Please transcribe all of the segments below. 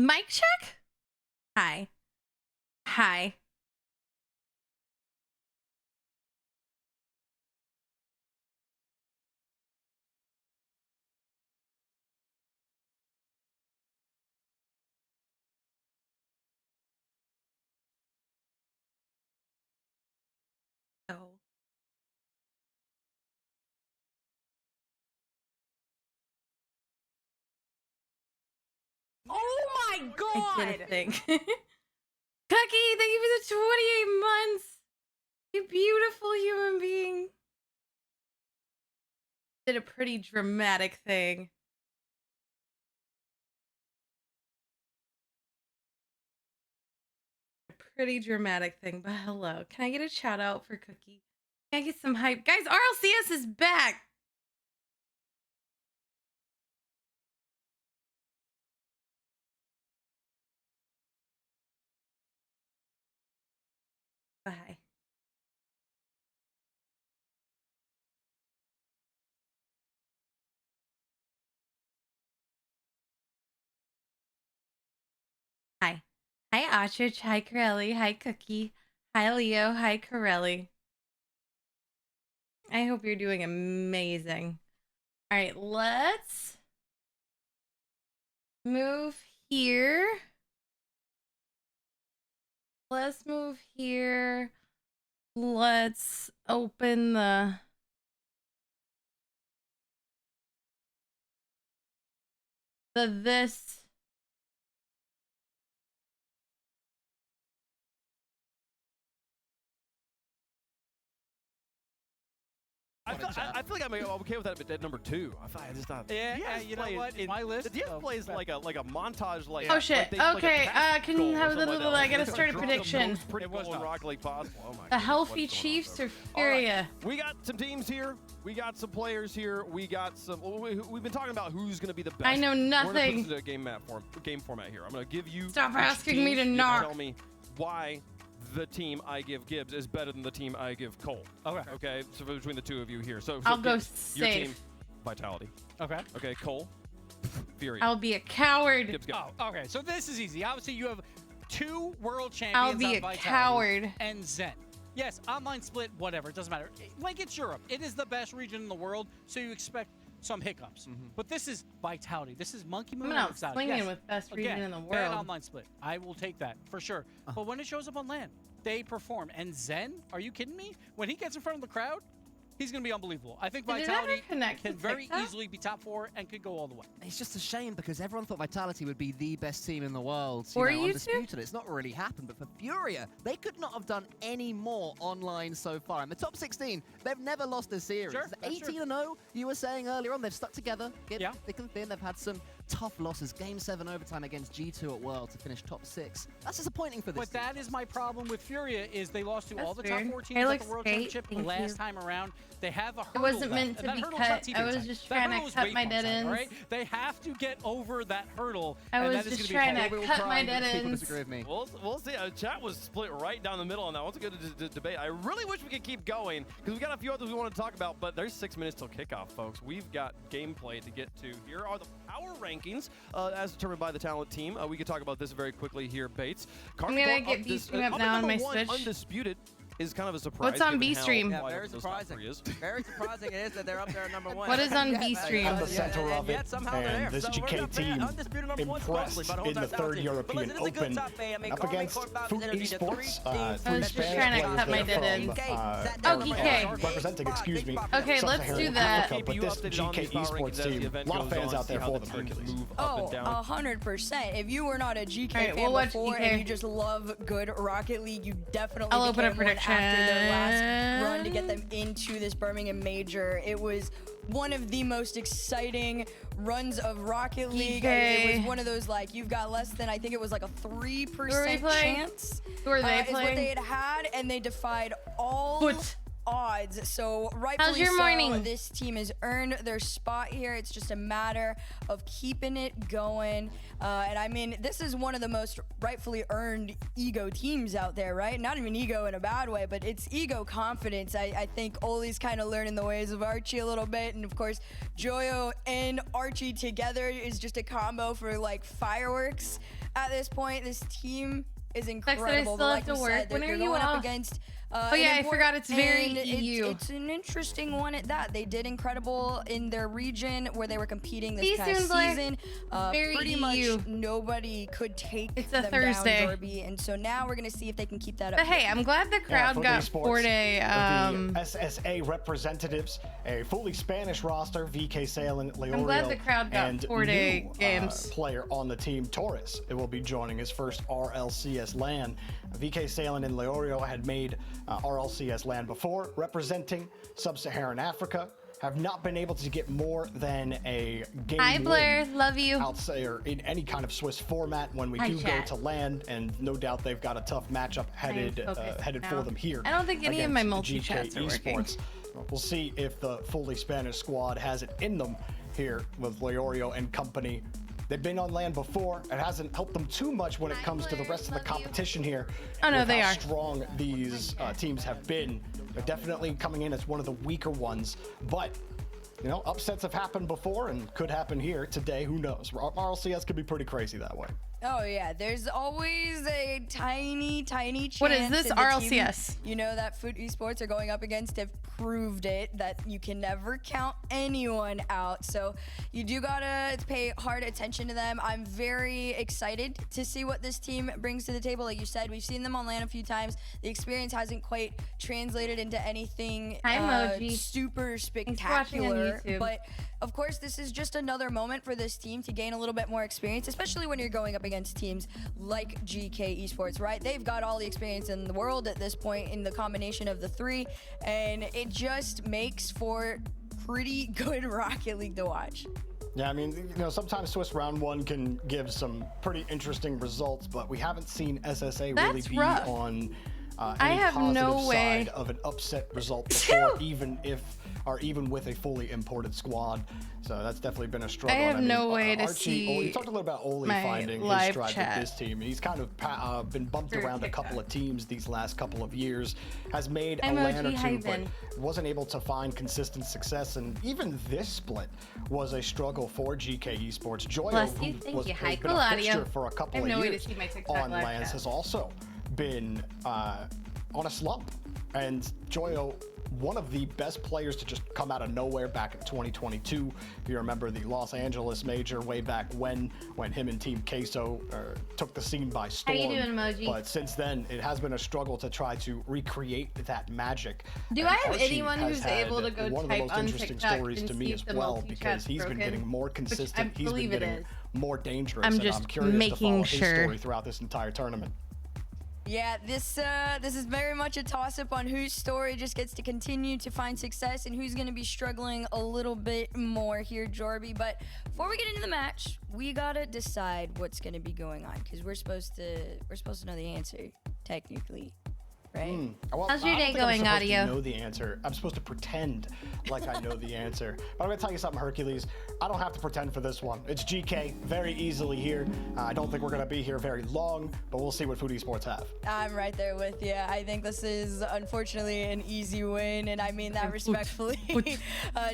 Mic check? Hi. Hi. Oh. Oh my god! I did a thing. Cookie, thank you for the 28 months. You beautiful human being. Did a pretty dramatic thing. A pretty dramatic thing, but hello. Can I get a shout out for Cookie? Can I get some hype? Guys, RLCS is back. Bye. Hi. Hi, Ostrich. Hi, Corelli. Hi, Cookie. Hi, Leo. Hi, Corelli. I hope you're doing amazing. All right, let's move here. Let's move here. Let's open the this. I feel like I'm okay with that at number 2. I just thought. Yeah, you know what? My list. The DS plays like a montage, like. Oh shit! Like okay, can you have like the? I gotta start a prediction. Pretty goal in Rocket League possible. Oh my The goodness, Healthy what's going on, Chiefs bro? or Furia? Right. We got some teams here. We got some players here. We got some. We've been talking about who's going to be the best. I know nothing. We're gonna put this in a game format here. I'm going to give you. Stop each asking team. me to You knock. Tell me why the team I give Gibbs is better than the team I give Cole. Okay. Okay. So between the two of you here. So I'll go Gibbs, your team, safe. Vitality. Okay. Okay. Cole. Fury. I'll be a coward. Gibbs go. Oh, okay. So this is easy. Obviously, you have 2 world champions. I'll be on a Vitality coward. And Zen. Yes, online split, whatever. It doesn't matter. Like, it's Europe. It is the best region in the world, so you expect some hiccups. But this is Vitality. This is Monkey Moon. I'm out Outside. swinging Yes. with best region Again, in the bad world. online split. I will take that for sure. But when it shows up on LAN, they perform. And Zen, are you kidding me? When he gets in front of the crowd, he's going to be unbelievable. I think Did it Vitality ever connect can to very TikTok? easily be top 4 and could go all the way. It's just a shame because everyone thought Vitality would be the best team in the world. Were you know, you two? undisputed. It's not really happened, but for Furia, they could not have done any more online so far. In the top 16, they've never lost a series. Sure, that's 18-0, you were saying earlier on, they've stuck together, get Yeah. thick and thin. They've had some tough losses. Game 7 overtime against G2 at World to finish top 6. That's disappointing for this But that team. is my problem with Furia is they lost to all the That's top weird. 4 It teams at looks the World great. Championship Thank last you. time around. They have a hurdle. wasn't meant to and that be hurdle's not cut. TV I was time. just That trying to hurdle is cut weight my bump dead time, ends. all right? They have to get over that hurdle. I and was that is just gonna be trying tough. to We'll cut try my and dead people ends. disagree with me. We'll see. Chat was split right down the middle on that. It's a good debate. I really wish we could keep going because we got a few others we want to talk about, but there's 6 minutes till kickoff, folks. We've got gameplay to get to. Here are the power rankings as determined by the talent team. We could talk about this very quickly here, Bates. I'm gonna get B-Stream up now on my Switch. Undisputed is kind of a surprise. What's on given how B-Stream? Yeah, wide very open those top surprising. 3 is. Very surprising it is that they're up there at number 1. What is on Yeah, B-Stream? I'm the center and of it, yet somehow they're and there. this So we're GK not team undisputed number 1 impressed supposedly, but in the hold third on. European But listen, it's a good Open top eight. I mean, up Carmen against Cordova's Foot energy, the 3 Esports, teams I three was just Spanish trying to players cut my there dead from, ends. they're Oh, GK. representing, excuse me, Okay, let's Sub-Saharan do that. Africa, but Keep you this updated on GK these power rankings Esports as the team, event a lot of goes fans on, out there see how for the them. teams Hercules. move up and Oh, down. 100%. If you were not a GK Alright, fan we'll watch before GK. and you just love good Rocket League, you definitely I'll open a became one after their last run to prediction. get them into this Birmingham Major. It was one of the most exciting runs of Rocket League. GK. It was one of those, like, you've got less than, I think it was like a 3% playing? chance. Who are they is what playing? they had, and they defied all Foot. odds. So rightfully your so, morning? this team has earned their spot here. It's just a matter of keeping it going. And I mean, this is one of the most rightfully earned ego teams out there, right? Not even ego in a bad way, but it's ego confidence. I think Oli's kind of learning the ways of Archie a little bit. And of course, Joyo and Archie together is just a combo for like fireworks. at this point. This team is I incredible. still but have like to you work. said, When you're are you going up off? against Oh yeah, I forgot it's very and EU. It's an interesting one at that. They did incredible in their region where they were competing See this you past soon, Blair. season. Very Pretty EU. much nobody could take It's a them Thursday. down, Jorby, and so now we're gonna see if they can keep that up. But hey, I'm glad the crowd for got esports, 4-day. the SSA representatives, a fully Spanish roster, VK Salen, Leorio, I'm glad the crowd got and 4-day new, games. player on the team, Torres. It will be joining his first RLCS LAN. VK Salen and Leorio had made RLCS LAN before, representing Sub-Saharan Africa. Have not been able to get more than a game Hi Blair, win love you. outside or in any kind of Swiss format when we Hi, do go chat. to land, and no doubt they've got a tough matchup headed focused headed now. for them here. I don't think any of my against multi-chats GK are working. Esports. We'll see if the fully Spanish squad has it in them here with Leorio and company. They've been on land before. It hasn't helped them too much when it comes to the rest of the competition here. Oh, no, with they how are. strong these teams have been. They're definitely coming in as one of the weaker ones, but you know, upsets have happened before and could happen here today. Who knows? RLCS could be pretty crazy that way. Oh yeah, there's always a tiny chance. What is this, that the RLCS? Team, you know, that Foot Esports are going up against have proved it that you can never count anyone out. So you do gotta pay hard attention to them. I'm very excited to see what this team brings to the table. Like you said, we've seen them on LAN a few times. The experience hasn't quite translated into anything Hi, Moji. super Thanks for watching on spectacular. YouTube. But of course, this is just another moment for this team to gain a little bit more experience, especially when you're going up against teams like GK Esports, right? They've got all the experience in the world at this point in the combination of the three, and it just makes for pretty good Rocket League to watch. Yeah, I mean, you know, sometimes Swiss round one can give some pretty interesting results, but we haven't seen SSA really That's be rough. on I any have no positive way. side of an upset result before, even with a fully imported squad. So that's definitely been a struggle. I have And no way to Archie, see you talked a little about Oli my finding his live stride chat. with this team. He's kind of been bumped For around a TikTok. couple of teams these last couple of years, has made a Emoji, LAN or hi, two, but Ben. wasn't able to find consistent success. And even this split was a struggle for GK Esports. Joyo, Bless you. who Thank was, you. has Hi, been a Claudio. fixture for a couple I have of no way to years see my TikTok on live LANs, chat. has also been on a slump. And Joyo, one of the best players to just come out of nowhere back in 2022. If you remember the Los Angeles Major way back when him and Team Queso took the scene by storm. How you doing, Moji? But since then, it has been a struggle to try to recreate that magic. Do And I have Archie anyone has who's had able to go one of the type most on interesting TikTok stories and to see me if as the well, multi-chat's because he's been broken? getting more consistent. He's been believe it getting is. more dangerous. I'm and just I'm curious to making follow sure. his story throughout this entire tournament. Yeah, this is very much a toss-up on whose story just gets to continue to find success and who's going to be struggling a little bit more here, Jorby. But before we get into the match, we gotta decide what's going to be going on because we're supposed to know the answer technically, right? Well, How's your I don't day think going, I'm supposed Audio? to know the answer. I'm supposed to pretend like I know the answer. But I'm gonna tell you something, Hercules. I don't have to pretend for this one. It's GK very easily here. I don't think we're gonna be here very long, but we'll see what Food Esports have. I'm right there with you. I think this is unfortunately an easy win, and I mean that respectfully.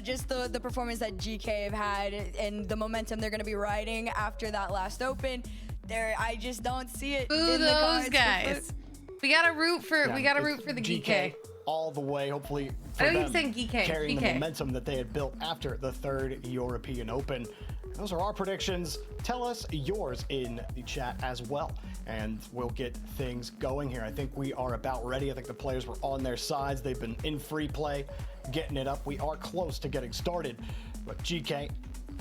Just the performance that GK have had and the momentum they're going to be riding after that last open, I just don't see it. Boo in the those cards for guys. Foot. We gotta root for Yeah, the it's GK. all the way, hopefully for I know you them, said GK, carrying the GK. momentum that they had built after the third European Open. Those are our predictions. Tell us yours in the chat as well, and we'll get things going here. I think we are about ready. I think the players were on their sides. They've been in free play, getting it up. We are close to getting started, but GK,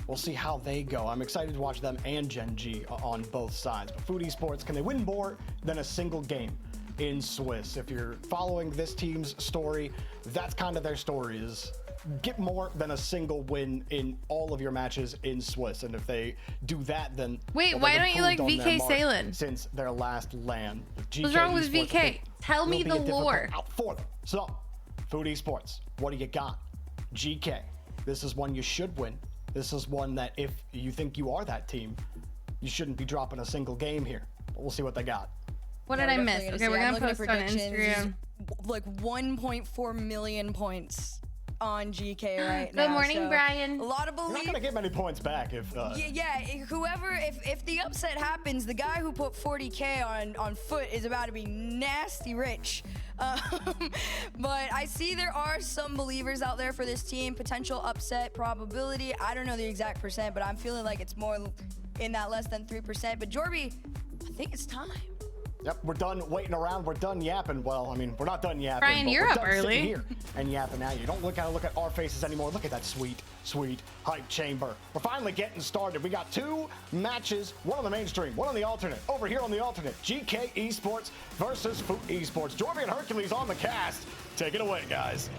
we'll see how they go. I'm excited to watch them and Gen G on both sides. But Food Esports, can they win more than a single game in Swiss? If you're following this team's story, that's kind of their story, is get more than a single win in all of your matches in Swiss. And if they do that, then Wait, well, why they've don't you like improved on their VK mark Salen? since their last LAN. What's wrong with Esports, I VK? think, Tell me will be the a difficult lore. out for them. So, Food Esports, what do you got? GK, this is one you should win. This is one that if you think you are that team, you shouldn't be dropping a single game here. But we'll see what they got. What Yeah, did I we're miss? definitely Okay, we're see. I'm gonna looking post at on predictions. Instagram. Like 1.4 million points on GK right now. Good morning, so Brian. A lot of You're not belief. gonna get many points back if. Yeah, if the upset happens, the guy who put 40K on foot is about to be nasty rich. But I see there are some believers out there for this team. Potential upset probability. I don't know the exact percent, but I'm feeling like it's more in that less than 3%. But Jorby, I think it's time. Yep, we're done waiting around. We're done yapping. Well, I mean, we're not done yapping. Brian, but you're we're up done early. sitting here and yapping at you. Don't look at our faces anymore. Look at that sweet, sweet hype chamber. We're finally getting started. We got 2 matches, one on the mainstream, one on the alternate. Over here on the alternate, GK Esports versus Foot Esports. Jorby and Hercules on the cast. Take it away, guys.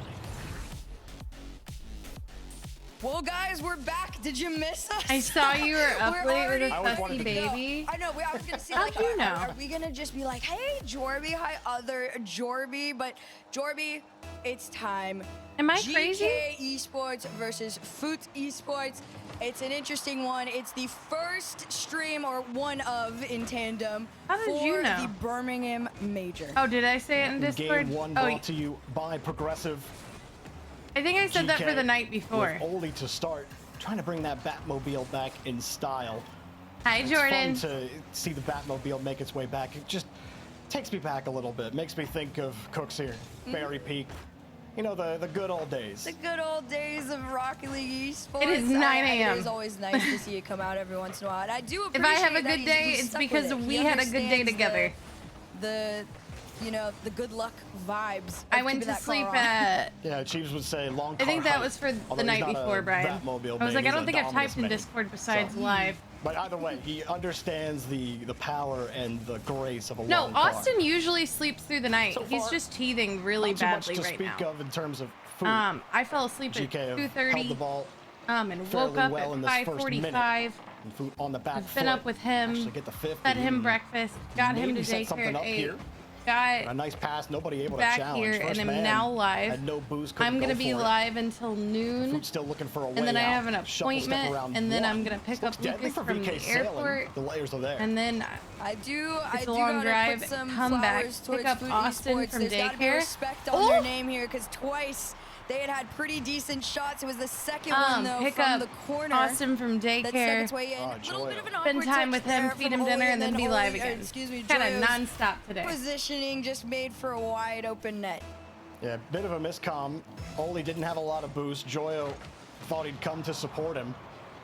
Well, guys, we're back. Did you miss us? I saw you were up We're late with a already- I always fussy wanted to baby. I know. I was gonna say, How'd like, you know? are we gonna just be like, "Hey, Jorby, hi, other Jorby"? But Jorby, it's time. Am I GK crazy? Esports versus Foot Esports. It's an interesting one. It's the first stream, or one of, in tandem How did for you know? the Birmingham Major. Oh, did I say it in Discord? Game 1 Oh, brought to you by Progressive. I think I said that for GK the night before. With Oli to start, trying to bring that Batmobile back in style. Hi, It's Jordan. fun to see the Batmobile make its way back. It just takes me back a little bit. Makes me think of Cooks here, Berry Peak. You know, the good old days. The good old days of Rocket League Esports. It is 9 a.m. It is always nice to see you come out every once in a while. And I do appreciate If I have a that good he's day, it's stuck because with it. we He had a good day understands together. The good luck vibes. of I went keeping to that car sleep on. at. Yeah, Chiefs would say long I car think that height, was for although the he's night not a before, Brian. Batmobile I was main, like, I he's don't a think I've Dominus typed in main. Discord besides So- live. But either way, he understands the power and the grace of a No, long car. Austin usually sleeps through the night. So He's far, just teething really Not too much badly to right speak now. of in terms of food. I fell asleep at GK have held the 2:30. ball And fairly woke up well in at this first minute. 5:45. And food on the back I've been foot. up with him, Actually get the 50. fed him and breakfast, got him to maybe set daycare something at up 8. here. Got A nice pass, nobody able to back challenge. here, First and I'm man now live. Had no boost, I'm couldn't gonna go be for it. live until noon, Food's still looking for a way and then I out. have an Shuffle step appointment, around and then one. I'm gonna pick Looks up deadly Lucas for from VK the sailing. airport, The layers are there. and then I do a long gotta drive, put some come back, flowers pick towards up Food Austin Esports. from There's gotta be daycare. respect on their name here, because twice they had pretty decent shots. It was the second one though pick from up the corner. Austin from that stuck daycare, its way in. Oh, A little bit of an Joyo. spend awkward time touch with him, there feed from him Oli, dinner, and then be live Oli- again. Excuse me, Kind of Joyo's non-stop today. positioning just made for a wide open net. Yeah, bit of a miscomm. Oli didn't have a lot of boost. Joyo thought he'd come to support him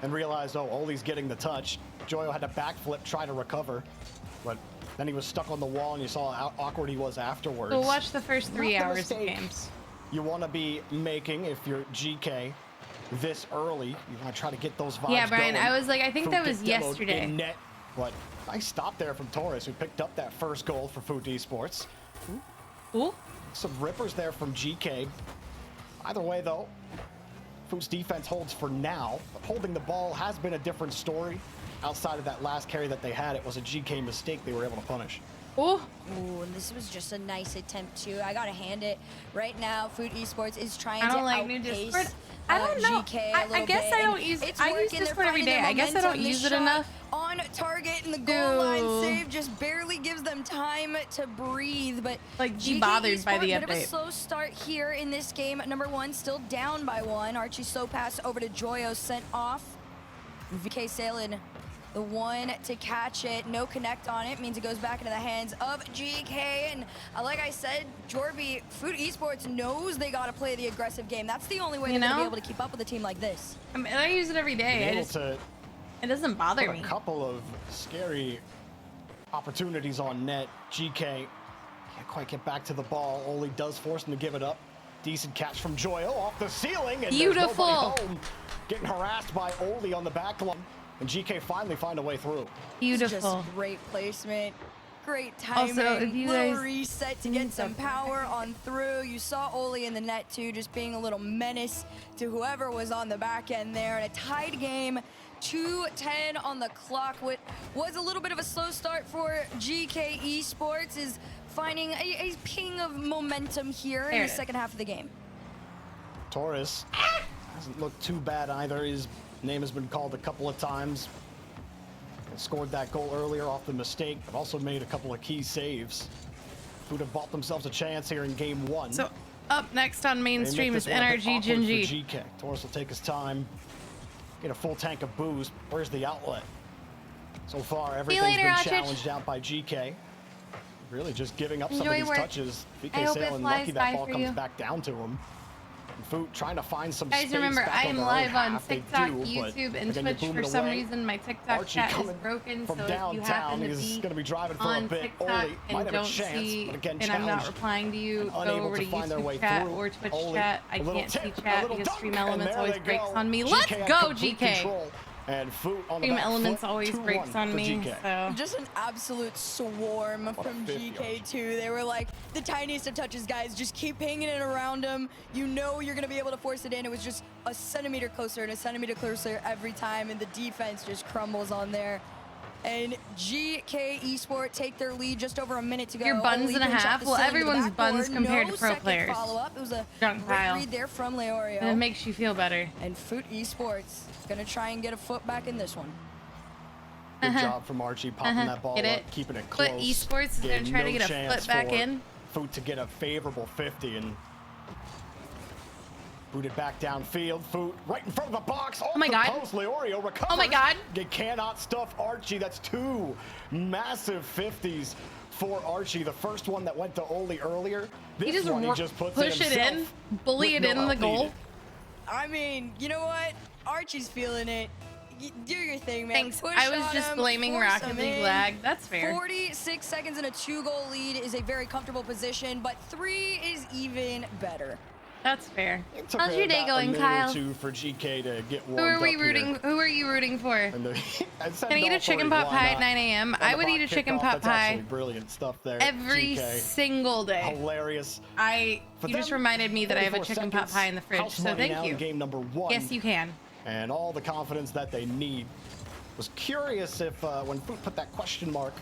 and realized, oh, Oli's getting the touch. Joyo had to backflip, try to recover, but then he was stuck on the wall, and you saw how awkward he was afterwards. So watch the first 3 Not the hours of mistake games. You want to be making if you're GK this early. You want to try to get those vibes Yeah, Brian, going. I was like, I think Food that was gets demoed yesterday. in net, but nice stop there from Torres, who picked up that first goal for Food Esports. Ooh. Some rippers there from GK. Either way, though, Food's defense holds for now. But holding the ball has been a different story. Outside of that last carry that they had, it was a GK mistake they were able to punish. Ooh. Ooh, and this was just a nice attempt too. I gotta hand it right now. Food Esports is trying I to don't like new outpace Discord. I don't know. GK a I little guess bit, I and don't use. it's I use working. They're Discord every day. finding I guess I momentum. don't This use it shot enough. On target, and the goal line Dude. save just barely gives them time to breathe. But Like, be GK bothered by the Esports, bit of a update. slow start here in this game. Number one, still down by 1. Archie slow pass over to Joyo, sent off. VK Salen, the one to catch it. No connect on it, means it goes back into the hands of GK. And like I said, Jorby, Food Esports knows they gotta play the aggressive game. That's the only way You they're gonna be know? able to keep up with a team like this. I mean, I use it every day. Been I able just, to it doesn't bother put me. a couple of scary opportunities on net. GK can't quite get back to the ball. Oli does force him to give it up. Decent catch from Joyo off the ceiling, and Beautiful. there's nobody home. Getting harassed by Oli on the back line, and GK finally find a way through. Beautiful. Just great placement. Great timing. Also, if you little guys reset to need get some something. power on through. You saw Oli in the net too, just being a little menace to whoever was on the back end there. And a tied game, 2:10 on the clock. What was a little bit of a slow start for GK Esports is finding a ping of momentum here in There the it is. second half of the game. Torres hasn't looked too bad either. His name has been called a couple of times. Scored that goal earlier off the mistake, but also made a couple of key saves. Food have bought themselves a chance here in game 1. So Up next on mainstream is NRG Gingy. GK. Taurus will take his time, get a full tank of booze. Where's the outlet? So far, everything's later, been Ostrich. challenged out by GK. Really just giving up some of Enjoy these work. touches. I BK hope it sailing flies lucky by that ball for comes you. back down to him. Food trying to find some Guys, space remember, back I on am their own live on half. They TikTok, do, but YouTube, and again, you're Twitch. booming For some away. reason, my TikTok Archie chat is coming broken, from so if you downtown, happen to he's be going to be driving for a on bit. TikTok Oli might and have don't a chance, see, but again, and I'm not challenged replying to you, and go unable over to to find their way YouTube chat through. or Twitch Oli, chat. I a little can't see tip, a chat little because dunk, Stream and Elements there always they breaks go. on me. GK Let's had go, complete GK! control, and Food on the Stream back Elements foot, always 2-1 breaks on for me, GK. so... Just an absolute swarm What a from 50 GK2. They were like the tiniest of touches, guys. Just keep hanging it around them. You know you're going to be able to force it in. It was just a centimeter closer and a centimeter closer every time, and the defense just crumbles on there. And GK Esports take their lead just over a minute to go. Your buns Only and a pinch off half? the Well, ceiling to the everyone's backboard. buns compared No to pro second players. follow-up. It was a Drunk great pile. read there from Leorio. And it makes you feel better. And Foot Esports is going to try and get a foot back in this one. Good job from Archie popping that ball Get it? up, keeping it close. Foot Esports is going Gave to try to no get a chance foot back for in. Food to get a favorable 50 and booted back downfield. Food right in front of the box. Oh my God. Post. Leorio recovers. Oh my God. They cannot stuff Archie. That's two massive 50s for Archie. The first one that went to Oli earlier. This He one he just just puts push it in, himself bully with it no in the help goal. needed. I mean, you know what? Archie's feeling it. Do your thing, man. Thanks. Push I was on just him, blaming force Rocket him League in. lag. That's fair. 46 seconds and a 2-goal lead is a very comfortable position, but 3 is even better. That's fair. It took How's your day about going, a minute Kyle? or two for GK to get Who warmed are we up rooting? here. Who are you rooting for? And Can I eat a chicken pot pie at 9 a.m.? I would eat a chicken pot pie Brilliant stuff there. every GK. single day. Hilarious. You just reminded me that I have a 44 chicken pot seconds, pie in the fridge, house so money thank now in you. Game number 1. Yes, you can. And all the confidence that they need. Was curious if when Foot put that question mark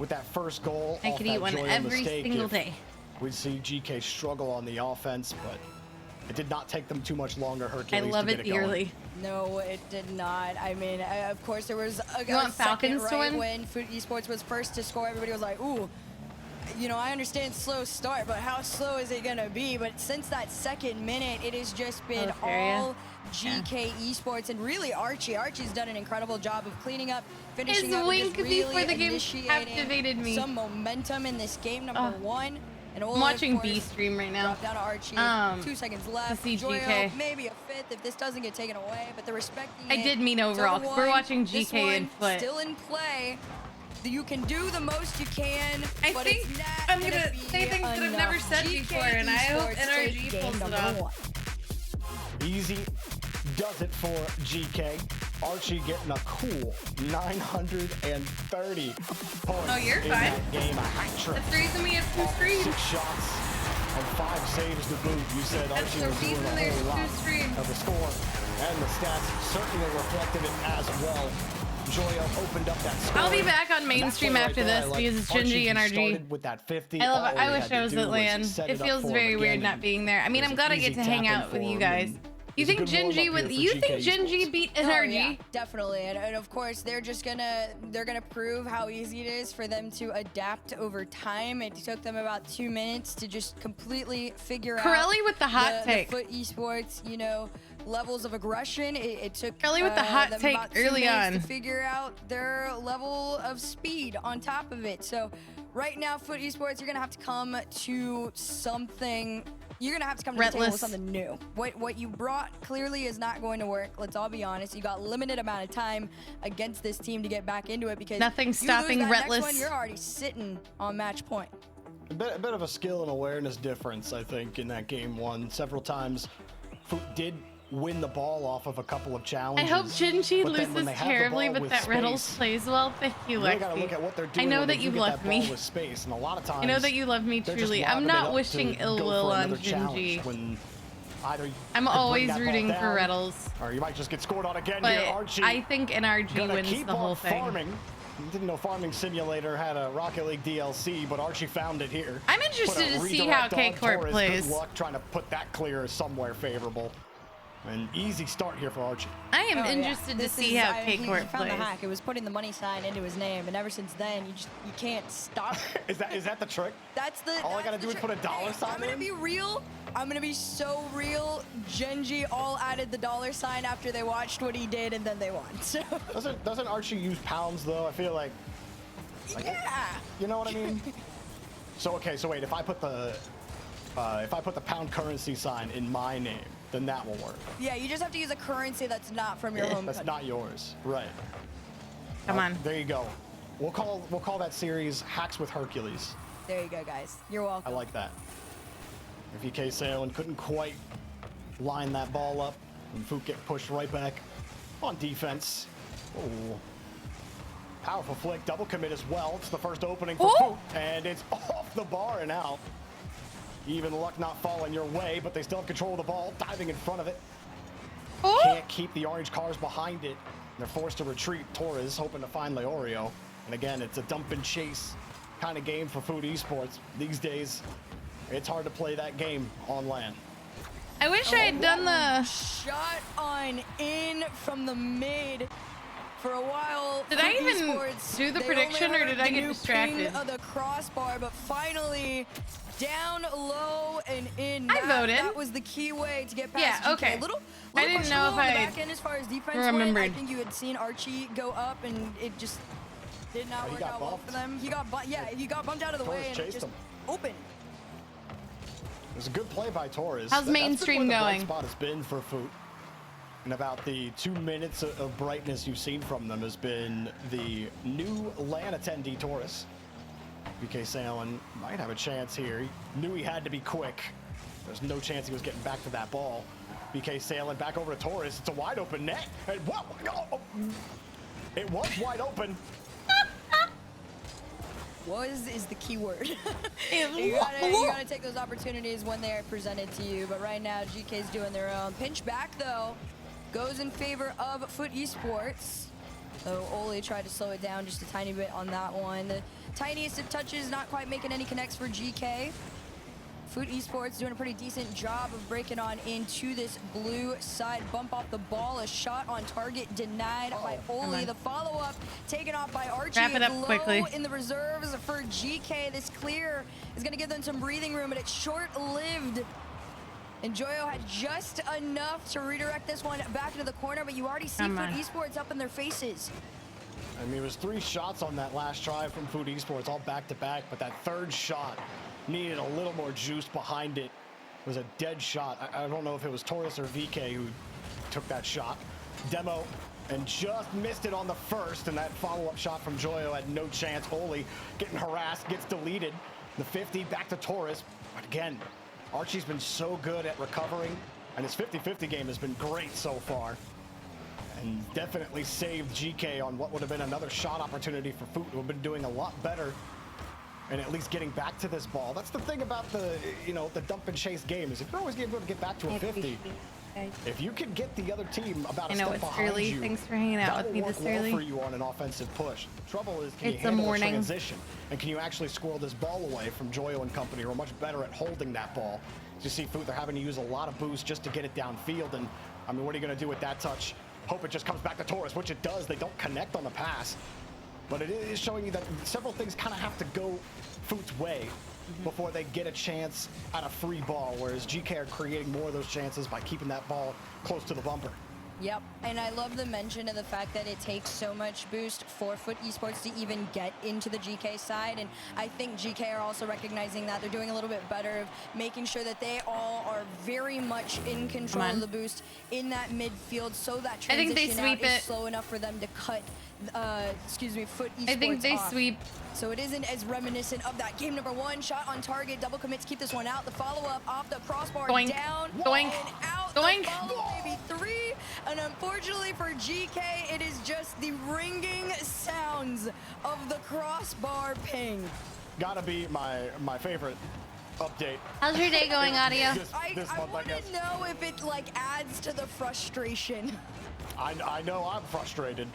with that first goal, I off could that eat one Joyo every mistake, single if day. we'd see GK struggle on the offense, but it did not take them too much longer. I Hercules love to it get it going. dearly. No, it did not. I mean, of course, there was a You want second Falcons to right win? when Foot Esports was first to score. Everybody was like, ooh, you know, I understand slow start, but how slow is it going to be? But since that second minute, it has just been Oh, fair, yeah. all GK Esports and really Archie. Archie's done an incredible job of cleaning up, finishing His up, and wink just before really the game initiating captivated me. some momentum in this game, number 1. And I'm Ola, of watching course, B stream right now. dropped down to Archie. 2 seconds left. see Joyo, GK. maybe a 5th if this doesn't get taken away, but the respecting I it. did mean overall, 'cause we're watching This GK and one Foot. still in play. You can do the most you can, I but think it's not I'm gonna gonna be say things that I've never enough. said GK before, and I hope Esports NRG take game pulls it number off. 1. Easy does it for GK. Archie getting a cool 930 points Oh, you're in fine. that game. A hat trick. That's the reason we have 2 streams. 6 shots and 5 saves to boot. You said That's Archie the was doing reason a there's whole 2 lot streams. of the score, and the stats certainly reflected it as well. Joyo opened up that score. I'll be back on And mainstream that play after right there, this I like. because it's Archie Gingy and RG. started with that 50. I love All it. he I had wish to I was do at LAN. set It up feels for him very weird again, not being there. I mean, it was I'm an glad I easy get to hang tap-in out with for you him, guys. and You it was a think good warm-up Gingy here would? for You think GK Gingy Esports. beat Oh, NRG? yeah, definitely, and of course they're gonna prove how easy it is for them to adapt over time. It took them about 2 minutes to just completely figure out. Corelli with the hot take. The Foot Esports, you know, levels of aggression. It took Corelli with the hot them take about 2 early minutes on. to figure out their level of speed on top of it. So right now, Foot Esports, you're gonna have to come to something. You're gonna have to come to the table with Relentless. something new. What you brought clearly is not going to work. Let's all be honest. You got limited amount of time against this team to get back into it because Nothing you stopping lose that Relentless. next one, you're already sitting on match point. A bit of a skill and awareness difference, I think, in that game 1. Several times, Foot did win the ball off of a couple of I challenges. hope Gingy but then when loses they have the terribly, ball but with that Reynolds space, plays well. Thank you, you really gotta Lexi. look at what they're I doing know when that they you do get love that ball me. with space, and a lot of times I know that you love me they're just truly. I'm lobbing it not up wishing to ill go will for on another challenge Gingy. when either I'm you could always bring that ball rooting for down, Reynolds, or you might just get scored on again but here. Archie I think NRG gonna wins keep the on whole thing. farming. Didn't know Farming Simulator had a Rocket League DLC, but Archie found it here. I'm Put a interested to see how redirect on K-Corp Torres. plays. Good luck trying to put that clear somewhere favorable. An easy start here for Archie. I am Oh, yeah. interested to This see is- how he K-Court found the plays. hack. It was putting the money sign into his name, and ever since then, you can't stop. Is that the trick? That's the. All I that's gotta the do is trick. put a dollar sign I'm gonna in? be real. I'm gonna be so real. Genji all added the dollar sign after they watched what he did, and then they won. So Doesn't Archie use pounds though? I feel like yeah. you know what I mean. So wait, if I put the pound currency sign in my name, then that will work. Yeah, you just have to use a currency that's not from your home That's country. not yours, right? Come on. There you go. We'll call that series Hacks with Hercules. There you go, guys. You're welcome. I like that. VK Salen couldn't quite line that ball up, and Fook get pushed right back on defense. Oh, powerful flick, double commit as well. It's the first opening for Fook, and it's off the bar and out. Even luck not falling your way, but they still have control of the ball, diving in front of it. Can't keep the orange cars behind it. They're forced to retreat. Torres hoping to find Leorio. And again, it's a dump and chase kind of game for Food Esports. These days, it's hard to play that game on LAN. I wish I had done the. Shot on in from the mid. For a while, Did I Food even Esports, do the they prediction, only or heard did I the get new distracted? ping of the crossbar, but finally down low and in. I voted. That was the key way to get past Yeah, GK. okay. A little I didn't know questionable if on the I back end as far as defense went. I remembered. think you had seen Archie go up, and it just did not he work got out well bumped. for them. He got he got bumped out of the Torres way, and it chased just him. opened. It was a good play by Torres. How's That's been mainstream where the bright going? spot has been for Food. And about the 2 minutes of brightness you've seen from them has been the new LAN attendee Torres. VK Salen might have a chance here. He knew he had to be quick. There's no chance he was getting back to that ball. VK Salen back over to Torres. It's a wide open net. And whoa, oh, it was wide open. Is the key word. You you gotta take those opportunities when they are presented to you. But right now, GK's doing their own. Pinch back though, goes in favor of Foot Esports. So Oli tried to slow it down just a tiny bit on that one. The tiniest of touches, not quite making any connects for GK. Food Esports doing a pretty decent job of breaking on into this blue side. Bump off the ball, a shot on target denied by Oli. The follow-up taken off by Archie. Wrap it up Low quickly. in the reserves for GK. This clear is going to give them some breathing room, but it's short-lived. And Joyo had just enough to redirect this one back into the corner, but you already see Come Food on. Esports up in their faces. I mean, it was 3 shots on that last try from Food Esports, all back-to-back, but that third shot needed a little more juice behind it. It was a dead shot. I don't know if it was Torres or VK who took that shot. Demo, and just missed it on the first, and that follow-up shot from Joyo had no chance. Oli getting harassed, gets deleted. The 50 back to Torres, but again, Archie's been so good at recovering, and his 50-50 game has been great so far. And definitely saved GK on what would have been another shot opportunity for Foot, who have been doing a lot better and at least getting back to this ball. That's the thing about the, the dump and chase game, is if you're always able to get back to a 50, if you can get the other team about a I know step it's behind early. you, Thanks for hanging out that with me will this work well early. for you on an offensive push. Trouble is, can you It's the handle the morning. transition? And can you actually squirrel this ball away from Joyo and company, who are much better at holding that ball? As you see Foot, they're having to use a lot of boost just to get it downfield, and I mean, what are you going to do with that touch? Hope it just comes back to Torres, which it does. They don't connect on the pass, but it is showing you that several things kind of have to go Foot's way before they get a chance at a free ball, whereas GK are creating more of those chances by keeping that ball close to the bumper. Yep, and I love the mention of the fact that it takes so much boost for Foot Esports to even get into the GK side, and I think GK are also recognizing that. They're doing a little bit better of making sure that they all are very much in control of the boost in that midfield, so that I think they transition out sweep is it. slow enough for them to cut, Foot Esports I think they off. sweep. So it isn't as reminiscent of that game number 1. Shot on target, double commit to keep this one out. The follow-up off the crossbar, Doink. down, Doink. and out. Doink. The follow, maybe 3. And unfortunately for GK, it is just the ringing sounds of the crossbar ping. Gotta be my favorite update. How's your day going, Audio? This I month, I want guess. to know if it adds to the frustration. I know I'm frustrated.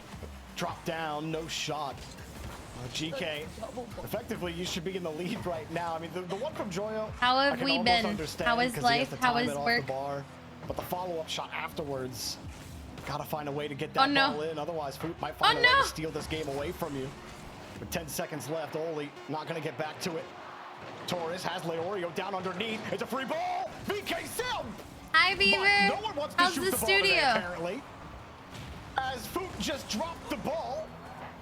Drop down, no shot. GK, effectively, you should be in the lead right now. I mean, the one from Joyo, How I have can we almost been? understand How is 'cause he has life? to How time is it off work? the bar. but the follow-up shot afterwards, gotta find a way to get that no. ball in. Otherwise, Foot might find a way no. to steal this game away from you. With 10 seconds left, Oli not gonna get back to it. Torres has Leorio down underneath. It's a free ball. BK Sim. Hi, Beaver. But no one wants to How's shoot the the ball studio? today, apparently. As Foot just dropped the ball,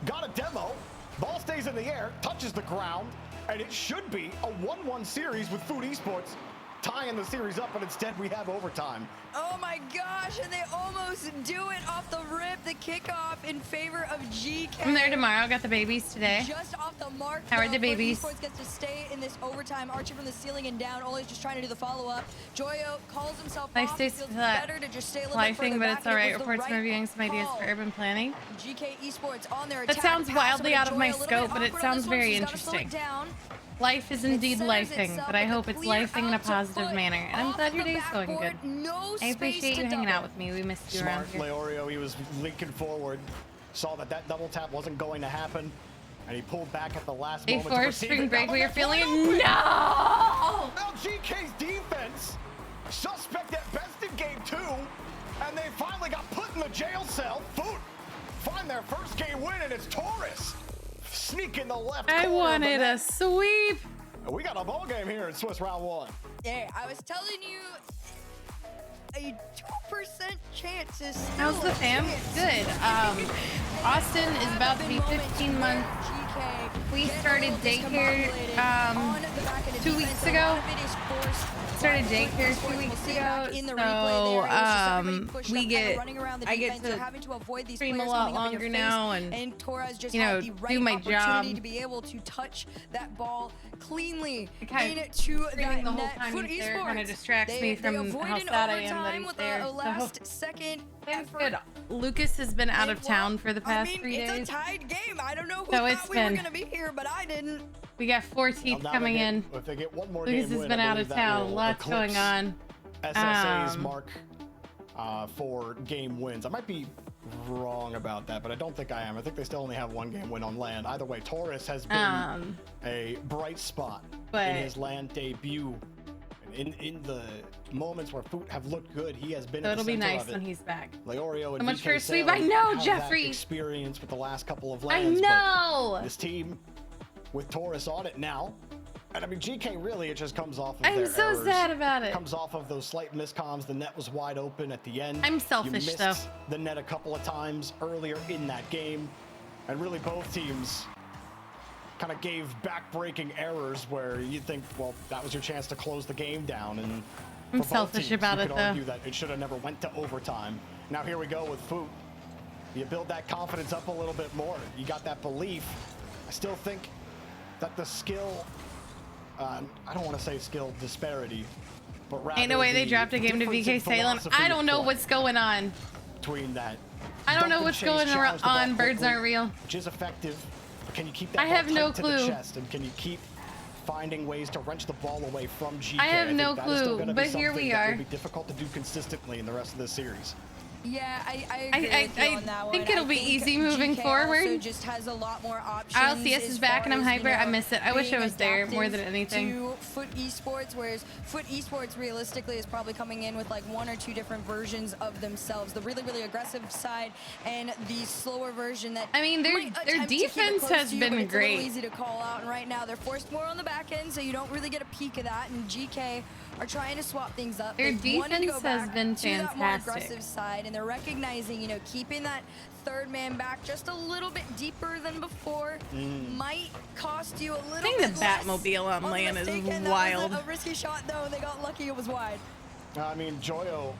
got a demo. Ball stays in the air, touches the ground, and it should be a 1-1 series with Food Esports tying the series up, but instead we have overtime. Oh my gosh, and they almost do it off the rip. The kickoff in favor of GK. I'm there tomorrow. Got the babies today. Just off the mark. How are the though, babies? Esports gets to stay in this overtime. Archie from the ceiling and down. Oli's just trying to do the follow-up. Joyo calls himself Nice off. days Feels to that better to just stay a little live bit thing, further but back, it's and it alright. was the Reports right and reviewing some ideas call. for urban planning. GK Esports on their That attack. sounds Pass wildly over out to of my Joyo, a little scope, bit but it awkward on sounds this one, very so he's gotta slow it interesting. down. Life is indeed centers lifing, itself but I with hope the it's clear lifing in a out to positive Foot manner. And I'm off glad of your the day's going good. backboard. No I space appreciate to you hanging double. out with me. We missed you around Smart here. Leorio, he was leaking forward, saw that that double tap wasn't going to happen, and he pulled back at the last moment. Before to receive spring it. break, Now we are the feeling it. net's wide open. No! Now GK's defense, suspect at best in game 2, and they finally got put in the jail cell. Foot find their first game win, and it's Torres sneaking the left I corner of the wanted net. a sweep. We got a ball game here in Swiss round 1. Yeah, I was telling you, a 2% chance is still How's the a fam? chance. Good. Austin is about to be 15 months. We started daycare 2 weeks ago. Started daycare 2 weeks ago, so I get to stream a lot longer now, and Torres just you know, had the right do my opportunity job. to be able to touch that ball cleanly Kind of into streaming that the whole net. time Foot he's there kind of Esports, distracts me from they how avoided sad I am that overtime he's with there. a last second It's effort. good. Lucas has been out of Well, town for the past I mean, 3 it's days. a tied game. I don't know who So thought it's we were been- gonna be here, but I didn't. We got 4 teeth Now coming they get- in. If they get one more Lucas game has win, been I out believe of that town. will Lots going eclipse on. SSA's mark for game wins. I might be wrong about that, but I don't think I am. I think they still only have 1 game win on land. Either way, Torres has been a bright spot but- in his land debut. In the moments where Foot have looked good, he has been So at the it'll be center nice of it. when he's back. Leorio and So much BK for a sweep. Sale I know, have Jeffrey. that experience with the last couple of I lands. but know. this team with Torres on it now. And I mean, GK really, it just comes off of I'm their so errors. sad about it. Comes off of those slight miscoms. The net was wide open at the end. I'm selfish, you missed though. the net a couple of times earlier in that game. And really both teams kind of gave back-breaking errors where you think, well, that was your chance to close the game down. And I'm for both selfish teams, about you it, could though. argue that it should have never went to overtime. Now here we go with Foot. You build that confidence up a little bit more. You got that belief. I still think that the skill, I don't want to say skill disparity, but rather Ain't no way they the dropped a game to difference VK in Salem. philosophy I of don't know play what's going on. between that. I don't know dump and what's chase, going challenge the ball on. Birds quickly, aren't real. which is effective. But can you keep that I ball have no tight to the clue. chest, and can you keep finding ways to wrench the ball away from GK? I have think no that is still clue, gonna be but here something we that are. will be difficult to do consistently in the rest of this series. Yeah, I agree with you on that one. think it'll be easy moving GK forward. Also just has a lot more options. RLCS as is back and I'm far as, hyper. I miss it. I wish I being was there more adaptive than anything. To Foot Esports, whereas Foot Esports realistically is probably coming in with like 1 or 2 different versions of themselves. The really, really aggressive side and the slower version that I mean, their might attempt to keep it defense close has to you, been but it's great. a little easy to call out, and right now they're forced more on the back end, so you don't really get a peek of that. And GK are trying to swap things up. Their They wanted to go defense has back been to that more fantastic. aggressive side, and they're recognizing, you know, keeping that third man back just a little bit deeper than before might cost you a little think bit the less Batmobile on the land is mistake, and wild. That was a risky shot though, and they got lucky it was wide. I mean, Joyo,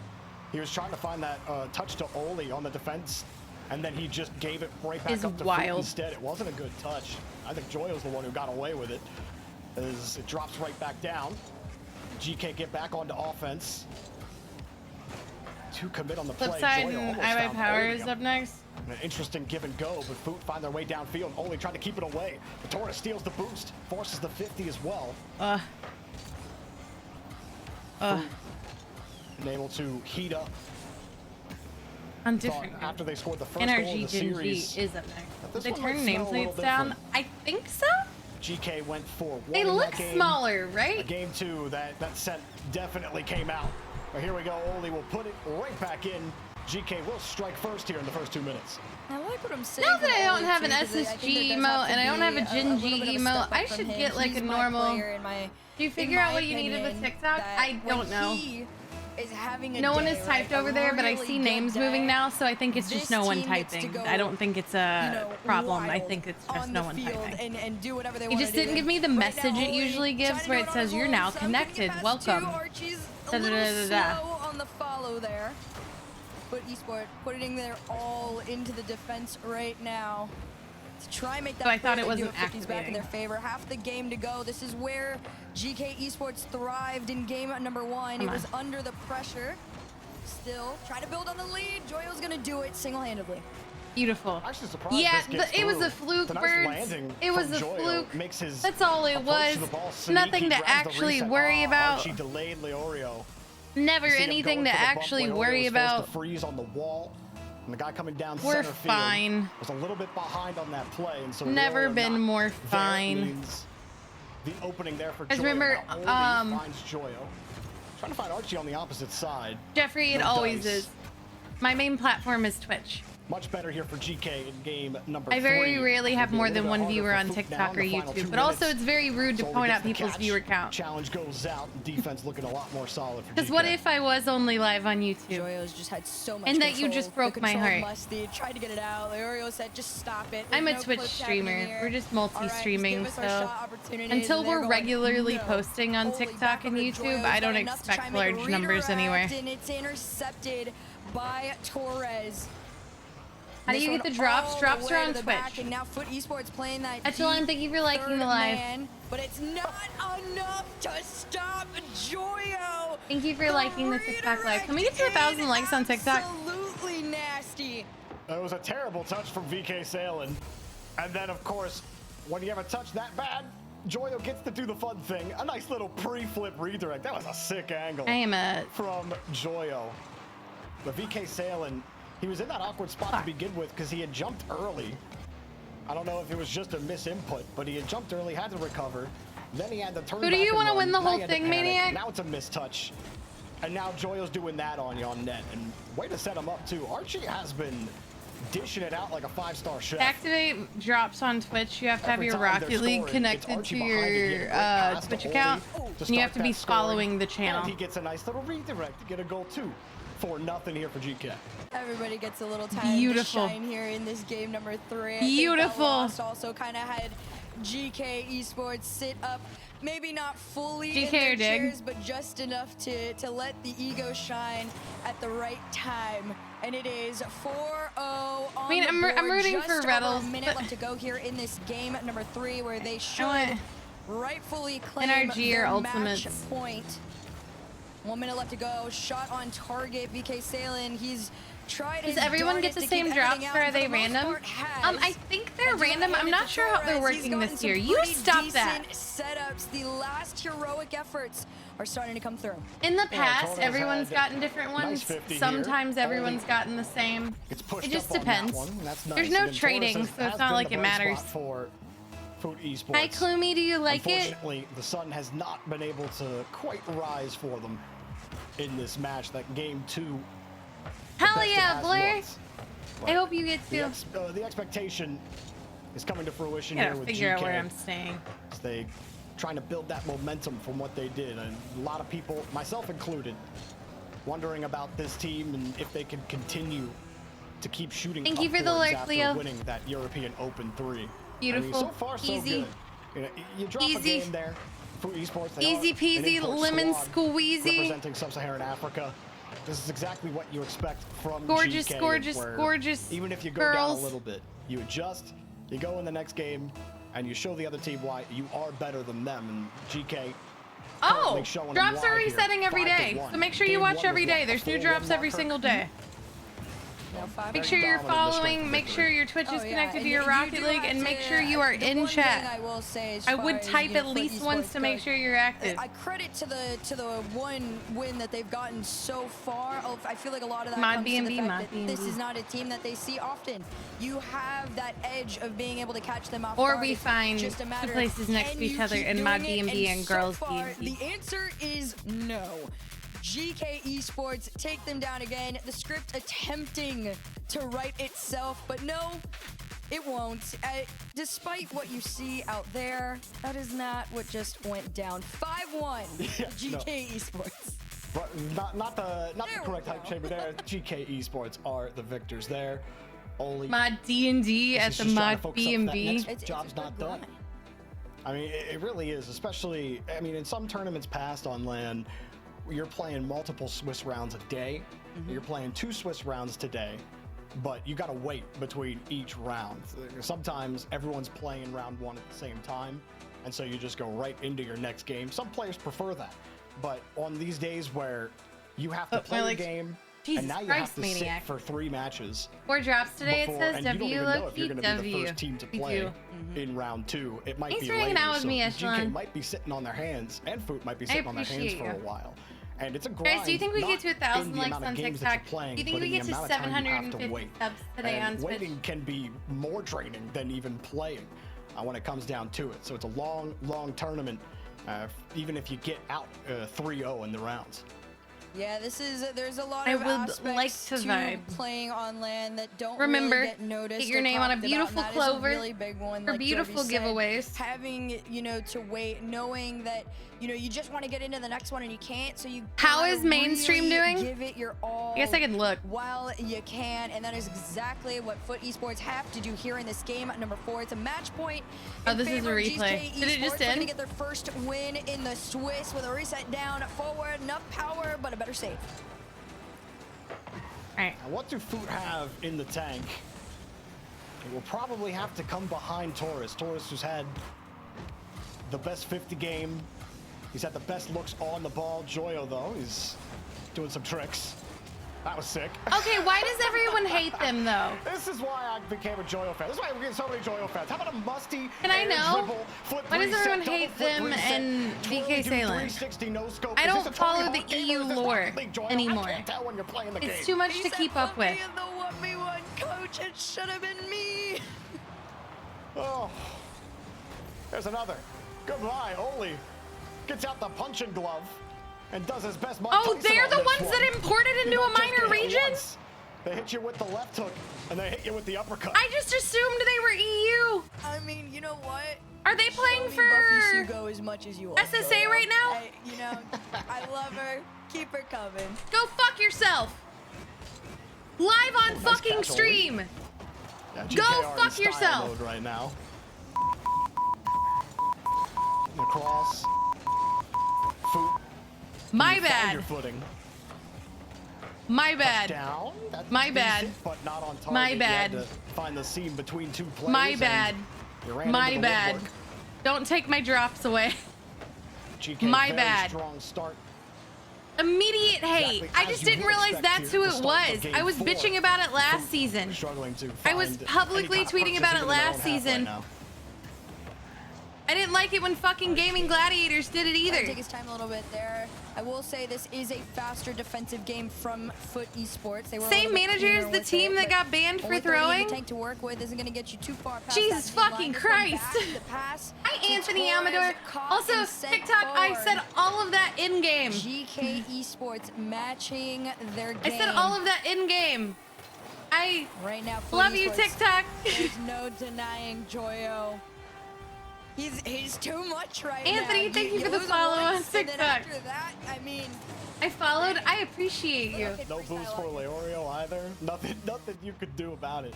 he was trying to find that touch to Oli on the defense, and then he just gave it right back Is up to Foot wild. instead. It wasn't a good touch. I think Joyo's the one who got away with it, as it drops right back down. GK get back onto offense. To commit on the play. Flipside Joyo and almost I found Power Oli. is up next. An interesting give and go, but Foot find their way downfield. Oli trying to keep it away. But Torres steals the boost, forces the 50 as well. And able to heat up. On Thought different. after they scored the first goal NRG of the Gen series, G is up next. this They one might turn smell a little nameplates down. different. I think so. GK went for one They in look that game. smaller, right? Game 2, that scent definitely came out. But here we go. Oli will put it right back in. GK will strike first here in the first 2 minutes. I like what I'm saying. Now that I don't have an because I think SSG there does have emote to and I don't be have a Gen little G bit of a emote, step up I from should him. get like He's a my normal. player in my- Do you in figure my out what you need of a opinion, TikTok? that I don't when know. he is having a No one day, is typed right, over a there, but I really see good names moving day, now, so I think it's just this no one team gets to typing. go, I don't think it's a problem. I wild think it's just on no the one field typing. and do whatever they It want just to do. didn't give me the Right message now, it Oli usually trying gives to where go it down says the you're hole, now so I'm gonna get connected. past Welcome. two. Archie's a Da, da, little da, da, da. slow on the follow there. But eSport putting their all into the defense right now to try and make that. So I thought play. it They do wasn't have 50s back in activating. their favor. Half the game to go. This is where GK Esports thrived in game number 1. Come It was on. under the pressure. Still trying to build on the lead. Joyo's gonna do it single-handedly. Beautiful. Actually surprised Yeah, this gets it was through. a fluke, It's a nice Birds. landing It was from a Joyo. fluke. Makes his That's all it approach was. to the ball Nothing sneaky, to grabs the actually reset. worry about. Archie delayed Leorio. Never You see him anything going to for the bump. actually Leorio worry was forced about. to freeze on the wall. And the guy coming down We're center field fine. was a little bit behind on that play. And so Never Leorio been not more there fine. means the opening there for 'Cause Joyo. remember, Now Oli finds Joyo. Trying to find Archie on the opposite side. Jeffrey, it No always dice. is. My main platform is Twitch. Much better here for GK in game number I very 3. rarely have It'll be a more than little one bit viewer harder on for Fook now TikTok in or the final 2 YouTube, but also minutes. it's very rude to Soli point gets out the people's catch. viewer count. Challenge goes out. Defense looking a lot more solid for Because GK. what if I was only live on YouTube? Joyo's just had so much And that you control. just broke The my control heart. Musty tried to get it out. Leorio said, just stop it. I'm There's a no Twitch clips happening streamer. here. We're just All right, multi-streaming, just give us our so shot opportunities. until And they're we're going, regularly no. posting on Oli TikTok back and over to YouTube, Joyo's I don't got enough to try expect and make a large numbers anywhere. redirect, and it's intercepted by Torres. How do This you get one the drops? all the Drops way are to on the back, Twitch. and now Foot Esports playing that Echelon, thank you for liking third the live. man, but it's not enough to stop Joyo. Thank you for liking the TikTok live. Can we get to 1,000 likes on TikTok? Absolutely nasty. That was a terrible touch from VK Salen. And then, of course, when you have a touch that bad, Joyo gets to do the fun thing. A nice little pre-flip redirect. That was a sick angle I am a... from Joyo. But VK Salen, he was in that awkward spot to begin with because he had jumped early. I don't know if it was just a misinput, but he had jumped early, had to recover. Then he had to turn Who do back you and wanna run. win the Now whole he had to thing, panic. Maniac? Now it's a mistouch. And now Joyo's doing that on you on net. And way to set him up, too. Archie has been dishing it out like a 5-star chef. To activate drops on Twitch, you have to have Every your time they're Rocket League scoring, it's connected Archie to behind it, getting your right past Twitch the account, Oli to and you have start to be that scoring. following the channel. And he gets a nice little redirect to get a goal, too. 4-0 here for GK. Everybody gets a little time Beautiful. to shine here in this game number 3. I Beautiful. think that loss also kind of had GK Esports sit up, maybe not fully in GK their or dig? chairs, but just enough to let the ego shine at the right time. And it is 4-0 on I mean, the I'm board. rooting Just for over Reddles, a minute but- left to go here in this game number 3, where they should want rightfully claim NRG or their Ultimates. match point. 1 minute left to go. Shot on target. VK Salen, he's tried his Does everyone get darndest the to same keep drops, everything or out, are and for they the most random? part has. I think they're And do I random. hand I'm it not to sure how they're Torres? working He's gotten this some year. You pretty stop that. decent setups. The last heroic efforts are starting to come through. In the Yeah, past, Torres everyone's had gotten different nice ones. 50 here. Sometimes everyone's Only gotten the same. Gets pushed It just up on that depends. one. That's nice. There's no Again, trading, Torres so has it's not been like the it bright matters. spot for Food Esports. Hi, Kloomy, do you like it? Unfortunately, the sun has not been able to quite rise for them in this match. That game 2. the Hell best it yeah, has Blair. looked. I hope you get to. The expectation is coming to fruition I here gotta with figure out GK. where I'm staying. As they trying to build that momentum from what they did, and a lot of people, myself included, wondering about this team and if they can continue to keep shooting. Thank you for the upwards alert, after Leo. winning that European Open 3. Beautiful. I mean, so far, so Easy. good. You know, you drop Easy. a game there for esports. They Easy are an peasy, import lemon squad squeezy. representing sub-Saharan Africa. This is exactly what you expect from Gorgeous, GK, gorgeous, where gorgeous even if you go girls. down a little bit, you adjust, you go in the next game, and you show the other team why you are better than them. And GK Oh, currently showing them drops why are here. resetting every 5-1. day. So make sure you Game watch 1 every was day. what, There's a new 4-1 drops every marker? single day. Now 5 Make sure you're dominant in this following, strength make victory. sure your Twitch is Oh, yeah, connected to and your you Rocket do League, have and make to- sure you are the in one thing chat. I will say as I far would as, type you know, at for least once esports to make goes, sure you're active. I credit to the one win that they've gotten so far. I feel like a lot of that Mod comes to the BNB, fact mod that this BNB. is not a team that they see often. You have that edge of being able to catch them off Or guard. we It's find just a two matter of, places next can to each you other keep in mod doing it? BNB and so girls far, BNB. The answer is no. GK Esports take them down again. The script attempting to write itself, but no, it won't. Despite what you see out there, that is not what just went down. 5-1 GK Esports. But not the correct hype chamber there. GK Esports are the victors there. Only Mod D&D at the Mod B&B. Job's not done. I mean, it really is, especially, I mean, in some tournaments past on LAN, you're playing multiple Swiss rounds a day. You're playing 2 Swiss rounds today, but you got to wait between each round. Sometimes everyone's playing round 1 at the same time, and so you just go right into your next game. Some players prefer that, but on these days where you have to play a game, Jesus and now you Christ, have to sit Maniac. for 3 matches. 4 drops today, before, it says and you don't W, even know look, if you're going to be the first team to Me play too. in round 2. It might Thanks be for hanging later, out with so me, GK Echelon. might be sitting on their hands, and Foot might be sitting on their hands appreciate for a you. while. And it's a grind. Guys, do you think we get to not 1,000 in the likes amount of on games that TikTok? you're playing, Do you think but we in the get to amount of time you have to 750 wait. subs today And on Twitch? waiting can be more draining than even playing when it comes down to it. So it's a long, long tournament, even if you get out 3-0 in the rounds. Yeah, there's a lot I of would aspects like to vibe. playing on LAN that don't Remember, really get noticed. get your or name on a talked about, beautiful and that is a clover really big one, for like beautiful Joby said. giveaways. Having, to wait, knowing that, you just want to get into the next one and you can't, so you How gotta is mainstream really doing? give it your all. I guess I can look. While you can, and that is exactly what Foot Esports have to do here in this game. Number 4, it's a match point. Oh, in this is a favor of replay. GK Did it just Esports. They're gonna end? get their first win in the Swiss with a reset down forward, enough power, but a better save. Alright. Now, what do Foot have in the tank? It will probably have to come behind Taurus. Taurus who's had the best 50 game. He's had the best looks on the ball. Joyo, though, he's doing some tricks. That was sick. Okay, why does everyone hate them though? This is why I became a Joyo fan. This is why we're getting so many Joyo fans. How about a musty Can I air know? dribble, flip Why does reset, everyone double hate flip them reset, and twirl, DK do Salem? 360 no scope? I Is this don't a Tony follow Hawk the game or EU is this lore Rocket League, Joyo? anymore. I can't tell when you're playing the game. It's too much He to said, keep up "Put with. me in the 1v1, coach. It should have been me." Oh, there's another. Goodbye, Oli. Gets out the punching glove and does his best. Mike Oh, Tyson they're on the this ones one. that imported You into don't a just minor get hit region? once. They hit you with the left hook and they hit you with the uppercut. I just assumed they were EU. I mean, you know what? Are they playing Love me for Buffy Sugo as much as you are. SSA right now? I love her. Keep her coming. Go fuck yourself. Live on Nice fucking catch, Oli. stream. Yeah, Go GKR in fuck style yourself. mode right now. Across. Foot. My You found bad. your footing. My bad. Down. That's My bad. decent, but not on target. My You bad. had to find the seam between 2 players. My and bad. you ran My into the bad. woodwork. Don't take my drops away. GK, My very bad. Strong start. Immediate hate. Exactly I as just you didn't would realize expect that's to who the it start of was. game I was 4. bitching about it last Foot season. Struggling to I was find publicly any kind of tweeting about purchase it even in their last own half right season. now. I didn't like it when fucking Gaming Gladiators did it Take either. his time a little bit there. I will say this is a faster defensive game from Foot Esports. They were a Same little bit manager cleaner as the with team it, that but got banned for only 30 in throwing. the tank to work with isn't going to get you too far past Jesus that line. fucking This one back Christ. to the pass Hi, to Anthony Torres, Amador. caught Also, and sent TikTok, I forward. said all of that in-game. GK Esports matching their game. I said all of that in-game. I right now. Foot love you, Esports, TikTok. There's no denying Joyo. He's too much right now. Anthony, thank you for the lose him follow on once, and then TikTok. after that, I mean, I followed. I appreciate you. No boost for Leorio either. Nothing you could do about it.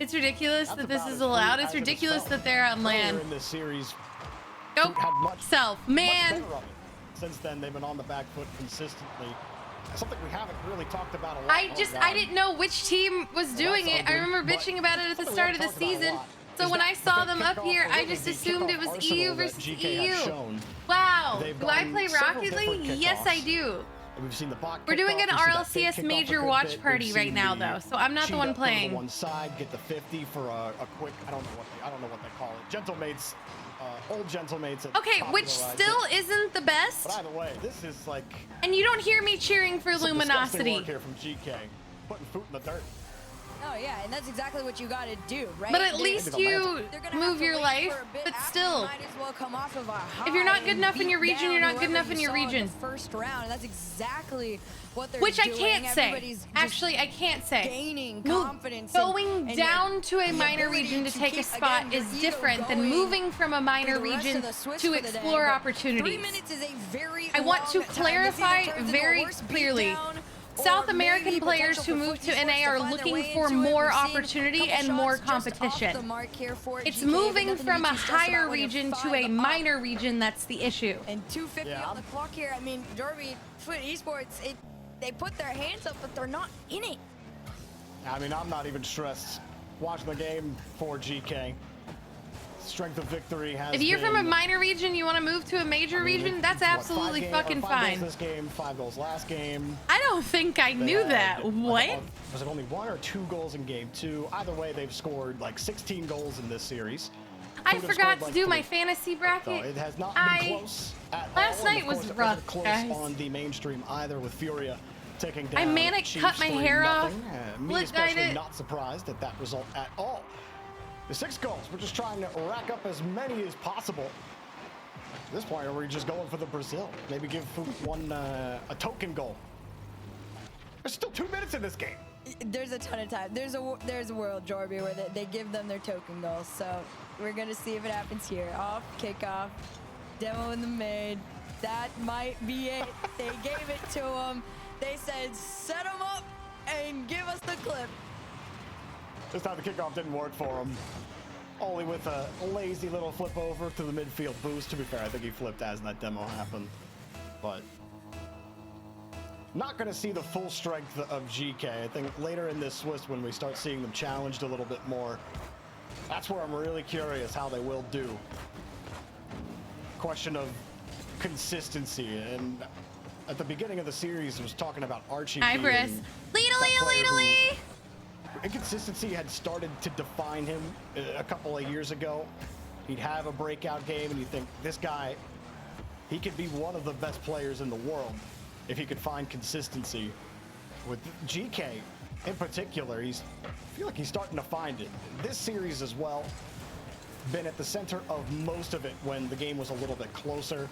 It's ridiculous That's that this about is as allowed. free It's as it ridiculous felt. that they're on Earlier land. in this series, Go Foot had much self, man. better of it. Since then, they've been on the back foot consistently. Something we haven't really talked about a lot. I didn't know which team was doing it. I remember bitching about it at the start of the season. So when I saw them up here, I just assumed it was EU versus EU. Wow. Do I play Rocket League? Yes, I do. We've seen the bot We're doing kickoff, an we've seen that fake RLCS kickoff a Major good watch bit, we've party right seen now, the though, so I'm not the cheat one up, go to playing. one side, get the 50 for a quick. I don't know what they call it. Gentlemates, old gentlemates. Okay, which still isn't the best. But either way, this is like. And you don't hear me cheering for some disgusting Luminosity. work here from GK, putting Foot in the dirt. Oh yeah, and that's exactly what you got to do, right? But at least you They're gonna move have to your wait life. for a bit But after, still, might as well come off of a high if you're not good and enough in beat your region, down you're not good whoever enough in you your saw in region. the first round, and that's exactly what they're Which I doing. can't say. Everybody's just Actually, I can't say. gaining Move- confidence. Going and down to a the minor ability region to to take a keep, spot again, your is ego different than going moving from a minor through the rest region of the Swiss to for the day, explore but opportunities. 3 minutes is a very I want to long time. clarify This either turns into a very worse clearly. beatdown or South American maybe players potential who for move Foot to Esports NA are find their looking way for into it. more We've seen a opportunity couple and more shots just off competition. the mark here for It's GK, but moving nothing to from be a too stressed higher about when you're region to 5 a up. minor region that's the issue. And 250 Yeah, on the clock here. I mean, Derby, Foot Esports, they put their hands up, but they're not in it. I mean, I'm not even stressed watching the game for GK. Strength of victory has If you're from a been- minor region, you want to move to a major region, that's what, absolutely fucking 5 fine. goals this game, 5 goals last game. I don't think I They knew had, that. What? Was it only 1 or 2 goals in game 2? Either way, they've scored like 16 goals in this series. I Food have forgot scored, to like, do my 3. fantasy So bracket. it has not been close at all. Last and night of was course, it rough, wasn't close guys. on the mainstream either, with Furia taking I down manic Chiefs cut my hair 3-0. off, Me split dyed especially it. not surprised at that result at all. The 6 goals, we're just trying to rack up as many as possible. At this point, we're just going for the Brazil. Maybe give one a token goal. There's still 2 minutes in this game. There's a ton of time. There's a world, Jorby, where they give them their token goals. So we're gonna see if it happens here. Off, kickoff, demo in the mid. That might be it. They gave it to him. They said, set him up and give us the clip. This time the kickoff didn't work for him. Only with a lazy little flip over to the midfield boost. To be fair, I think he flipped as that demo happened. But not going to see the full strength of GK. I think later in this Swiss, when we start seeing them challenged a little bit more, that's where I'm really curious how they will do. Question of consistency. And at the beginning of the series, I was talking about Archie. Hi, being Briss. that player who- Lee. Inconsistency had started to define him a couple of years ago. He'd have a breakout game and you think, this guy, he could be one of the best players in the world if he could find consistency. With GK in particular, I feel like he's starting to find it. This series as well, been at the center of most of it when the game was a little bit closer.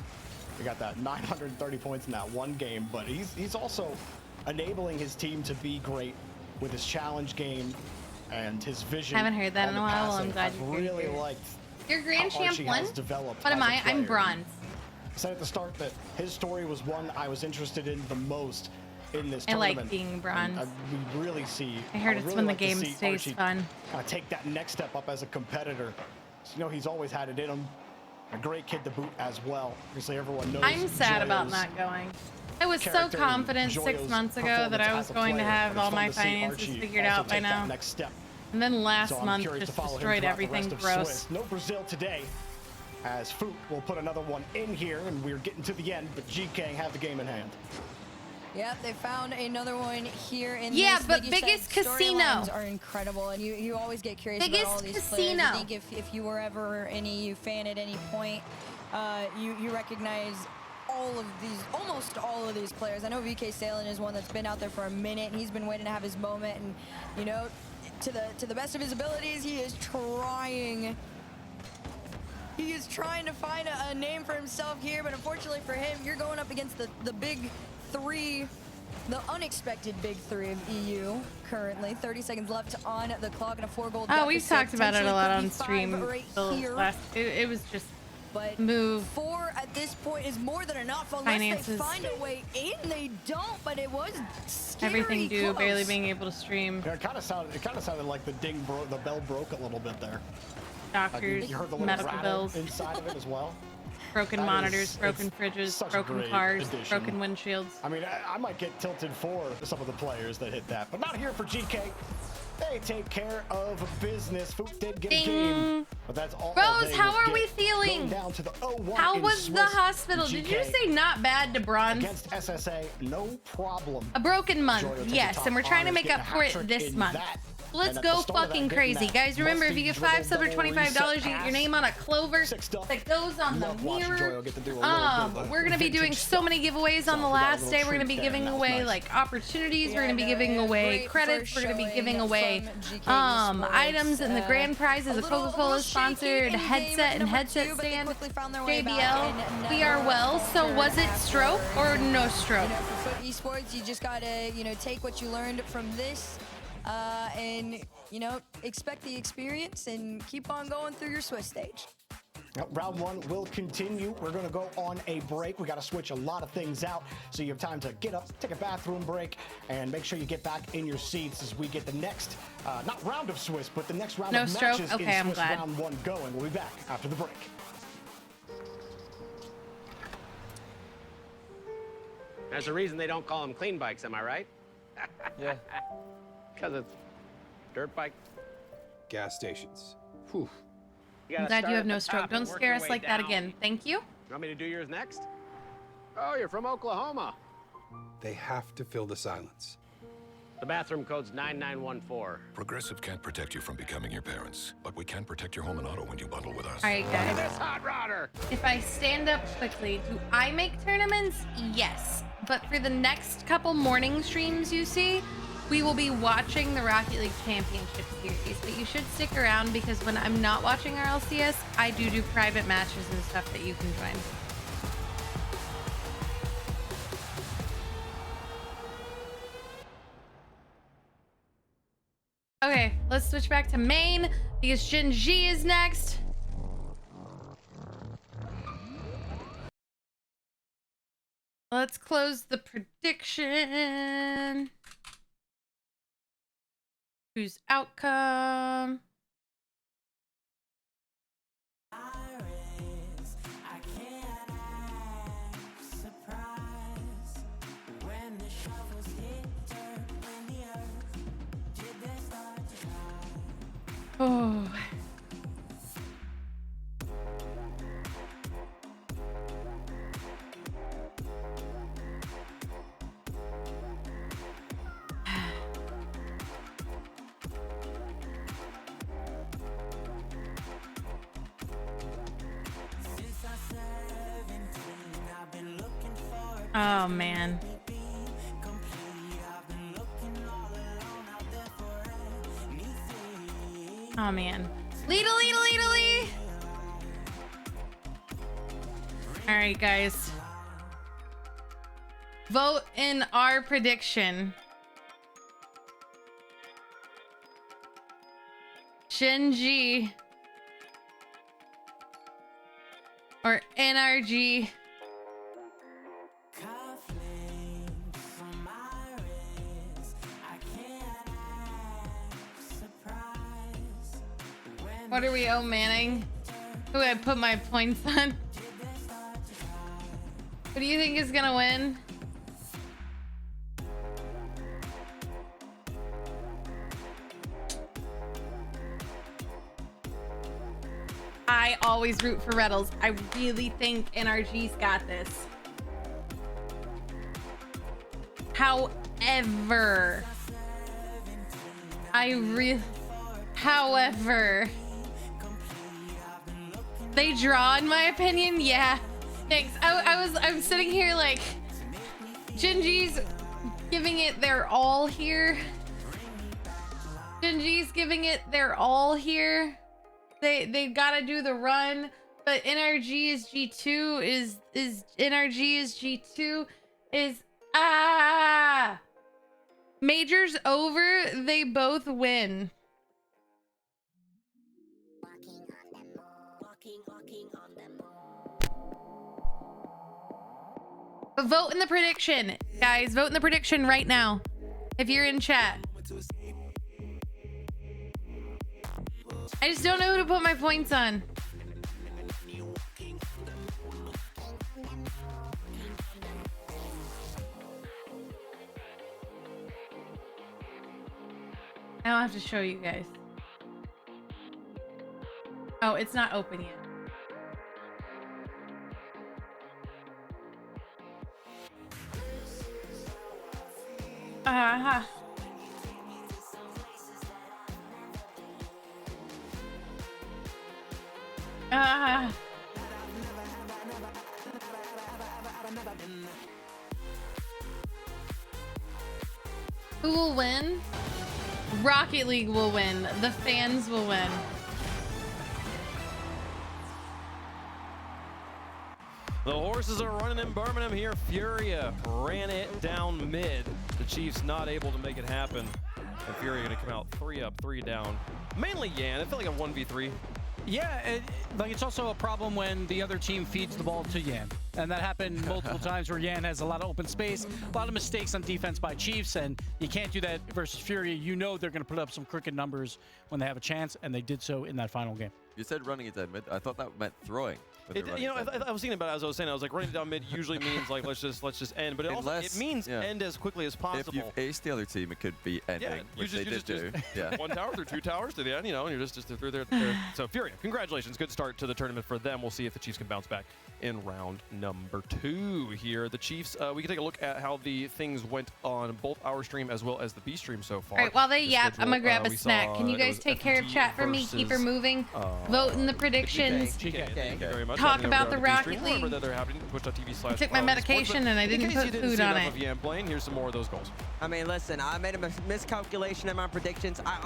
We got that 930 points in that one game, but he's also enabling his team to be great with his challenge game and his vision. Haven't heard that on in a the while. passing. I'm glad I've you're really here. liked You're Grand how Archie Champion? has developed What am as a I? I'm player. bronze. I said at the start that his story was one I was interested in the most in this I like tournament. being And bronze. we really see. I heard would it's really when the like to game see stays Archie fun. Kind of take that next step up as a competitor. So, you know, he's always had it in him. A great kid to boot as well. Obviously, everyone knows. I'm sad about Joyo's not going. I was so character and confident 6 Joyo's months ago that I performance was as a going to player, have but it's all fun my to see finances Archie figured also out by take that now. next step. And then So last I'm month curious to just follow him destroyed throughout the everything rest of gross. Swiss. No Brazil today, as Foot will put another one in here, and we're getting to the end, but GK have the game in hand. Yeah, they found another one here in Yeah, this. but Like you biggest said, casino. storylines are incredible, and you always get curious Biggest about all these casino. players. I think if you were ever an EU fan at any point, you recognize almost all of these players. I know VK Salen is one that's been out there for a minute, and he's been waiting to have his moment, and you know, to the best of his abilities, he is trying. He is trying to find a name for himself here, but unfortunately for him, you're going up against the big three, the unexpected big three of EU currently. 30 seconds left on the clock and a 4-goal Oh, we've deficit. talked about it a lot on Potentially could be stream. 5 right the here, last, it was just but move. 4 at this point is more than enough unless Finances. they find a way in. They don't, but it was scary Everything due, close. barely being able to stream. Yeah, it kind of sounded like the the bell broke a little bit there. Like Doctors, you heard the little medical rattle bills, inside of it as well. broken That monitors, is- broken it's fridges, such a broken great cars, addition. broken windshields. I mean, I might get tilted for some of the players that hit that, but not here for GK. They take care of business. Foot did get a Ding. game, but that's all. Rose, they how would are we get. feeling? Going down to the 0-1 How in was the Swiss. hospital? Did you GK say not bad to bronze? against SSA? No problem. A broken month, Joyo took the yes, top and we're trying to honors, make getting up a for it hat-trick this in month. that Let's And at go the start of that fucking game, crazy. that Guys, remember, if musty you get 5 subs or dribble, $25, double, you get your reset name on a clover Sick stuff. that goes on the Love watching Joy. mirror. I'll get to do a little bit of the We're gonna be doing vintage so many stuff. giveaways on the So we got a last little day. We're gonna treat be there, giving and that was away nice. like opportunities. We're gonna be Yeah, giving very away great credits. first We're gonna be showing giving away from GK Esports. items, and the grand prize is a little Coca-Cola shaky sponsored in game headset and number headset 2, but they stand. quickly found their way back JBL, and we are never well. So faltered was it after, stroke or no stroke? For Foot Esports, you just gotta, take what you learned from this, and expect the experience and keep on going through your Swiss stage. Now, round 1 will continue. We're going to go on a break. We got to switch a lot of things out, so you have time to get up, take a bathroom break, and make sure you get back in your seats as we get the next, not round of Swiss, but the next round No of stroke? matches Okay, in I'm Swiss glad. round 1 going. We'll be back after the break. There's a reason they don't call them clean bikes, am I right? Yeah. Because it's dirt bike. Gas stations. Whew. You I'm gotta glad start you at have no the stroke. top and Don't work scare your us way like that down. again. Thank you. You want me to do yours next? Oh, you're from Oklahoma. They have to fill the silence. The bathroom code's 9914. Progressive can't protect you from becoming your parents, but we can protect your home and auto when you bundle with us. All right, guys. This hot rodder. If I stand up quickly, do I make tournaments? Yes. But for the next couple morning streams you see, we will be watching the Rocket League Championship Series. But you should stick around because when I'm not watching RLCS, I do private matches and stuff that you can join. Okay, let's switch back to main because Jin Ji is next. Let's close the prediction. Whose outcome? Oh. Oh man. Oh man. Lee. All right, guys. Vote in our prediction. Shinji or NRG. What are we, Manning? Who I put my points on? What do you think is gonna win? I always root for Reddles. I really think NRG's got this. However, they draw, in my opinion. Yeah, thanks. I'm sitting here like, Jinji's giving it their all here. Jinji's giving it their all here. They gotta do the run, but NRG is G2 is NRG is G2 is Major's over, they both win. Vote in the prediction, guys. Vote in the prediction right now. If you're in chat. I just don't know who to put my points on. I don't have to show you guys. Oh, it's not open yet. Who will win? Rocket League will win. The fans will win. The horses are running in Birmingham here. Furia ran it down mid. The Chiefs not able to make it happen. And Furia going to come out 3 up, 3 down. Mainly Yan. It felt like a 1v3. Yeah, it's also a problem when the other team feeds the ball to Yan. And that happened multiple times where Yan has a lot of open space, a lot of mistakes on defense by Chiefs, and you can't do that versus Furia. You know they're going to put up some crooked numbers when they have a chance, and they did so in that final game. You said running it down mid. I thought that meant throwing. You know, I was thinking about it as I was saying. I was like, running down mid usually means like let's just end, but it means end as quickly as possible. If you've aced the other team, it could be ending, which they did do. Yeah, 1 tower through 2 towers to the end, you know, and you're just through there. So Furia, congratulations, good start to the tournament for them. We'll see if the Chiefs can bounce back in round number 2 here. The Chiefs, we can take a look at how the things went on both our stream as well as the B stream so far. All right, while they yap, I'm gonna grab a snack. Can you guys take care of chat for me? Keep her moving. Vote in the predictions. Thank you very much. Talk about the Rocket League. Remember that they're happening. I took my medication and I didn't put food on it. Playing, here's some more of those goals. I mean, listen, I made a miscalculation in my predictions. I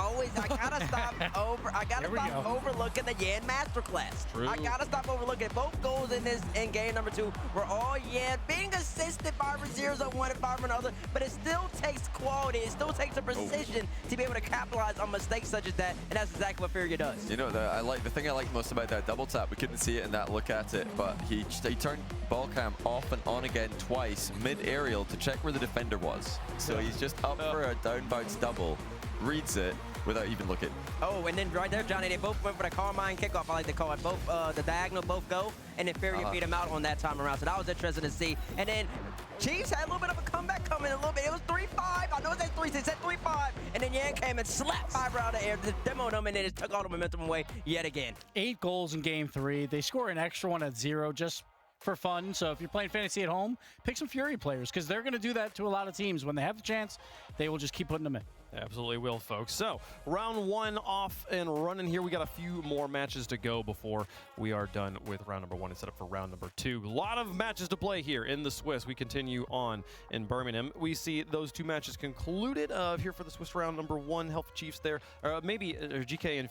gotta stop overlooking the Yan masterclass. True. I gotta stop overlooking it. Both goals in game number 2 were all Yan being assisted by reserves on one and five on another, but it still takes quality. It still takes a precision to be able to capitalize on mistakes such as that, and that's exactly what Furia does. You know, the thing I like most about that double tap, we couldn't see it in that look at it, but he turned ball cam off and on again twice mid-aerial to check where the defender was. So he's just up for a down bounce double, reads it without even looking. Oh, and then right there, Johnny, they both went for the Carmine kickoff. I like to call it. Both the diagonal both go, and then Furia beat him out on that time around. So that was interesting to see. And then Chiefs had a little bit of a comeback coming a little bit. It was 3-5. I know it said 3, they said 3-5. And then Yan came and slapped 5 out of the air, demoed them, and then it took all the momentum away yet again. 8 goals in game 3. They score an extra one at 0 just for fun. So if you're playing fantasy at home, pick some Fury players because they're going to do that to a lot of teams. When they have the chance, they will just keep putting them in. Absolutely will, folks. So round 1 off and running here. We got a few more matches to go before we are done with round number 1 and set up for round number 2. A lot of matches to play here in the Swiss. We continue on in Birmingham. We see those 2 matches concluded here for the Swiss round number 1. Health Chiefs there. Maybe GK and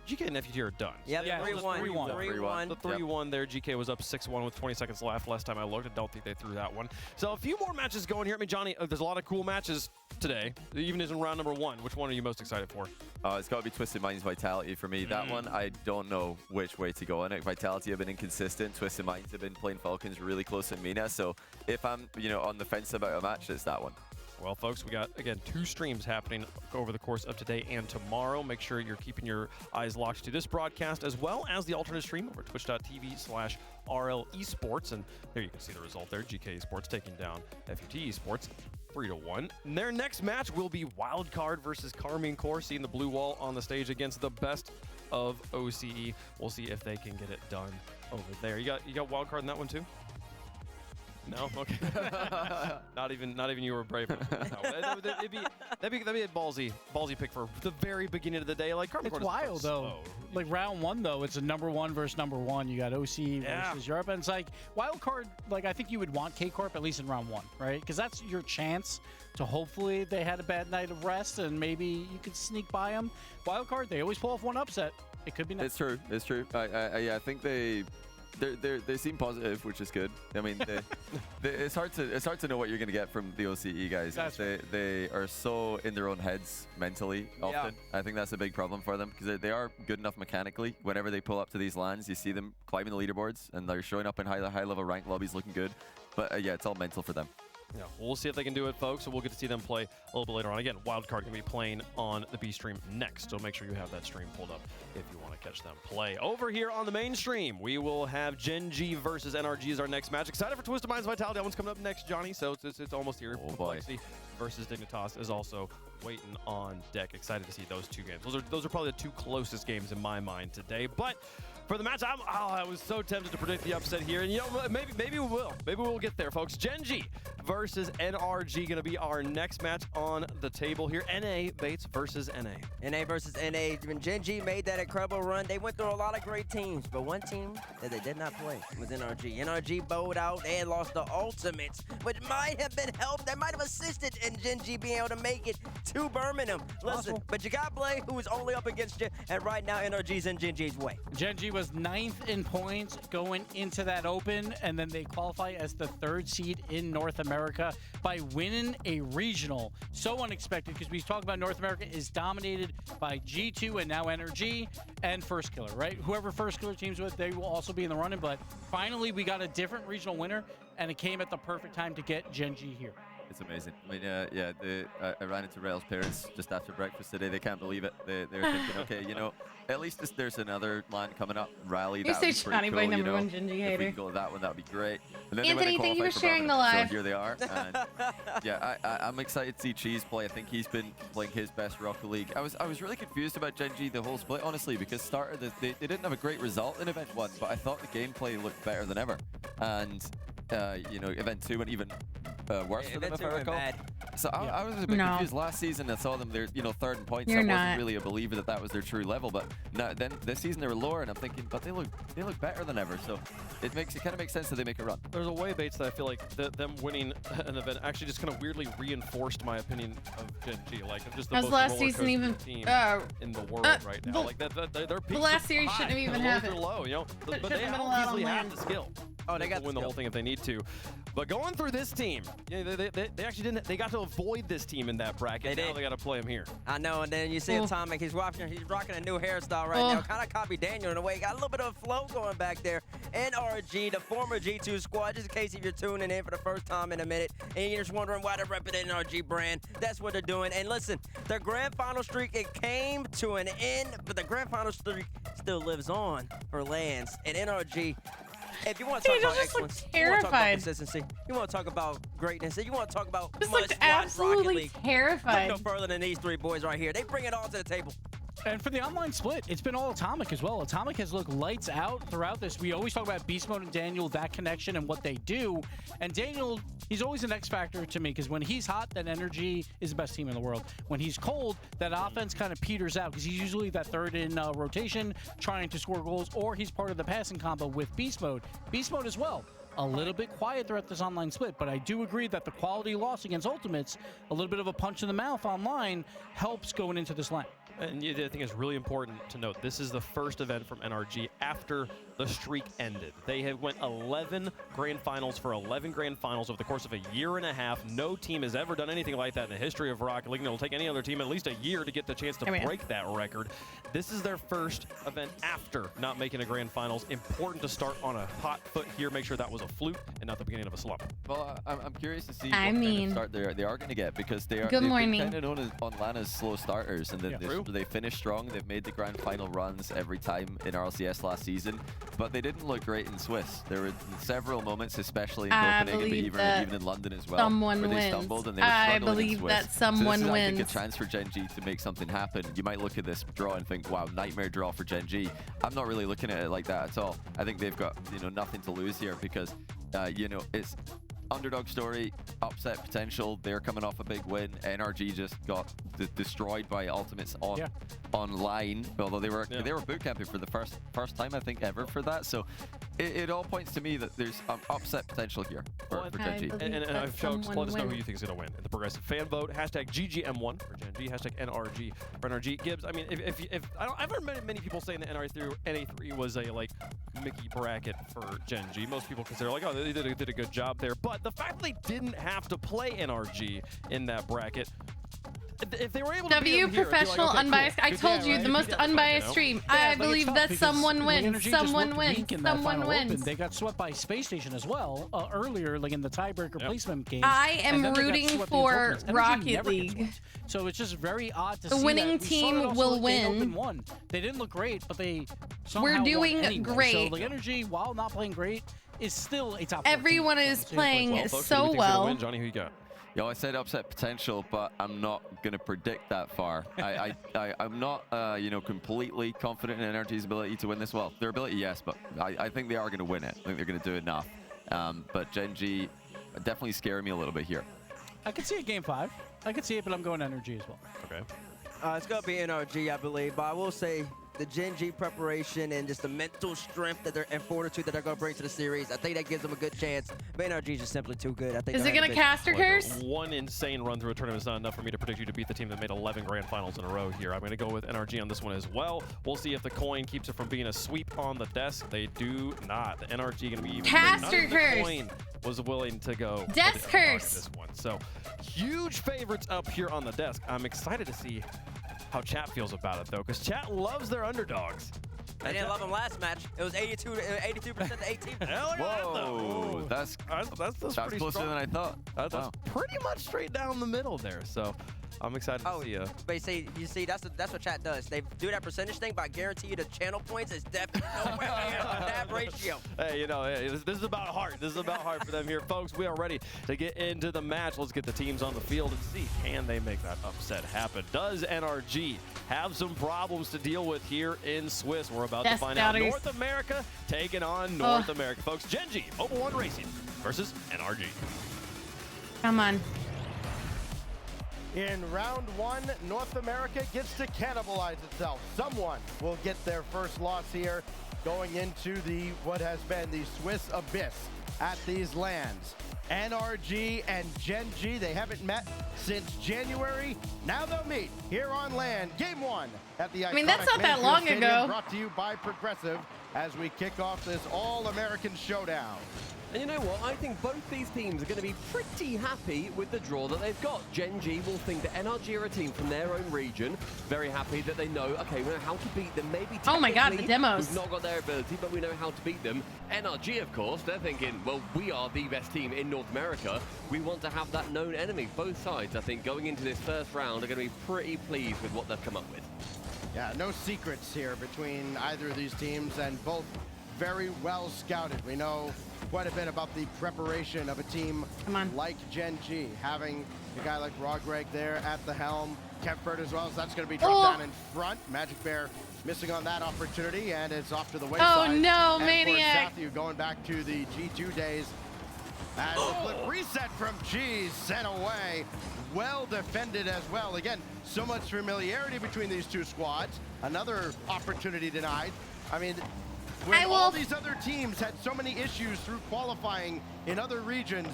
FUT are done. Yeah, 3-1. The 3-1 there. GK was up 6-1 with 20 seconds left last time I looked. I don't think they threw that one. So a few more matches going here. I mean, Johnny, there's a lot of cool matches today, even in round number 1. Which one are you most excited for? It's got to be Twisted Minds Vitality for me. That one, I don't know which way to go on it. Vitality have been inconsistent. Twisted Minds have been playing Falcons really close in MENA. So if I'm, on the fence about a match, it's that one. Well, folks, we got, again, 2 streams happening over the course of today and tomorrow. Make sure you're keeping your eyes locked to this broadcast as well as the alternate stream over twitch.tv/RL Esports. And there you can see the result there. GK Esports taking down FUT Esports 3-1. And their next match will be Wildcard versus Carmine Corps, seeing the blue wall on the stage against the best of OCE. We'll see if they can get it done over there. You got Wildcard in that one too? No, okay. not even you were brave enough. No, that'd be a ballsy pick for the very beginning of the day. Like it's wild though. Like round 1 though, it's a number 1 versus number 1. You got OC versus Europe, and it's like wild card. Like I think you would want K Corp at least in round 1, right? Because that's your chance to hopefully they had a bad night of rest and maybe you could sneak by them. Wild card, they always pull off one upset. It could be nice. It's true. It's true. I think they seem positive, which is good. I mean, it's hard to know what you're going to get from the OCE guys. They are so in their own heads mentally often. Yeah. I think that's a big problem for them because they are good enough mechanically. Whenever they pull up to these lands, you see them climbing the leaderboards and they're showing up in high level rank lobbies looking good. But yeah, it's all mental for them. Yeah, we'll see if they can do it, folks. So we'll get to see them play a little bit later on. Again, Wildcard can be playing on the B stream next, so make sure you have that stream pulled up if you want to catch them play. Over here on the main stream, we will have Gen G versus NRG as our next match. Excited for Twisted Minds Vitality. That one's coming up next, Johnny, so it's almost here. Oh boy. Versus Dignitas is also waiting on deck. Excited to see those 2 games. Those are probably the 2 closest games in my mind today. But for the match. I was so tempted to predict the upset here, and you know, maybe we will. Maybe we'll get there, folks. Gen G versus NRG going to be our next match on the table here. NA Bates versus NA. NA versus NA. When Gen G made that incredible run, they went through a lot of great teams, but one team that they did not play was NRG. NRG bowed out. They had lost the ultimates, which might have been helped. That might have assisted in Gen G being able to make it to Birmingham. Listen, but you got Blay, who is only up against you, and right now NRG's in Gen G's way. Gen G was 9th in points going into that open, and then they qualify as the 3rd seed in North America by winning a regional. So unexpected, because we talk about North America is dominated by G2 and now NRG and First Killer, right? Whoever First Killer teams with, they will also be in the running, but finally we got a different regional winner, and it came at the perfect time to get Gen G here. It's amazing. I mean, yeah, I ran into Rail's parents just after breakfast today. They can't believe it. They were thinking, okay, you know, at least there's another LAN coming up, Rally. You're That would so be pretty Johnny cool, Boy you know? #1 Gen G If we hater. can go to that one, that'd be great. And then Anthony, they went thank you and for qualified sharing the Birmingham, live. So here they are. And yeah, I'm excited to see Cheese play. I think he's been playing his best Rocket League. I was really confused about Gen G the whole split, honestly, because they didn't have a great result in Event 1, but I thought the gameplay looked better than ever. And you know, Event 2 went even worse for them, if I recall. So I was a bit confused. Last season, I saw them, they're, you know, 3rd in points. I wasn't really a believer that was their true level, but now, then this season they were lower, and I'm thinking, but they look better than ever. So it kind of makes sense that they make a run. There's a way, Bates, that I feel like them winning an event actually just kind of weirdly reinforced my opinion of Gen G. Like, just the How's most last season even team in the world right now. Like their peaks the last are series high, shouldn't have even the lows happened. are low, you know. But Shouldn't they have been allowed obviously on have land. the skill. Oh, they got to win the whole thing if they need to. But going through this team, yeah, they actually didn't. They got to avoid this team in that bracket. Now they got to play them here. I know, and then you see Atomic. He's rocking a new hairstyle right now. Kind of copy Daniel in a way. Got a little bit of flow going back there. NRG, the former G2 squad, just in case if you're tuning in for the first time in a minute and you're just wondering why they're repping the NRG brand. That's what they're doing. And listen, their grand final streak, it came to an end, but the grand final streak still lives on for LANs. And NRG, if you want to talk about excellence, you want to talk about consistency, you want to talk about greatness, and you want to talk about Looked absolutely terrified. Look no further than these 3 boys right here. They bring it all to the table. And for the online split, it's been all Atomic as well. Atomic has looked lights out throughout this. We always talk about Beast Mode and Daniel, that connection and what they do. And Daniel, he's always an X factor to me, because when he's hot, then NRG is the best team in the world. When he's cold, that offense kind of peters out, because he's usually that 3rd in rotation, trying to score goals, or he's part of the passing combo with Beast Mode. Beast Mode as well. A little bit quiet throughout this online split, but I do agree that the quality loss against Ultimates, a little bit of a punch in the mouth online, helps going into this line. And I think it's really important to note, this is the first event from NRG after the streak ended. They have went 11 grand finals for 11 grand finals over the course of a year and a half. No team has ever done anything like that in the history of Rocket League. It'll take any other team at least a year to get the chance to break that record. This is their first event after not making a grand finals. Important to start on a hot foot here. Make sure that was a fluke and not the beginning of a slump. Well, I'm curious to see what kind of start they are going to get, because they've been kind of known as, on LAN as slow starters, and then they finished strong. They've made the grand final runs every time in RLCS last season, but they didn't look great in Swiss. There were several moments, especially in Copenhagen, but even in London as well, where they stumbled and they were struggling in Swiss. That someone so this is, wins. I think, a chance for Gen G to make something happen. You might look at this draw and think, wow, nightmare draw for Gen G. I'm not really looking at it like that at all. I think they've got, you know, nothing to lose here, because you know, it's underdog story, upset potential. They're coming off a big win. NRG just got destroyed by Ultimates online, although they were boot camping for the first time I think ever for that. So it all points to me that there's upset potential here for Gen G. And folks, let us know who you think is going to win in the progressive fan vote. Hashtag GGM1 for Gen G. Hashtag NRG for NRG. Gibbs, I mean, I've heard many people saying that NA3 was a like Mickey bracket for Gen G. Most people consider like, oh, they did a good job there. But the fact they didn't have to play NRG in that bracket, if they were able to W professional like, okay, unbiased. cool. I told you, the most unbiased stream. I believe that someone wins. Someone wins. Someone wins. They got swept by Space Station as well earlier, like in the tiebreaker placement game. I am rooting for Rocket League. So it's just very odd to see the winning that. team will win. They didn't look great, but they somehow We're doing won anyway. great. So like Energy, while not playing great, is still a top. Everyone is playing so well. Johnny, who you got? Yo, I said upset potential, but I'm not going to predict that far. I'm not, you know, completely confident in NRG's ability to win this. Well, their ability, yes, but I think they are going to win it. I think they're going to do enough. But Gen G definitely scaring me a little bit here. I could see a game 5. I could see it, but I'm going NRG as well. Okay. It's going to be NRG, I believe, but I will say the Gen G preparation and just the mental strength that and fortitude that they're going to bring to the series, I think that gives them a good chance. But NRG is just simply too good. I think. Is it going to caster curse? One insane run through a tournament is not enough for me to predict you to beat the team that made 11 grand finals in a row here. I'm going to go with NRG on this one as well. We'll see if the coin keeps it from being a sweep on the desk. They do not. The NRG going to be even caster curse. The coin was willing to go desk curse. This one. So huge favorites up here on the desk. I'm excited to see how chat feels about it, though, because chat loves their underdogs. They didn't love them last match. It was 82% to 18%. Whoa, that's pretty closer strong. than I thought. That's pretty much straight down the middle there. So I'm excited to see you. But you see, that's what chat does. They do that percentage thing, but I guarantee you the channel points is definitely nowhere near that ratio. Hey, you know, this is about heart. This is about heart for them here, folks. We are ready to get into the match. Let's get the teams on the field and see, can they make that upset happen? Does NRG have some problems to deal with here in Swiss? We're about to find out. North America taking on North America, folks. Gen G, Mobile One Racing versus NRG. Come on. In round 1, North America gets to cannibalize itself. Someone will get their first loss here going into what has been the Swiss abyss at these lands. NRG and Gen G, they haven't met since January. Now they'll meet here on land. Game 1 at the iconic that's not that long Stadium, ago. brought to you by Progressive as we kick off this All-American showdown. And you know what? I think both these teams are going to be pretty happy with the draw that they've got. Gen G will think that NRG are a team from their own region. Very happy that they know, okay, we know how to beat them. Maybe oh my god, the demos. We've not got their ability, but we know how to beat them. NRG, of course, they're thinking, well, we are the best team in North America. We want to have that known enemy. Both sides, I think, going into this first round are going to be pretty pleased with what they've come up with. Yeah, no secrets here between either of these teams, and both very well scouted. We know quite a bit about the preparation of a team like Gen G, having a guy like Greg there at the helm, Kempfert as well, so that's going to be dropped down in front. Magic Bear missing on that opportunity, and it's off to the wayside. Oh no, and Maniac! Matthew going back to the G2 days. As the flip reset from G, sent away. Well defended as well. Again, so much familiarity between these two squads. Another opportunity denied. I mean, when all these other teams had so many issues through qualifying in other regions,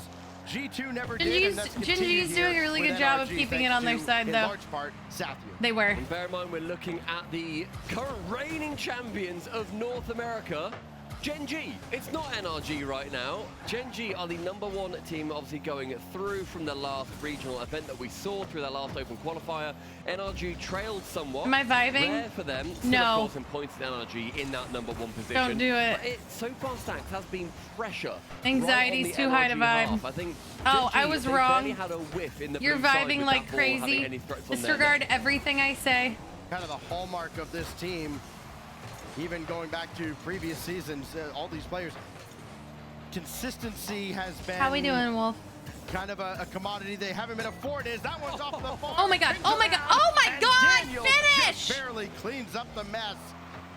G2 never did, and that's Gen G's doing a really good job of keeping it on their side, though. In large part, Southview. They were. And bear in mind, we're looking at the current reigning champions of North America, Gen G. It's not NRG right now. Gen G are the #1 team, obviously going through from the last regional event that we saw through their last open qualifier. NRG trailed somewhat. Am I vibing? Rare for them. Still, no. Of course, in points in NRG in that #1 position. Don't do it. But so far, Stacks, has been pressure. Anxiety's too high to vibe. Half. I think oh, I was wrong. Had a whiff in the You're vibing like crazy. Disregard everything I say. Kind of the hallmark of this team, even going back to previous seasons, all these players, consistency has been... How we doing, Wolf? Kind of a commodity they haven't been afforded. That one's off the bar. Oh my god, oh my god, oh my god, Daniel finish! just barely cleans up the mess.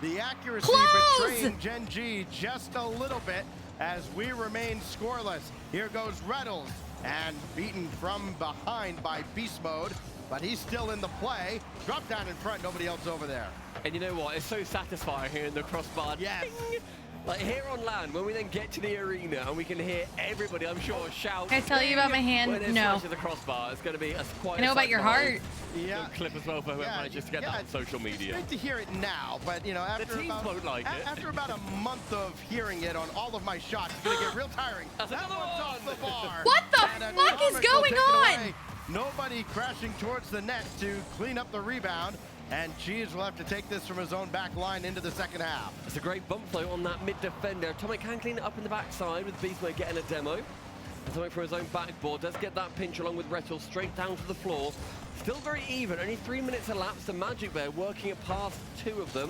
The accuracy Close! betraying Gen G just a little bit as we remain scoreless. Here goes Reddles, and beaten from behind by Beast Mode, but he's still in the play. Drop down in front, nobody else over there. And you know what? It's so satisfying here in the crossbar. Yes. Ding! Like here on land, when we then get to the arena and we can hear everybody, I'm sure, shout. Can I tell you about my hand? When No. the crossbar, it's going to be quite I know about your heart. Yeah. Clip as well for whoever manages to get that on social media. It's great to hear it now, but you know, after the teams won't like it. After about a month of hearing it on all of my shots, it's gonna get real tiring. That's that one's off the bar. What the fuck is going on? Nobody crashing towards the net to clean up the rebound. And Cheese will have to take this from his own back line into the second half. It's a great bump flow on that mid defender. Atomic can clean it up in the backside with Beast Mode getting a demo. Atomic from his own backboard does get that pinch along with Rettel straight down to the floor. Still very even, only 3 minutes elapsed. The Magic Bear working it past 2 of them.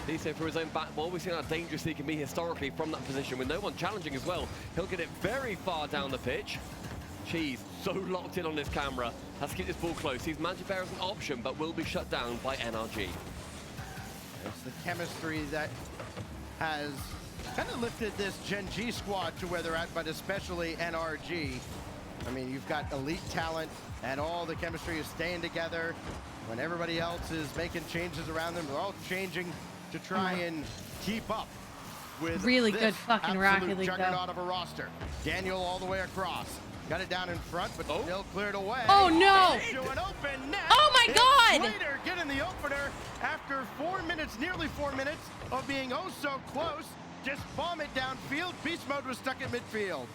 Beast Mode from his own backboard. We've seen how dangerous he can be historically from that position with no one challenging as well. He'll get it very far down the pitch. Cheese so locked in on this camera. Has to keep this ball close. He's Magic Bear as an option, but will be shut down by NRG. It's the chemistry that has kind of lifted this Gen G squad to where they're at, but especially NRG. I mean, you've got elite talent, and all the chemistry is staying together. When everybody else is making changes around them, they're all changing to try and keep up with really this good fucking Rocket League, juggernaut of a roster. Daniel all the way across. Got it down in front, but still cleared away. Oh, no. Into an open net. Oh, my God. Slater getting the opener after 4 minutes, nearly 4 minutes of being oh so close. Just bomb it downfield. Beast Mode was stuck in midfield.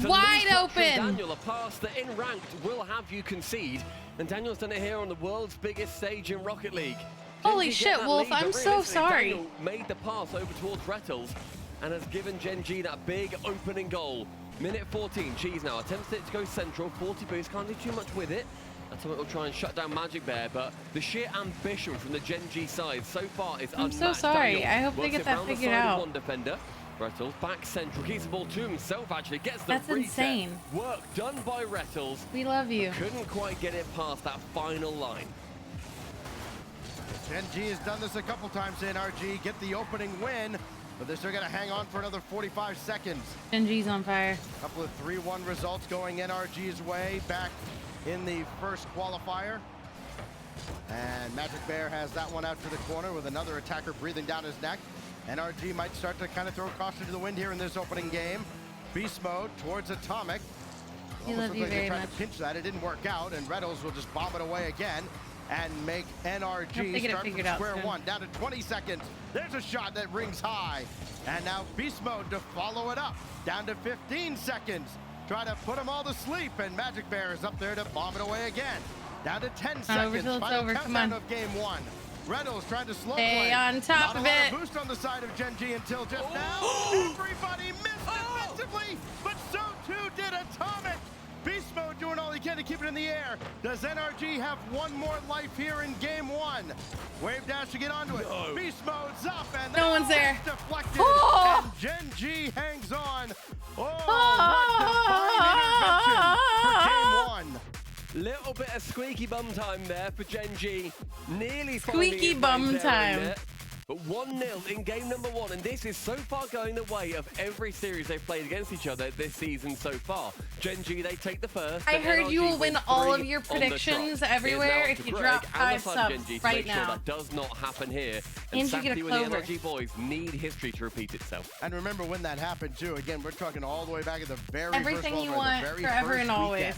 Wide open. Daniel, a pass that in ranked will have you concede. And Daniel's done it here on the world's biggest stage in Rocket League. Holy Gen G shit, get that Wolf, lead, I'm but so realistically, sorry. Daniel made the pass over towards Rettles and has given Gen G that big opening goal. Minute 14, Cheese now attempts it to go central, 40 boost, can't do too much with it. Atomic will try and shut down Magic Bear, but the sheer ambition from the Gen G side so far is unmatched. I'm so sorry. Daniel I hope they works get it that round the figured side of out. one defender. Rettles back central, keeps the ball to himself actually, gets the That's reset. insane. Work done by Rettles. We love you. Couldn't quite get it past that final line. Gen G has done this a couple times. NRG get the opening win, but they're still going to hang on for another 45 seconds. Gen G's on fire. A couple of 3-1 results going NRG's way back in the first qualifier. And Magic Bear has that one out to the corner with another attacker breathing down his neck. NRG might start to kind of throw caution to the wind here in this opening game. Beast Mode towards Atomic. We Almost love looked you like they very tried much. to pinch that. It didn't work out, and Rettles will just bomb it away again and make NRG start from square one. Down to 20 seconds. There's a shot that rings high. And now Beast Mode to follow it up. Down to 15 seconds. Try to put them all to sleep, and Magic Bear is up there to bomb it away again. Down to 10 seconds. Over till it's Final over. Come countdown on. of game one. Rettles trying to slow Stay play. on top Not of a lot it. of boost on the side of Gen G until just now. Everybody missed defensively, but so too did Atomic. Beast Mode doing all he can to keep it in the air. Does NRG have one more life here in game one? Wave dash to get onto it. Beast Mode's up, and No one's there. deflected. Oh! And Gen G hangs on. Oh, what divine intervention for game one. Little bit of squeaky bum time there for Gen G. Nearly Squeaky bum time. But 1-0 in game number one, and this is so far going the way of every series they've played against each other this season so far. Gen G, they take the first. I and heard you NRG will win with all of 3 your on the predictions trot. It is everywhere now if to you Greg drop and the 5 side of Gen subs G to right make sure now. that does not happen here. And And you get a sadly, with the clover. NRG boys need history to repeat itself. And remember when that happened too. Again, we're talking all the way back at the very Everything first you qualifier, want the very forever first and always. weekend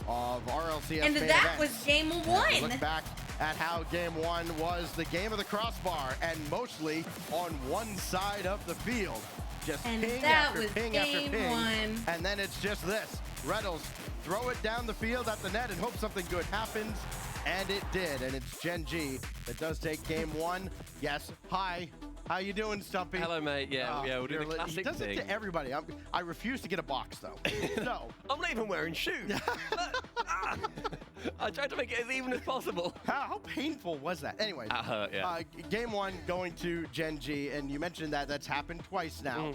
of RLCS And main that events. was game And one. if you look back at how game one was the game of the crossbar, and mostly on one side of the field. Just And ping that after was ping after game ping. one. And then it's just this. Rettles throw it down the field at the net and hope something good happens. And it did. And it's Gen G that does take game one. Yes. Hi. How you doing, Stumpy? Hello, mate. Yeah, we'll do the He classic does thing. it to everybody. I refuse to get a box, though. No. I'm not even wearing shoes. I tried to make it as even as possible. How painful was that? Anyway, That hurt, yeah. game one going to Gen G, and you mentioned that that's happened twice now.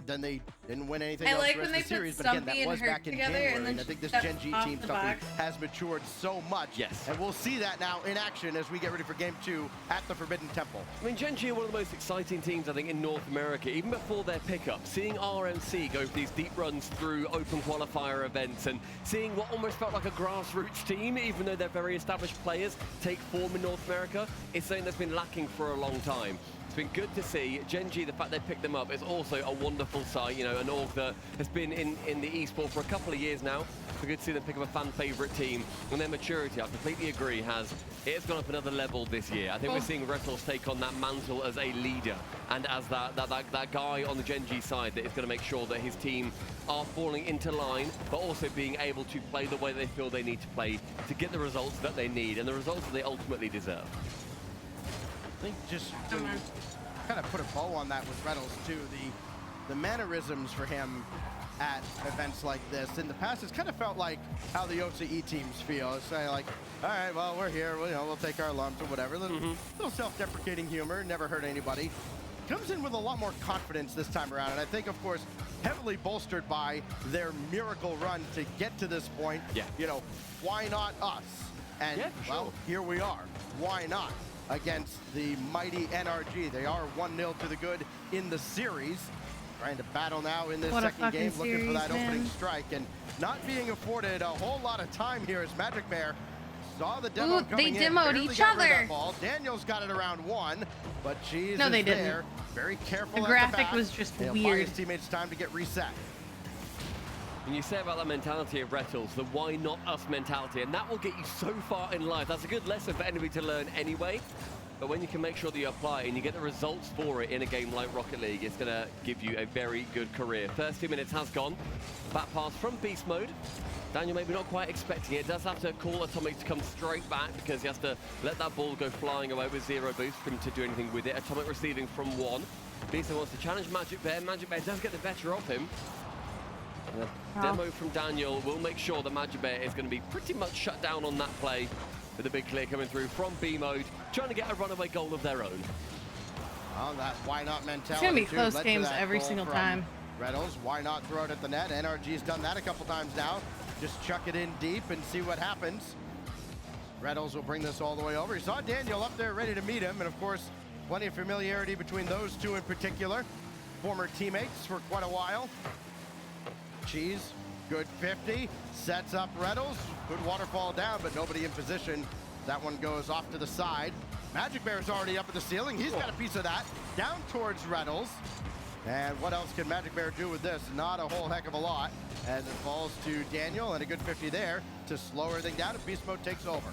Then they didn't win anything I else like the when rest they of the put series, but again, Stumpy that and was Hurt back in together, January, and then and I think this steps Gen G off team, the Stumpy, box. has matured so much. Yes. And we'll see that now in action as we get ready for game two at the Forbidden Temple. I mean, Gen G are one of the most exciting teams, I think, in North America, even before their pickup. Seeing RMC go for these deep runs through open qualifier events and seeing what almost felt like a grassroots team, even though they're very established players, take form in North America, is something that's been lacking for a long time. It's been good to see. Gen G, the fact they picked them up is also a wonderful sight. You know, an org that has been in the esport for a couple of years now. It's good to see them pick up a fan favorite team. And their maturity, I completely agree, it's gone up another level this year. I think we're seeing Rettles take on that mantle as a leader and as that guy on the Gen G side that is going to make sure that his team are falling into line, but also being able to play the way they feel they need to play to get the results that they need and the results that they ultimately deserve. I think just to kind of put a bow on that with Rettles too, the mannerisms for him at events like this. In the past, it's kind of felt like how the OCE teams feel. It's like, all right, well, we're here, we'll take our lumps or whatever. Little self-deprecating humor, never hurt anybody. Comes in with a lot more confidence this time around, and I think, of course, heavily bolstered by their miracle run to get to this point. Yeah. You know, why not us? And, yeah, well, sure. here we are. Why not? Against the mighty NRG. They are 1-0 to the good in the series. Trying to battle now in this second game, looking for that opening strike. And not being afforded a whole lot of time here as Magic Bear saw the demo coming they in. demoed Barely each got rid of other. that ball. Daniel's got it around 1, but Cheese No, is they didn't. there. Very careful The at graphic the back. was just They'll buy weird. his teammates time to get reset. And you say about that mentality of Rettles, the why not us mentality, and that will get you so far in life. That's a good lesson for anybody to learn anyway. But when you can make sure that you apply and you get the results for it in a game like Rocket League, it's going to give you a very good career. First 2 minutes has gone. Back pass from Beast Mode. Daniel maybe not quite expecting it. Does have to call Atomic to come straight back because he has to let that ball go flying away with 0 boost for him to do anything with it. Atomic receiving from 1. Beast Mode wants to challenge Magic Bear. Magic Bear does get the better of him. Demo from Daniel will make sure that Magic Bear is going to be pretty much shut down on that play with a big clear coming through from B Mode, trying to get a runaway goal of their own. Well, that why not mentality. It's going to be close led to games that every goal single from time. Reynolds, why not throw it at the net? NRG's done that a couple times now. Just chuck it in deep and see what happens. Reynolds will bring this all the way over. He saw Daniel up there ready to meet him, and of course, plenty of familiarity between those two in particular. Former teammates for quite a while. Cheese, good 50, sets up Reynolds. Good waterfall down, but nobody in position. That one goes off to the side. Magic Bear's already up at the ceiling. He's got a piece of that. Down towards Reynolds. And what else can Magic Bear do with this? Not a whole heck of a lot, as it falls to Daniel, and a good 50 there to slow everything down, and Beast Mode takes over.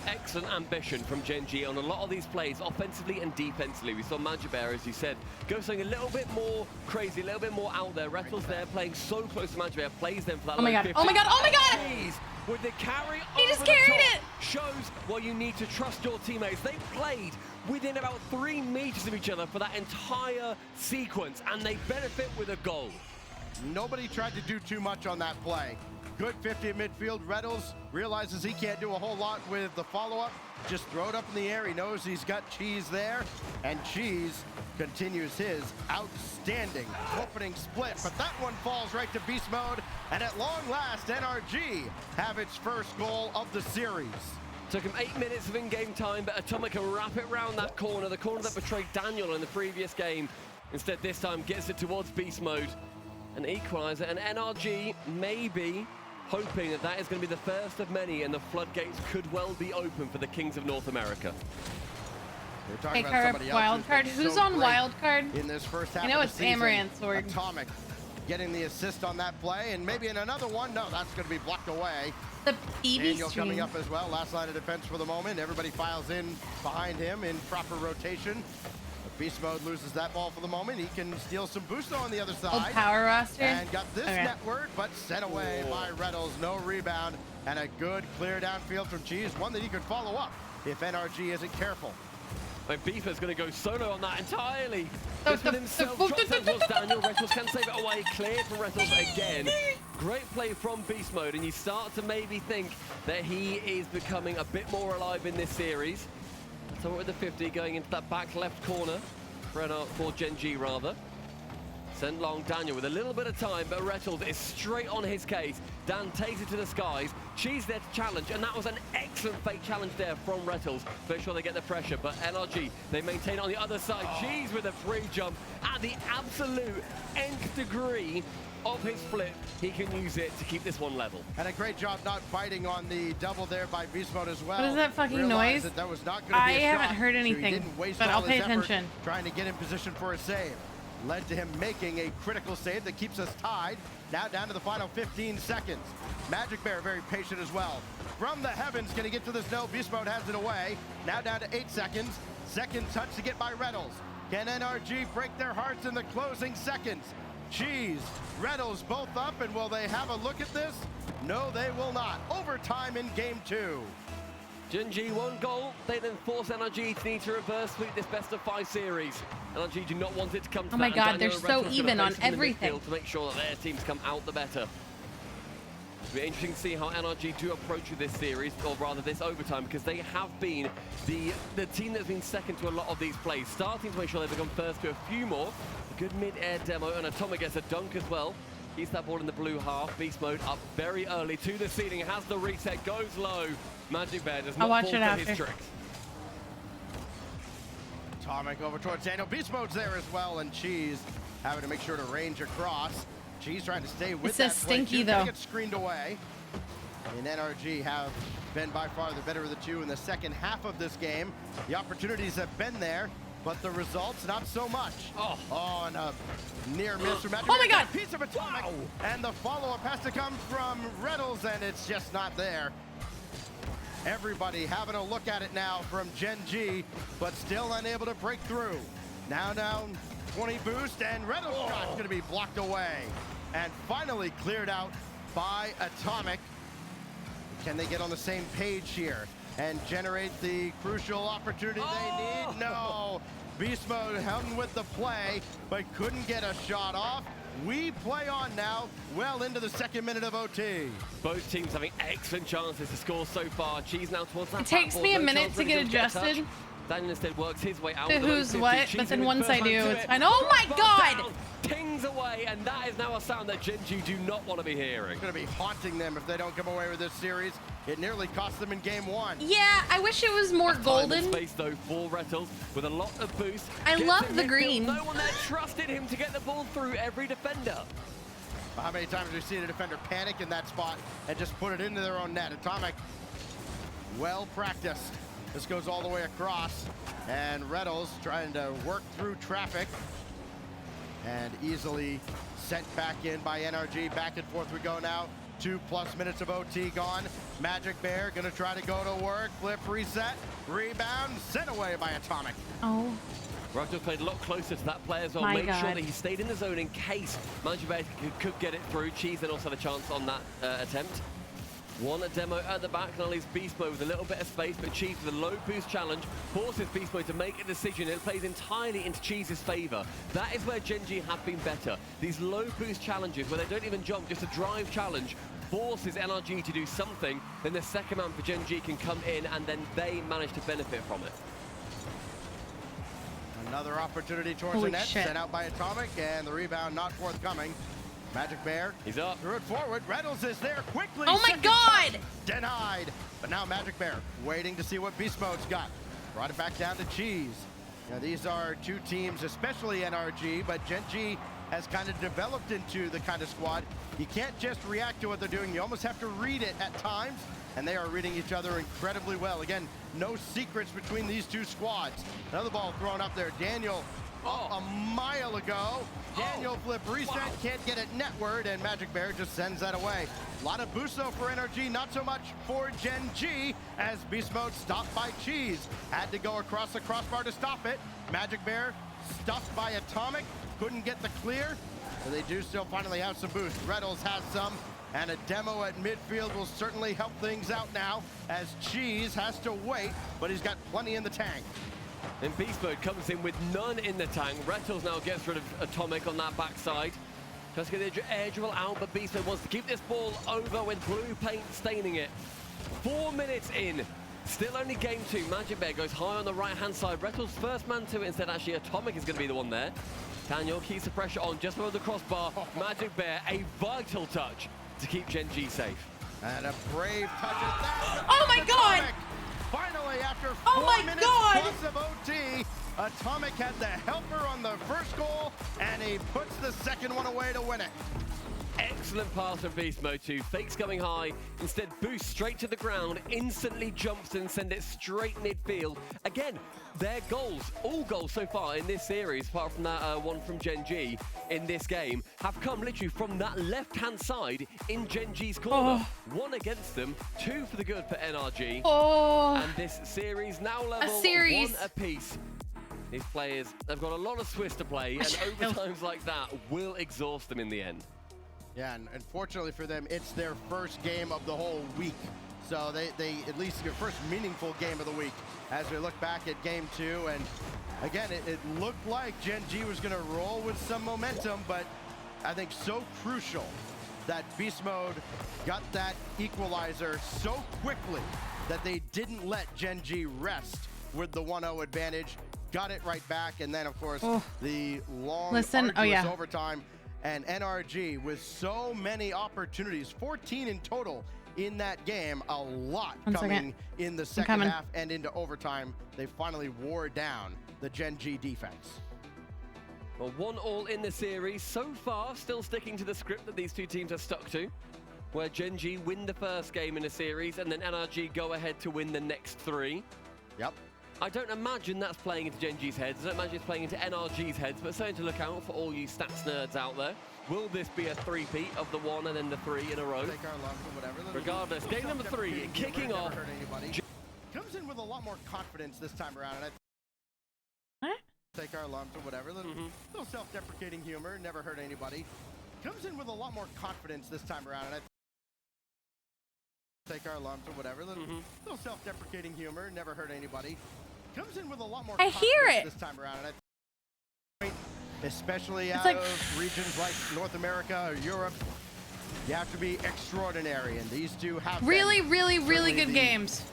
Excellent ambition from Gen G on a lot of these plays, offensively and defensively. We saw Magic Bear, as you said, go something a little bit more crazy, a little bit more out there. Rettles there playing so close to Magic Bear, plays them for that Oh my low god, 50. oh my god, oh my god! Jeez, with the carry He just over carried the top, it! shows why you need to trust your teammates. They played within about 3 meters of each other for that entire sequence, and they benefit with a goal. Nobody tried to do too much on that play. Good 50 at midfield. Reynolds realizes he can't do a whole lot with the follow-up. Just throw it up in the air. He knows he's got Cheese there, and Cheese continues his outstanding opening split. But that one falls right to Beast Mode, and at long last, NRG have its first goal of the series. Took him 8 minutes of in-game time, but Atomic can wrap it round that corner, the corner that betrayed Daniel in the previous game. Instead, this time, gets it towards Beast Mode. An equalizer, and NRG maybe hoping that that is going to be the first of many, and the floodgates could well be open for the Kings of North America. We're talking Hey, about somebody else wild card. been Who's so on great wild card? in this first half I know of it's the season. Amaranth Sword. Atomic getting the assist on that play, and maybe in another one. No, that's going to be blocked away. The PB Daniel stream. coming up as well. Last line of defense for the moment. Everybody files in behind him in proper rotation. Beast Mode loses that ball for the moment. He can steal some boost on the other side. Old power roster. And got this Okay. network, but sent away by Reynolds. No rebound, and a good clear downfield from Cheese. One that he could follow up if NRG isn't careful. But Beefer's going to go solo on that entirely. This with himself, drops down towards Daniel. Rettles can save it away. Cleared from Rettles again. Great play from Beast Mode, and you start to maybe think that he is becoming a bit more alive in this series. Somewhere with the 50 going into that back left corner for Gen G rather. Send long Daniel with a little bit of time, but Rettles is straight on his case. Dan takes it to the skies. Cheese there to challenge, and that was an excellent fake challenge there from Rettles. Make sure they get the pressure, but NRG, they maintain on the other side. Cheese with a free jump at the absolute nth degree of his flip. He can use it to keep this one level. And a great job not biting on the double there by Beast Mode as well. What is that fucking Realized noise? That was not going to be a I haven't shot, heard so he anything, didn't waste but all I'll pay his effort attention. trying to get in position for a save. Led to him making a critical save that keeps us tied. Now down to the final 15 seconds. Magic Bear very patient as well. From the heavens, can he get to this? No, Beast Mode has it away. Now down to 8 seconds. Second touch to get by Reynolds. Can NRG break their hearts in the closing seconds? Cheese, Reynolds both up, and will they have a look at this? No, they will not. Overtime in game 2. Gen G 1 goal, they then force NRG to need to reverse sweep this best of 5 series. NRG do not want it to come to Oh my that, and god, Daniel they're and so Rettles gonna even on face them in the everything. midfield to make sure that their teams come out the better. It'll be interesting to see how NRG do approach with this series, or rather this overtime, because they have been the team that's been second to a lot of these plays, starting to make sure they become first to a few more. A good mid-air demo, and Atomic gets a dunk as well. Keeps that ball in the blue half. Beast mode up very early to the ceiling, has the reset, goes low. Magic Bear does not fall for his tricks. Atomic over towards Daniel. Beast mode's there as well, and Cheese having to make sure to range across. Cheese trying to stay with that stinky though. Get screened away. And NRG have been by far the better of the two in the second half of this game. The opportunities have been there, but the results not so much. Oh, and a near miss from Magic. Oh my God! Piece of Atomic, and the follow-up has to come from Reynolds, and it's just not there. Everybody having a look at it now from Gen G, but still unable to break through. Now down 20 boost, and Reynolds' shot's going to be blocked away. And finally cleared out by Atomic. Can they get on the same page here and generate the crucial opportunity they need? No. Beast mode hung with the play, but couldn't get a shot off. We play on now, well into the second minute of OT. Both teams having excellent chances to score so far. Cheese now towards that. It takes me a minute to get adjusted. Daniel instead works his way out. To who's what, but then once I do, it's fine. Oh my God! Tings away, and that is now a sound that Gen G do not want to be hearing. It's going to be haunting them if they don't come away with this series. It nearly cost them in game one. Yeah, I wish it was more golden. Space though for Rettles with a lot of boost. I love the green. No one there trusted him to get the ball through every defender. How many times have we seen a defender panic in that spot and just put it into their own net? Atomic, well practiced. This goes all the way across, and Reynolds trying to work through traffic and easily sent back in by NRG. Back and forth we go now. 2+ minutes of OT gone. Magic Bear gonna try to go to work. Flip, reset, rebound, sent away by Atomic. Oh. Rogers played a lot closer to that play as well. Made sure that he stayed in the zone in case Magic Bear could get it through. Cheese then also had a chance on that attempt. One demo at the back, now leaves Beast Mode with a little bit of space, but Cheese with a low boost challenge forces Beast Mode to make a decision. It plays entirely into Cheese's favor. That is where Gen G have been better. These low boost challenges where they don't even jump, just a drive challenge, forces NRG to do something. Then the second man for Gen G can come in, and then they manage to benefit from it. Another opportunity towards the net, sent out by Atomic, and the rebound not forthcoming. Magic Bear, he's up. Threw it forward. Reynolds is there quickly. Oh my God! Denied. But now Magic Bear waiting to see what Beast Mode's got. Brought it back down to Cheese. Now these are two teams, especially NRG, but Gen G has kind of developed into the kind of squad. You can't just react to what they're doing. You almost have to read it at times, and they are reading each other incredibly well. Again, no secrets between these two squads. Another ball thrown up there. Daniel a mile ago. Daniel flip reset, can't get it netward, and Magic Bear just sends that away. A lot of boost though for NRG, not so much for Gen G, as Beast Mode stopped by Cheese. Had to go across the crossbar to stop it. Magic Bear stuffed by Atomic, couldn't get the clear, but they do still finally have some boost. Reynolds has some, and a demo at midfield will certainly help things out now, as Cheese has to wait, but he's got plenty in the tank. And Beast Mode comes in with none in the tank. Rettles now gets rid of Atomic on that backside. Just get the air dribble out, but Beast Mode wants to keep this ball over with blue paint staining it. 4 minutes in, still only game 2. Magic Bear goes high on the right-hand side. Rettles first man to it, instead actually Atomic is going to be the one there. Daniel keeps the pressure on just below the crossbar. Magic Bear, a vital touch to keep Gen G safe. And a brave touch at that. Oh my God! Finally, after 4 minutes plus of OT, Atomic had the helper on the first goal, and he puts the second one away to win it. Excellent pass from Beast Mode 2. Fakes going high, instead boosts straight to the ground, instantly jumps and send it straight midfield. Again, their goals, all goals so far in this series, apart from that one from Gen G in this game, have come literally from that left-hand side in Gen G's corner. One against them, 2 for the good for NRG. And this series now level 1 apiece. These players have got a lot of Swiss to play, and overtimes like that will exhaust them in the end. Yeah, and unfortunately for them, it's their first game of the whole week. So they at least their first meaningful game of the week as we look back at game 2. And again, it looked like Gen G was going to roll with some momentum, but I think so crucial that Beast Mode got that equalizer so quickly that they didn't let Gen G rest with the 1-0 advantage. Got it right back, and then of course the long arduous overtime, and NRG with so many opportunities, 14 in total in that game, a lot coming in the second half and into overtime. They finally wore down the Gen G defense. Well, 1-1 in the series so far, still sticking to the script that these two teams are stuck to, where Gen G win the first game in the series and then NRG go ahead to win the next 3. Yep. I don't imagine that's playing into Gen G's heads. I don't imagine it's playing into NRG's heads, but something to look out for all you stats nerds out there. Will this be a three-peat of the 1 and then the 3 in a row? Regardless, game number 3 kicking off. Comes in with a lot more confidence this time around. And take our lumps or whatever. Little self-deprecating humor, never hurt anybody. Comes in with a lot more confidence this time around. And take our lumps or whatever. Little self-deprecating humor, never hurt anybody. Comes in with a lot more confidence this time around. And especially out of regions like North America or Europe, you have to be extraordinary, and these two have really good games.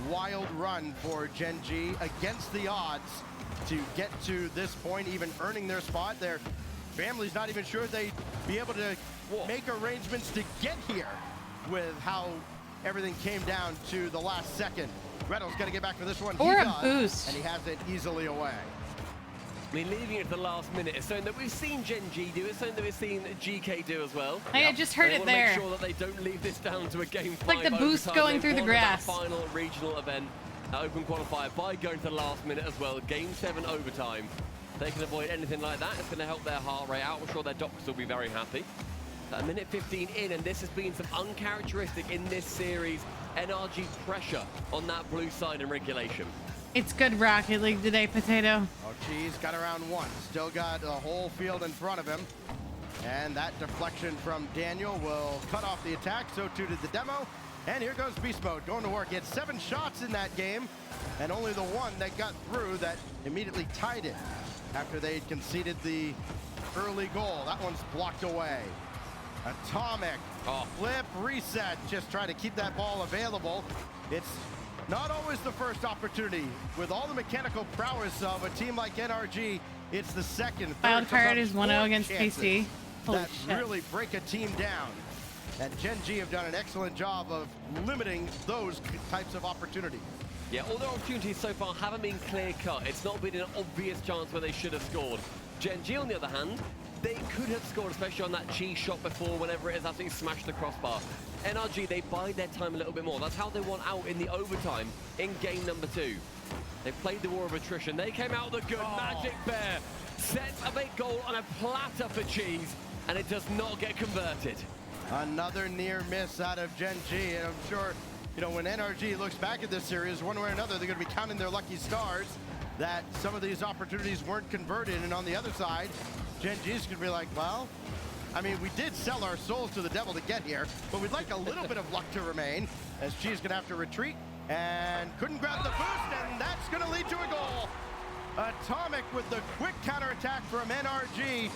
Wild run for Gen G against the odds to get to this point, even earning their spot. Their family's not even sure they'd be able to make arrangements to get here with how everything came down to the last second. Redo's got to get back for this one. Or a boost. And he has it easily away. I mean, leaving it to the last minute is something that we've seen Gen G do. It's something that we've seen GK do as well. I just heard it there. Make sure that they don't leave this down to a game 5 like the boost going through the grass. Final regional event, open qualifier, by going to the last minute as well. Game 7 overtime. They can avoid anything like that. It's going to help their heart rate out. I'm sure their doctors will be very happy. A minute 15 in, and this has been some uncharacteristic in this series. NRG pressure on that blue side in regulation. It's good Rocket League today, Potato. Oh, geez, got around one. Still got the whole field in front of him. And that deflection from Daniel will cut off the attack. So too did the demo. And here goes Beast Mode going to work. He had 7 shots in that game, and only the one that got through that immediately tied it after they had conceded the early goal. That one's blocked away. Atomic, flip, reset, just try to keep that ball available. It's not always the first opportunity. With all the mechanical prowess of a team like NRG, it's the second, Wild card is 1-0 against PC. That really break a team down. And Gen G have done an excellent job of limiting those types of opportunities. Yeah, all their opportunities so far haven't been clear-cut. It's not been an obvious chance where they should have scored. Gen G, on the other hand, they could have scored, especially on that cheese shot before, whenever it is absolutely smashed the crossbar. NRG, they bide their time a little bit more. That's how they won out in the overtime in game number 2. They played the war of attrition. They came out with a good Magic Bear. Sets a big goal on a platter for cheese, and it does not get converted. Another near miss out of Gen G, and I'm sure, you know, when NRG looks back at this series, one way or another, they're going to be counting their lucky stars that some of these opportunities weren't converted. And on the other side, Gen G's going to be like, well, I mean, we did sell our souls to the devil to get here, but we'd like a little bit of luck to remain, as G's going to have to retreat and couldn't grab the boost, and that's going to lead to a goal. Atomic with the quick counterattack from NRG.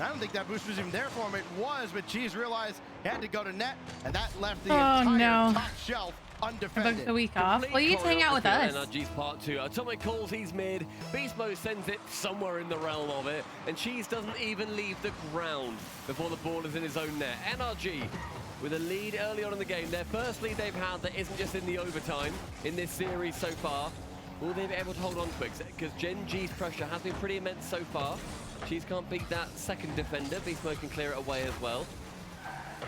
I don't think that boost was even there for him. It was, but Cheese realized he had to go to net, and that left the entire top shelf undefended. Book the week off. Well, you hang out with us. NRG's part 2. Atomic calls, he's mid. Beast Mode sends it somewhere in the realm of it, and Cheese doesn't even leave the ground before the ball is in his own net. NRG with a lead early on in the game. Their first lead they've had that isn't just in the overtime in this series so far. Will they be able to hold on to it? Because Gen G's pressure has been pretty immense so far. Cheese can't beat that second defender. Beast Mode can clear it away as well.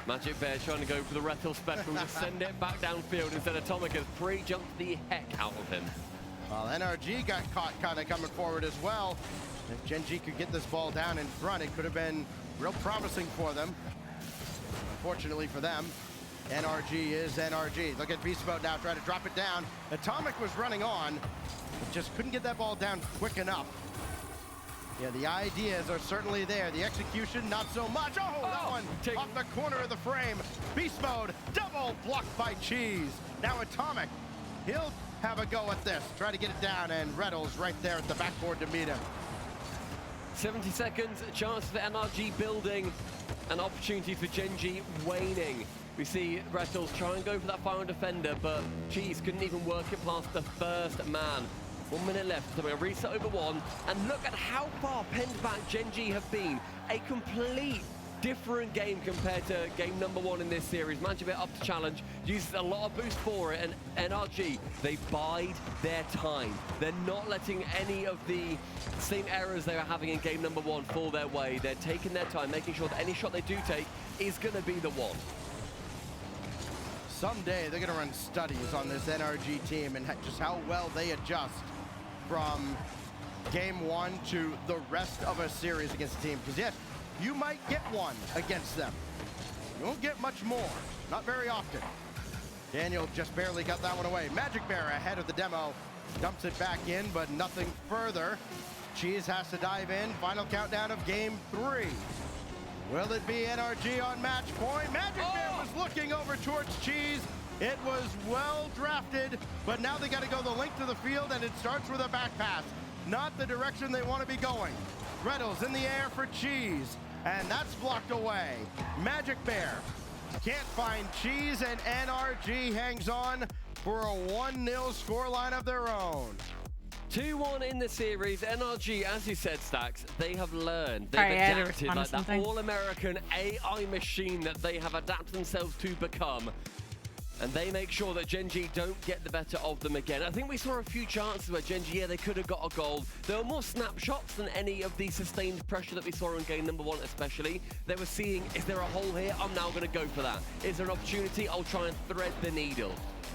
Magic Bear trying to go for the Rettel special to send it back downfield. Instead, Atomic has pre-jumped the heck out of him. Well, NRG got caught kind of coming forward as well. If Gen G could get this ball down in front, it could have been real promising for them. Unfortunately for them, NRG is NRG. Look at Beast Mode now trying to drop it down. Atomic was running on, but just couldn't get that ball down quick enough. Yeah, the ideas are certainly there. The execution, not so much. Oh, that one off the corner of the frame. Beast Mode, double blocked by Cheese. Now Atomic, he'll have a go at this. Try to get it down, and Rettle's right there at the backboard to meet him. 70 seconds, a chance for NRG building. and opportunities for Gen G waning. We see Rettles try and go for that final defender, but Cheese couldn't even work it past the first man. 1 minute left, so a reset over 1, and look at how far penned back Gen G have been. A complete different game compared to game number 1 in this series. Major up to challenge, uses a lot of boost for it, and NRG, they bide their time. They're not letting any of the same errors they were having in game number 1 fall their way. They're taking their time, making sure that any shot they do take is going to be the one. Someday they're going to run studies on this NRG team and just how well they adjust from game 1 to the rest of a series against a team. Because yes, you might get one against them. You won't get much more, not very often. Daniel just barely got that one away. Magic Bear ahead of the demo, dumps it back in, but nothing further. Cheese has to dive in. Final countdown of game 3. Will it be NRG on match point? Magic Bear was looking over towards Cheese. It was well drafted, but now they got to go the length of the field, and it starts with a back pass. Not the direction they want to be going. Rettles in the air for Cheese, and that's blocked away. Magic Bear can't find Cheese, and NRG hangs on for a 1-0 scoreline of their own. 2-1 in the series. NRG, as you said, Stacks, they have learned. They've adapted like that all-American AI machine that they have adapted themselves to become. And they make sure that Gen G don't get the better of them again. I think we saw a few chances where Gen G, yeah, they could have got a goal. There were more snapshots than any of the sustained pressure that we saw in game number 1 especially. They were seeing, is there a hole here? I'm now going to go for that. Is there an opportunity? I'll try and thread the needle.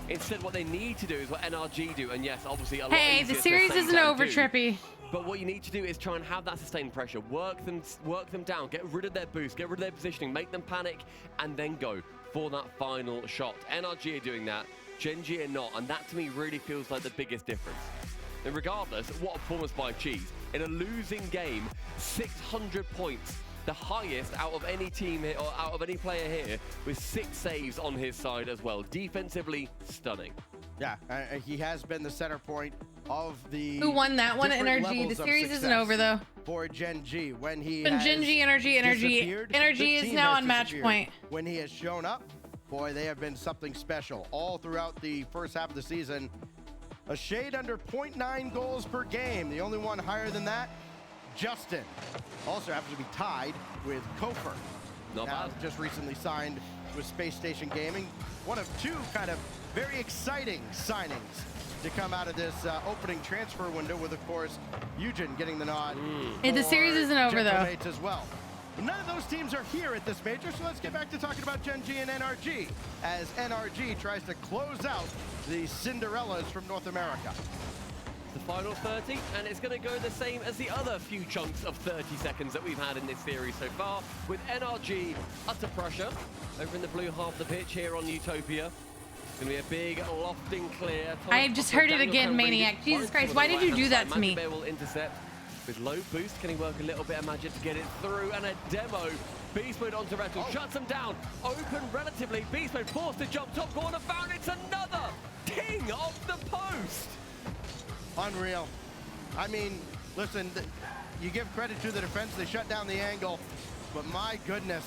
Instead, what they need to do is what NRG do, and yes, obviously a lot easier. Hey, the series isn't over, Trippy. But what you need to do is try and have that sustained pressure, work them down, get rid of their boost, get rid of their positioning, make them panic, and then go for that final shot. NRG are doing that, Gen G are not, and that to me really feels like the biggest difference. And regardless, what a performance by Cheese. In a losing game, 600 points. The highest out of any team here, or out of any player here, with 6 saves on his side as well. Defensively, stunning. Yeah, he has been the center point of the. Who won that one? NRG. The series isn't over though. For Gen G, when he Gen G, NRG is now on match point. When he has shown up, boy, they have been something special all throughout the first half of the season. A shade under 0.9 goals per game. The only one higher than that, Justin. Also happens to be tied with Kofer. Not bad. Just recently signed with Space Station Gaming. One of 2 kind of very exciting signings to come out of this opening transfer window, with, of course, Eugen getting the nod. Hey, the series isn't over, though. As well. But none of those teams are here at this major, so let's get back to talking about Gen G and NRG, as NRG tries to close out the Cinderellas from North America. The final 30, and it's going to go the same as the other few chunks of 30 seconds that we've had in this series so far, with NRG under pressure over in the blue half of the pitch here on Utopia. It's going to be a big lofting clear. I just heard it again, Maniac. Jesus Christ, why did you do that to me? Magic Bear will intercept with low boost. Can he work a little bit of magic to get it through? And a demo. Beast Mode onto Rettles, shuts him down. Open relatively. Beast Mode forced to jump top corner. Found it's another ting off the post. Unreal. I mean, listen, you give credit to the defense. They shut down the angle. But my goodness,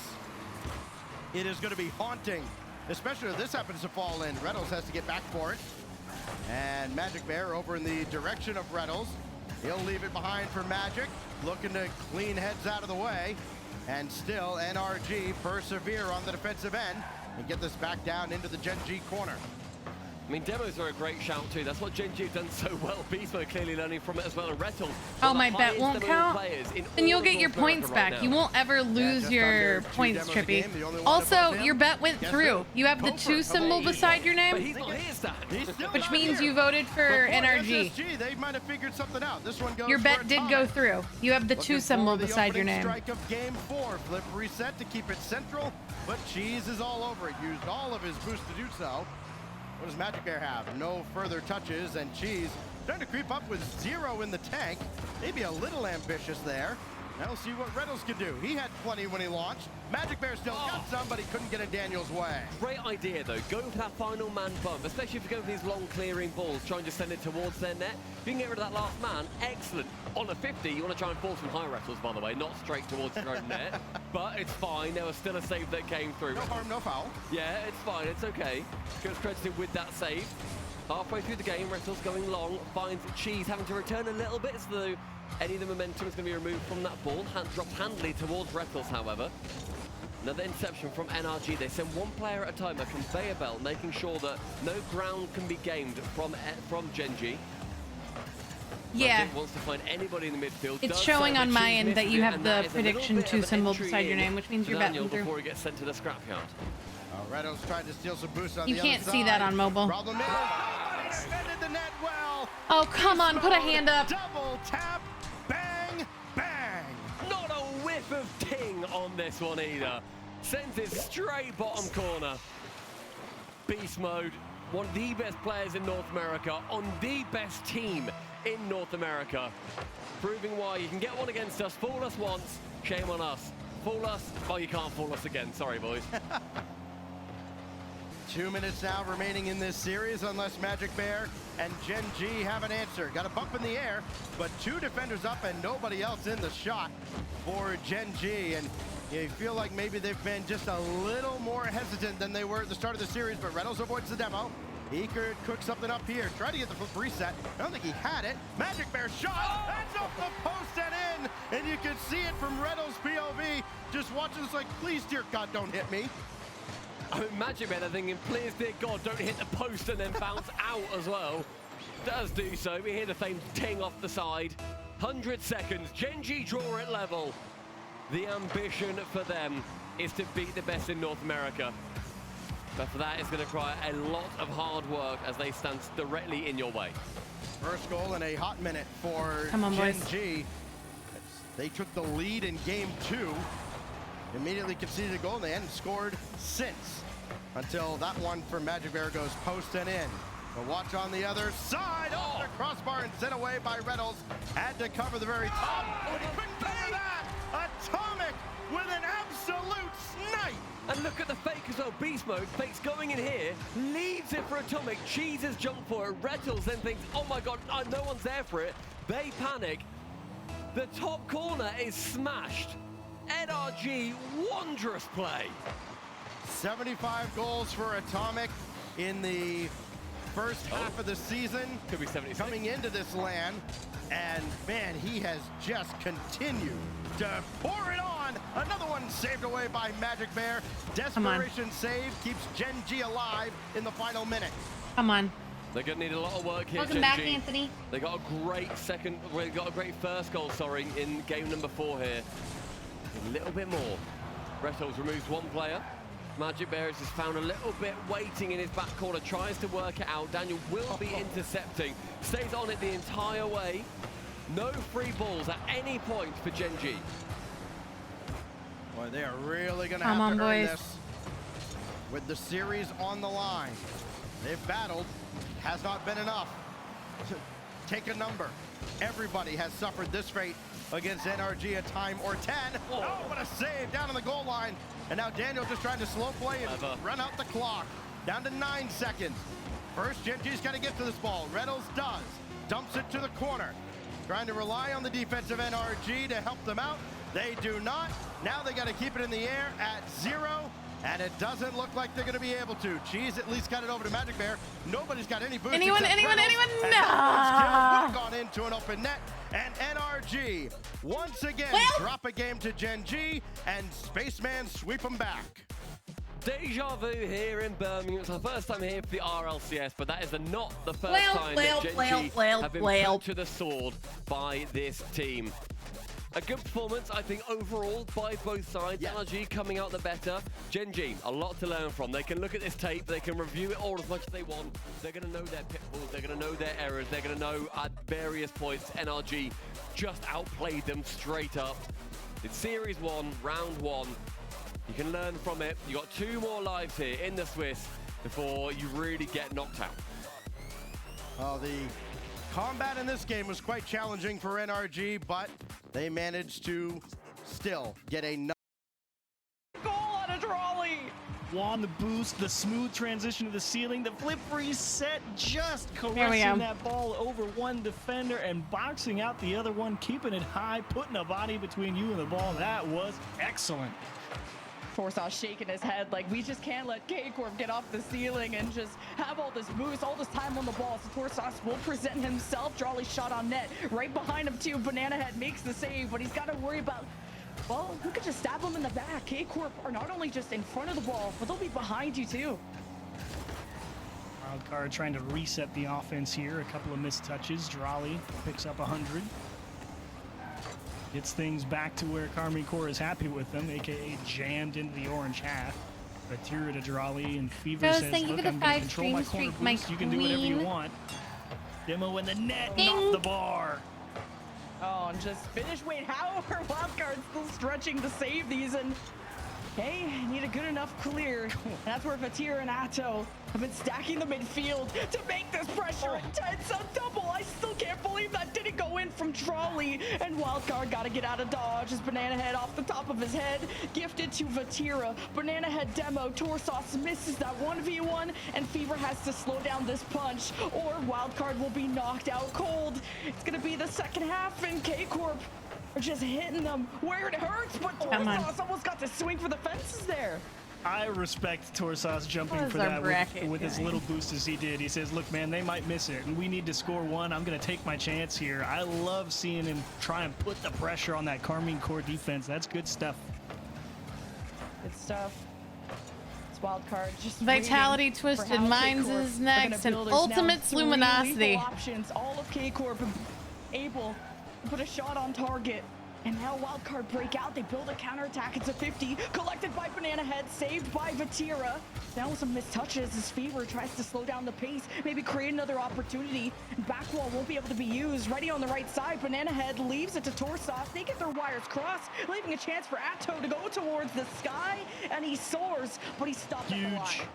it is going to be haunting, especially if this happens to fall in. Rettles has to get back for it. And Magic Bear over in the direction of Rettles. He'll leave it behind for Magic, looking to clean heads out of the way. And still, NRG persevere on the defensive end and get this back down into the Gen G corner. I mean, demos are a great shout too. That's what Gen G have done so well. Beast Mode clearly learning from it as well. And Rettles. Oh, my bet won't count. Then you'll get your points back. You won't ever lose your points, Trippy. Also, your bet went through. You have the 2 symbol beside your name, which means you voted for NRG. They might have figured something out. This one goes your bet did go through. You have the 2 symbol beside your name. Strike of game 4. Flip reset to keep it central, but Cheese is all over it. Used all of his boost to do so. What does Magic Bear have? No further touches, and Cheese trying to creep up with 0 in the tank. Maybe a little ambitious there. Now we'll see what Reynolds can do. He had plenty when he launched. Magic Bear still got some, but he couldn't get in Daniel's way. Great idea, though. Going for that final man bump, especially if you're going for these long clearing balls, trying to send it towards their net. If you can get rid of that last man, excellent. On a 50, you want to try and force some high wrestles, by the way, not straight towards your own net. But it's fine. There was still a save that came through. No harm, no foul. Yeah, it's fine. It's okay. Goes credited with that save. Halfway through the game, Wrestle's going long, finds Cheese having to return a little bit, so any of the momentum is going to be removed from that ball. Drops handily towards Rettles, however. Another interception from NRG. They send one player at a time, a conveyor belt, making sure that no ground can be gained from Genji. Yeah. Wants to find anybody in the midfield. It's showing on my end that you have the prediction 2 symbol beside your name, which means you're batting through. Before he gets sent to the scrapyard. Reynolds tried to steal some boost on you the can't other see side. that on mobile. Problem is, extended the net well. Oh, come on, put a hand up. Double tap, bang, bang. Not a whiff of ting on this one either. Sends it straight bottom corner. Beast mode, one of the best players in North America on the best team in North America. Proving why you can get one against us, fool us once, shame on us. Fool us, well, you can't fool us again. Sorry, boys. 2 minutes now remaining in this series, unless Magic Bear and Gen G have an answer. Got a bump in the air, but 2 defenders up and nobody else in the shot for Gen G. And you feel like maybe they've been just a little more hesitant than they were at the start of the series, but Reynolds avoids the demo. He could cook something up here. Try to get the flip reset. I don't think he had it. Magic Bear shot. That's off the post and in. And you can see it from Reynolds' POV. Just watching this like, please, dear God, don't hit me. I mean, Magic Man, I'm thinking, please, dear God, don't hit the post and then bounce out as well. Does do so. We hear the famed ting off the side. 100 seconds. Gen G draw it level. The ambition for them is to beat the best in North America. But for that, it's going to require a lot of hard work as they stand directly in your way. First goal in a hot minute for Gen G. They took the lead in game 2. Immediately conceded a goal, and they hadn't scored since. Until that one from Magic Bear goes post and in. But watch on the other side. Off the crossbar and sent away by Reynolds. Had to cover the very top. Oh, he couldn't cover that! Atomic with an absolute snipe! And look at the fake as well. Beast mode. Fake's going in here. Leaves it for Atomic. Cheese has jumped for it. Rettles then thinks, oh my God, no one's there for it. They panic. The top corner is smashed. NRG, wondrous play. 75 goals for Atomic in the first half of the season. Could be 76. Coming into this land. And man, he has just continued to pour it on. Another one saved away by Magic Bear. Desperation save keeps Gen G alive in the final minute. Come on. They're going to need a lot of work here, Welcome Gen back, G. Anthony. They got a great first goal, sorry, in game number 4 here. A little bit more. Rettles removes one player. Magic Bear has just found a little bit waiting in his back corner, tries to work it out. Daniel will be intercepting, stays on it the entire way. No free balls at any point for Gen G. Boy, they are really going to have to earn this with the series on the line. They've battled, has not been enough to take a number. Everybody has suffered this fate against NRG a time or 10. Oh, what a save down on the goal line. And now Daniel just trying to slow play and run out the clock. Down to 9 seconds. First, Gen G's got to get to this ball. Reynolds does. Dumps it to the corner. Trying to rely on the defense of NRG to help them out. They do not. Now they got to keep it in the air at 0. And it doesn't look like they're going to be able to. Cheese at least got it over to Magic Bear. Nobody's got any boost. Anyone? No! Would have gone into an open net. And NRG, once again, drop a game to Gen G, and Spaceman sweep them back. Deja vu here in Birmingham. It's our first time here for the RLCS, but that is not the first time that Gen G have been put to the sword by this team. A good performance, I think, overall by both sides. NRG coming out the better. Gen G, a lot to learn from. They can look at this tape, they can review it all as much as they want. They're going to know their pitfalls, they're going to know their errors, they're going to know at various points NRG just outplayed them straight up. It's Series 1, Round 1. You can learn from it. You got 2 more lives here in the Swiss before you really get knocked out. Oh, the combat in this game was quite challenging for NRG, but they managed to still get a goal on a trolley. On the boost, the smooth transition to the ceiling, the flip reset, just we caressing go. that ball over one defender and boxing out the other one, keeping it high, putting a body between you and the ball. That was excellent. Forsaw shaking his head like, we just can't let K-Corp get off the ceiling and just have all this boost, all this time on the ball. So Torsauce will present himself. Jolly shot on net. Right behind him too. Banana Head makes the save, but he's got to worry about, well, who could just stab him in the back? K-Corp are not only just in front of the ball, but they'll be behind you too. Wildcard trying to reset the offense here. A couple of missed touches. Drolly picks up 100. Gets things back to where Karmine Corp is happy with them, aka jammed into the orange half. Vatira to Drolly, and Fever Rose, says, thank you look, for the I'm gonna 5 control my stream corner streak, my boost. You can do whatever you queen. want. Demo in the net, Ding. off the bar. Oh, and just finish. Wait, how are Wildcard still stretching to save these? And okay, need a good enough clear. And that's where Vatira and Atto have been stacking the midfield to make this pressure intense. A double. I still can't believe that didn't go in from Trolley. And Wildcard got to get out of dodge as Banana Head off the top of his head. Gifted to Vatira. Banana Head demo. Torsauce misses that 1v1. And Fever has to slow down this punch, or Wildcard will be knocked out cold. It's going to be the second half, and K-Corp are just hitting them where it hurts, but Torsauce almost got to swing for the fences there. I respect Torsauce jumping What is for our that bracket with as doing? little boost as he did. He says, look, man, they might miss it, and we need to score one. I'm going to take my chance here. I love seeing him try and put the pressure on that Karmine Corp defense. That's good stuff. Good stuff. It's Wildcard just Vitality waiting for Twisted how Minds K-Corp is are gonna next, and build. There's now Ultimate's 3 Luminosity. lethal options. All of K-Corp able to put a shot on target. And now Wildcard break out. They build a counterattack. It's a 50. Collected by Banana Head. Saved by Vatira. Now with some missed touches as Fever tries to slow down the pace. Maybe create another opportunity. Back wall won't be able to be used. Ready on the right side. Banana Head leaves it to Torsauce. They get their wires crossed, leaving a chance for Atto to go towards the sky. And he soars, but he's stopped at the line.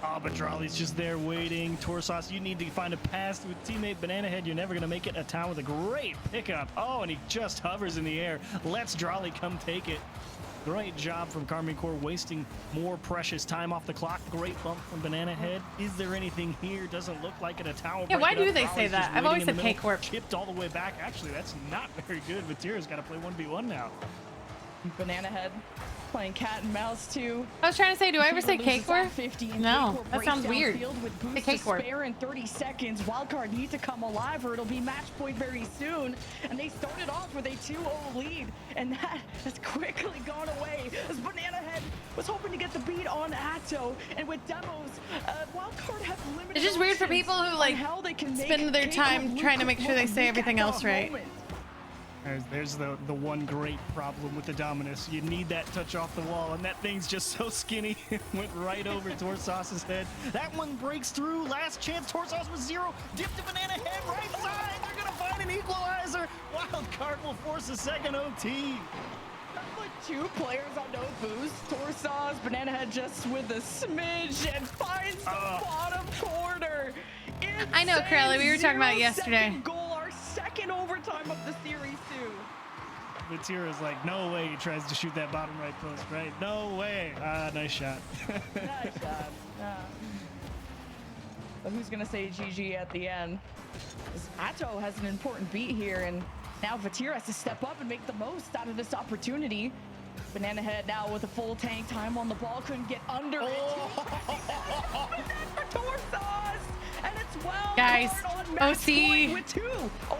Oh, but Drolly's just there waiting. Torsauce, you need to find a pass with teammate Banana Head. You're never going to make it. A town with a great pickup. Oh, and he just hovers in the air. Lets Drolly come take it. Great job from Karmine Corp, wasting more precious time off the clock. Great bump from Banana Head. Is there anything here? Doesn't look like it. A tower. Yeah, why do they say that? I've always said K-Corp. Chipped all the way back. Actually, that's not very good. Vatira's got to play 1v1 now. Banana Head playing cat and mouse too. I was trying to say, do I ever say K-Corp? No, that sounds weird. With Say boost to K-Corp. spare in 30 seconds. Wildcard need to come alive or it'll be match point very soon. And they started off with a 2-0 lead, and that has quickly gone away as Banana Head was hoping to get the beat on Atto. And with demos, Wildcard have limited. It's just weird for options people who on like how they can spend their make time K-Corp trying to look make sure they say weak everything at else the right. moment. There's the one great problem with the Dominus. You need that touch off the wall, and that thing's just so skinny. It went right over Torsauce's head. That one breaks through. Last chance. Torsauce with 0. Dip to Banana Head right side. They're going to find an equalizer. Wildcard will force a second OT. Put 2 players on no boost. Torsauce, Banana Head just with a smidge and finds the bottom corner. I know, Crowley. We were talking about it 0-second yesterday. Goal, our second overtime of the series too. Vatira's like, no way he tries to shoot that bottom right post, right? No way. Nice shot. Nice shot. But who's gonna say GG at the end? Atto has an important beat here, and now Vatira has to step up and make the most out of this opportunity. Banana Head now with a full tank, time on the ball, couldn't get under it. But then for Torsauce, and it's well Guys, on match point OC. with 2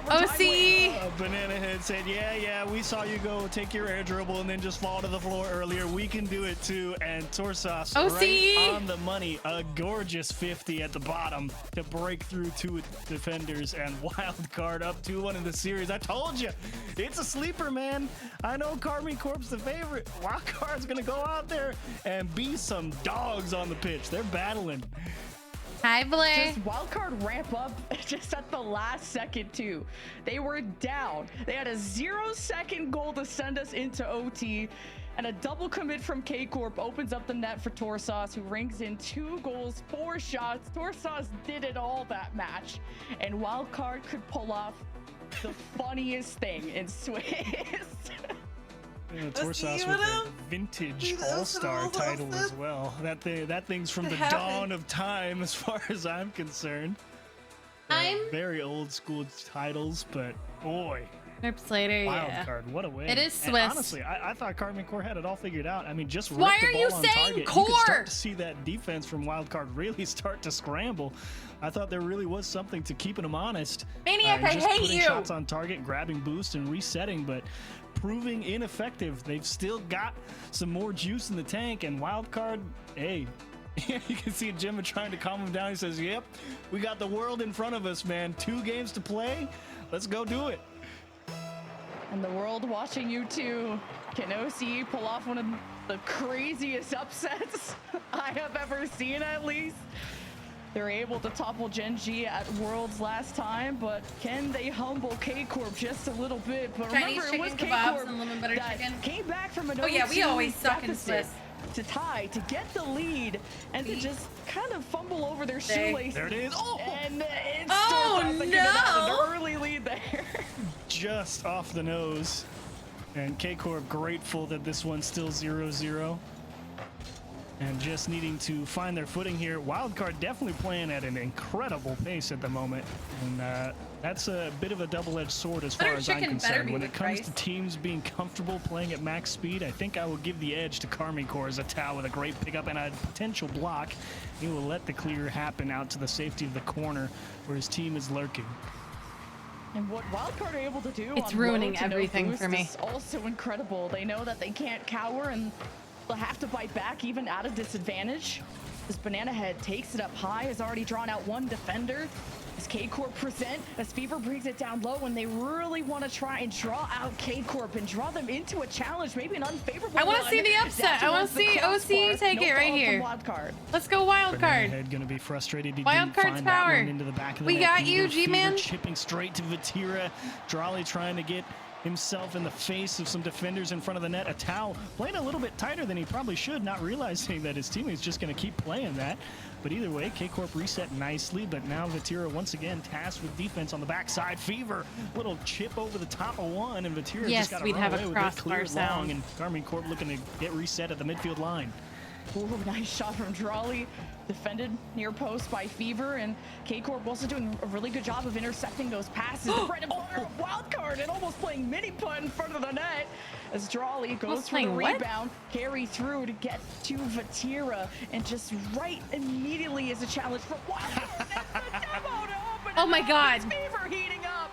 OC. Banana Head said, yeah, we saw you go take your air dribble and then just fall to the floor earlier. We can do it too. And Torsauce right on the money. A gorgeous 50 at the bottom to break through 2 defenders, and Wildcard up 2-1 in the series. I told you, it's a sleeper, man. I know Karmine Corp's the favorite. Wildcard's going to go out there and be some dogs on the pitch. They're battling. Hi, Blair. Just Wildcard ramp up just at the last second too. They were down. They had a 0-second goal to send us into OT, and a double commit from K-Corp opens up the net for Torsauce, who rings in 2 goals, 4 shots. Torsauce did it all that match, and Wildcard could pull off the funniest thing in Swiss. Torsos with a vintage all-star title as well. That thing's from the dawn of time as far as I'm concerned. Very old school titles, but boy. Nerp Slater, Wild card, what a win. It is Swiss. And honestly, I thought Karmine Corp had it all figured out. I mean, just why rip the are ball you on saying target. core? You could start to see that defense from Wild Card really start to scramble. I thought there really was something to keeping them honest. Maniac, I just hate putting you. shots on target, grabbing boost, and resetting, but proving ineffective. They've still got some more juice in the tank, and Wild Card, hey. You can see Jimma trying to calm him down. He says, yep, we got the world in front of us, man. 2 games to play. Let's go do it. And the world watching you too. Can OCE pull off one of the craziest upsets I have ever seen, at least? They're able to topple Gen G at Worlds last time, but can they humble K-Corp just a little bit? But Chinese remember, it was chicken kebabs K-Corp and lemon butter that chicken. came back from an Oh yeah, we 0-2 always suck in deficit Swiss. to tie, to get the lead, and to just kind of fumble over their shoelaces. There it is. Oh, and it's oh no! An early lead there. Just off the nose. And K-Corp grateful that this one's still 0-0. And just needing to find their footing here. Wildcard definitely playing at an incredible pace at the moment. And that's a bit of a double-edged sword as far as I'm concerned. When it comes to teams being comfortable playing at max speed, I think I will give the edge to Karmine Corp as a Tau with a great pickup and a potential block. He will let the clear happen out to the safety of the corner where his team is lurking. And what Wildcard are able to do it's on ruining low to no everything boost for me. is also incredible. They know that they can't cower and they'll have to bite back even at a disadvantage. This Banana Head takes it up high, has already drawn out 1 defender. As K-Corp present, as Fever brings it down low, and they really want to try and draw out K-Corp and draw them into a challenge, maybe an unfavorable I want to one. see the upset. I want to see OCE take it right here. Let's go Wild Card. Head going to be frustrated. He Wild didn't Card's find power. That one into the back of the We net. got you, Fever G-Man. chipping straight to Vatira. Drawley trying to get himself in the face of some defenders in front of the net. A Tau playing a little bit tighter than he probably should, not realizing that his teammate's just going to keep playing that. But either way, K-Corp reset nicely, but now Vatira once again tasked with defense on the backside. Fever, little chip over the top of one, and Vatira just got to we'd run have away a with it, crossbar cleared long, sound. and Karmine Corp looking to get reset at the midfield line. Ooh, nice shot from Drawley. Defended near post by Fever, and K-Corp also doing a really good job of intercepting those passes. The bread and butter of Wildcard and almost playing mini putt in front of the net as Drawley goes for the rebound, carry through to get to Vatira, and just right immediately is a challenge for Wildcard. Oh my God. Fever heating up.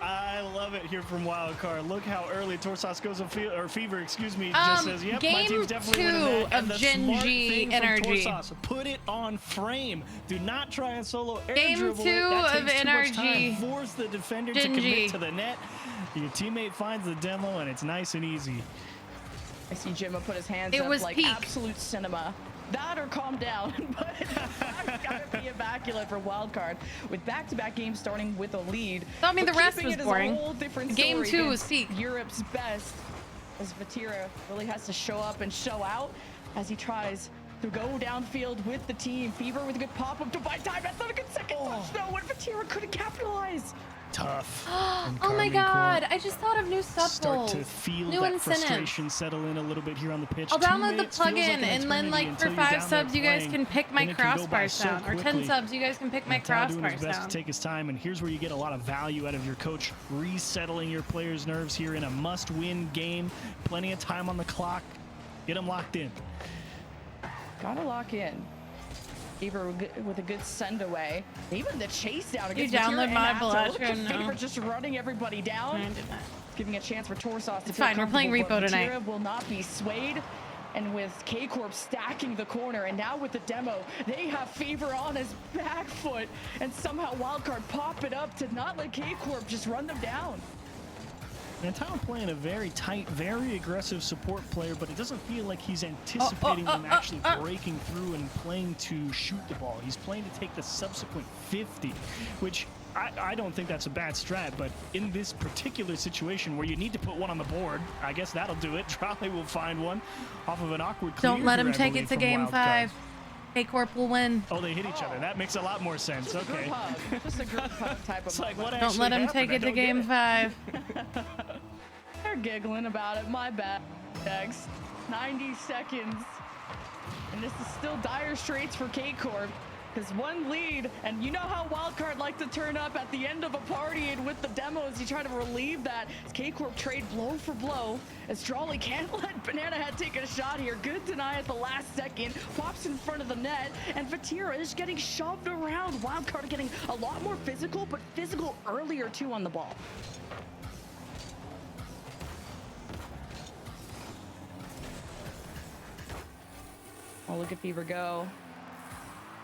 I love it here from Wildcard. Look how early Torsos goes or Fever, excuse me, just says, yep, my team's definitely winning that. Game 2 And of the Gen smart G thing from NRG. Torsos, put it on frame. Do not try and solo air Game dribble 2 it. That of takes too much NRG. time. Force the defender to Gen G. commit to the net. Your teammate finds the demo, and it's nice and easy. I see Jimma put his hands It up was like peak. absolute cinema. That or calm down, but it's gotta be immaculate for Wildcard. With back-to-back games starting with a lead. So, I mean, but the rest keeping was it is boring. A whole different Game story 2 was against peak. Europe's best, as Vatira really has to show up and show out as he tries to go downfield with the team. Fever with a good pop-up to buy time. That's not a good second touch, though, when Vatira couldn't capitalize. Tough. Oh my God! I just thought of new Start subgoals. to feel New that incentive. frustration settle in a little bit here on the pitch. I'll 2 download the minutes feels plugin, like an and then, eternity like, until for you're 5 down there subs, you guys playing, can pick my and it can go by crossbar so sound. Or 10 quickly. subs, you guys can pick my Tau doing crossbar his best sound. to take his time, and here's where you get a lot of value out of your coach resettling your players' nerves here in a must-win game. Plenty of time on the clock. Get them locked in. Gotta lock in. Fever with a good send away. Even the chase down against You Vatira download and my Atto. Look at Bellagio? No. Fever just running everybody down. I did not. Giving a chance for Torsos to It's feel fine, we're playing comfortable, Repo but tonight. Vatira will not be swayed. And with K-Corp stacking the corner, and now with the demo, they have Fever on his back foot, and somehow Wildcard pop it up to not let K-Corp just run them down. And Tau playing a very tight, very aggressive support player, but it doesn't feel like he's anticipating them actually breaking through and playing to shoot the ball. He's playing to take the subsequent 50, which I don't think that's a bad strat, but in this particular situation where you need to put one on the board, I guess that'll do it. Drawley will find one off of an awkward clear. Don't let him here, I take believe, it to from game Wildcard. 5. K-Corp will win. Oh, they hit each other. That makes a lot more sense. Just a group Okay. hug. Just a group hug type of It's like, what Don't let him actually take it to happened? game 5. They're giggling about it. My bad, Dex. 90 seconds. And this is still dire straits for K-Corp. Because one lead, and you know how Wildcard like to turn up at the end of a party, and with the demos, you try to relieve that. As K-Corp trade blow for blow, as Drawley can't let Banana Head take a shot here. Good deny at the last second, pops in front of the net, and Vatira is getting shoved around. Wildcard getting a lot more physical, but physical earlier too on the ball. Oh, look at Fever go.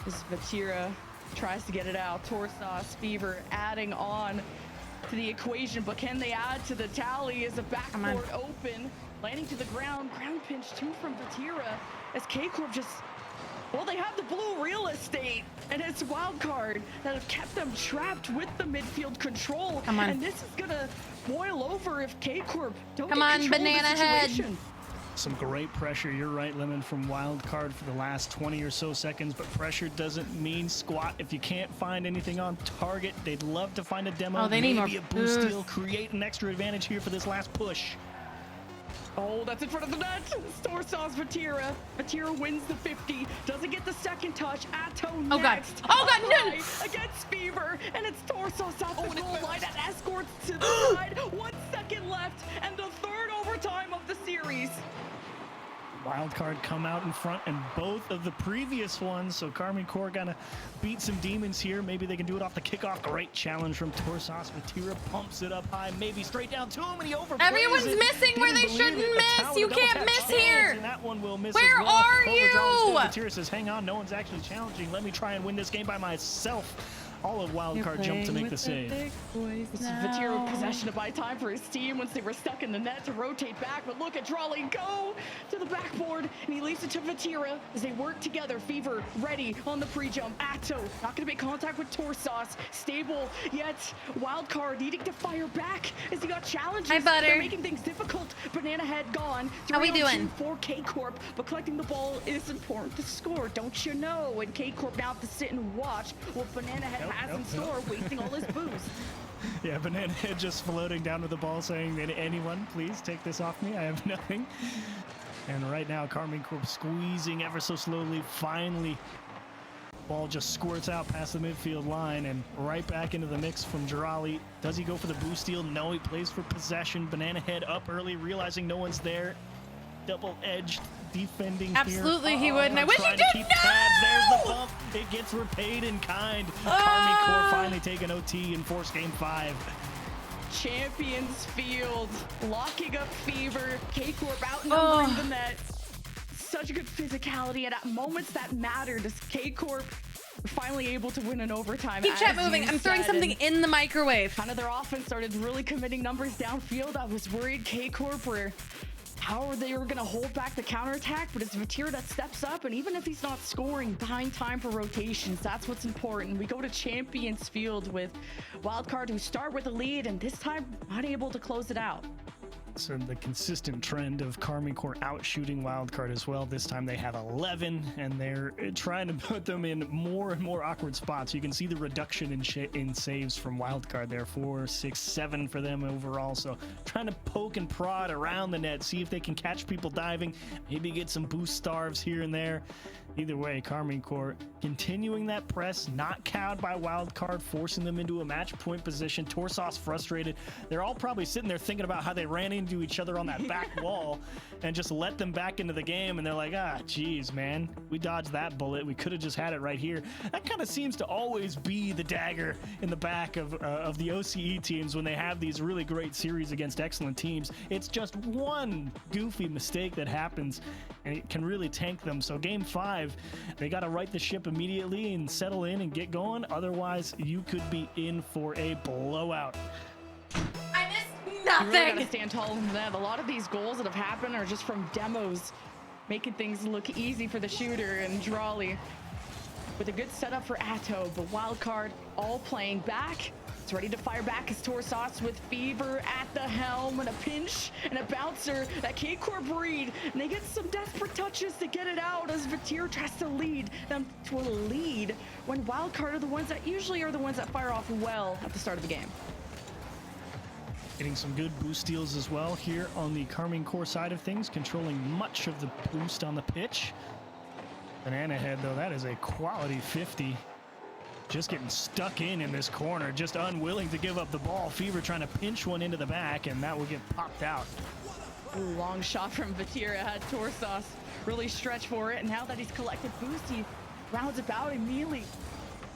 This is Vatira, tries to get it out. Torsauce, Fever adding on to the equation, but can they add to the tally? Is a backboard open, landing to the ground. Ground pinch too from Vatira as K-Corp just, well, they have the blue real estate, and it's Wildcard that have kept them trapped with the midfield control. Come on. And this is gonna boil over if K-Corp don't Come get on, control Banana of the Head. situation. Some great pressure. You're right, Lemon, from Wildcard for the last 20 or so seconds, but pressure doesn't mean squat. If you can't find anything on target, they'd love to find a demo. Oh, they need maybe more a boost boost. steal, create an extra advantage here for this last push. Oh, that's in front of the net. Torsauce Vatira. Vatira wins the 50. Doesn't get the second touch. Atto Oh, God. next. Oh, God, no. Against Fever. And it's Torsauce off the goal line that escorts to the side. 1 second left. And the third overtime of the series. Wildcard come out in front in both of the previous ones, so Karmine Corp gonna beat some demons here. Maybe they can do it off the kickoff. Great challenge from Torsauce. Vatira pumps it up high, maybe straight down. Too many overplays. Everyone's it. missing where Didn't they believe shouldn't it. miss. Tower You double can't tap miss challenge, here. and that one will miss Where as well. are Overdrawn you? still. Vatira says, hang on, no one's actually challenging. Let me try and win this game by myself. All of Wildcard jumped to make the save. This is Vatira possession to buy time for his team once they were stuck in the net to rotate back. But look at Drawley go to the backboard, and he leaves it to Vatira as they work together. Fever ready on the pre-jump. Atto not going to make contact with Torsauce. Stable, yet Wildcard needing to fire back as he got challenges. Hi, Butter. They're making things difficult. Banana Head gone. How we 3-on-2 doing? for K-Corp, but collecting the ball is important to score, don't you know? And K-Corp now have to sit and watch what Banana Head has in store, wasting all his boost. Yeah, Banana Head just floating down with the ball saying, anyone, please take this off me. I have nothing. And right now, Karmine Corp squeezing ever so slowly. Finally, ball just squirts out past the midfield line and right back into the mix from Drawley. Does he go for the boost steal? No, he plays for possession. Banana Head up early, realizing no one's there. Double-edged defending Absolutely, here. he would, and I wish he trying did. to keep tabs. There's the bump. It gets repaid in kind. Karmine Corp finally taking OT and force game 5. Champions Field, locking up Fever, K-Corp outnumbering the net. Such good physicality, and at moments that mattered, as K-Corp finally able to win an overtime. Keep chat as moving. you I'm throwing said, something and in the microwave. Kind of their offense started really committing numbers downfield. I was worried K-Corp were how they were going to hold back the counterattack, but it's Vatira that steps up, and even if he's not scoring, buying time for rotations, that's what's important. We go to Champions Field with Wildcard, who start with a lead, and this time not able to close it out. So the consistent trend of Karmine Corp out-shooting Wildcard as well. This time they have 11, and they're trying to put them in more and more awkward spots. You can see the reduction in saves from Wildcard there, 4, 6, 7 for them overall. So trying to poke and prod around the net, see if they can catch people diving, maybe get some boost starves here and there. Either way, Karmine Corp continuing that press, not cowed by Wildcard, forcing them into a match point position. Torsauce frustrated. They're all probably sitting there thinking about how they ran into each other on that back wall and just let them back into the game. And they're like, geez, man, we dodged that bullet. We could have just had it right here. That kind of seems to always be the dagger in the back of the OCE teams when they have these really great series against excellent teams. It's just one goofy mistake that happens, and it can really tank them. So game 5, they got to right the ship immediately and settle in and get going. Otherwise, you could be in for a blowout. I missed You really nothing. gotta stand tall in that. A lot of these goals that have happened are just from demos, making things look easy for the shooter and Drawley. with a good setup for Atto, but Wildcard all playing back. It's ready to fire back as Torsauce with Fever at the helm and a pinch and a bouncer that K-Corp read, and they get some desperate touches to get it out as Vatir tries to lead them to a lead when Wildcard are the ones that usually are the ones that fire off well at the start of the game. Getting some good boost deals as well here on the Carmine Core side of things, controlling much of the boost on the pitch. Banana Head, though, that is a quality 50. Just getting stuck in this corner, just unwilling to give up the ball. Fever trying to pinch one into the back, and that will get popped out. Ooh, long shot from Vatira had Torsauce really stretch for it, and now that he's collected boost, he rounds about immediately.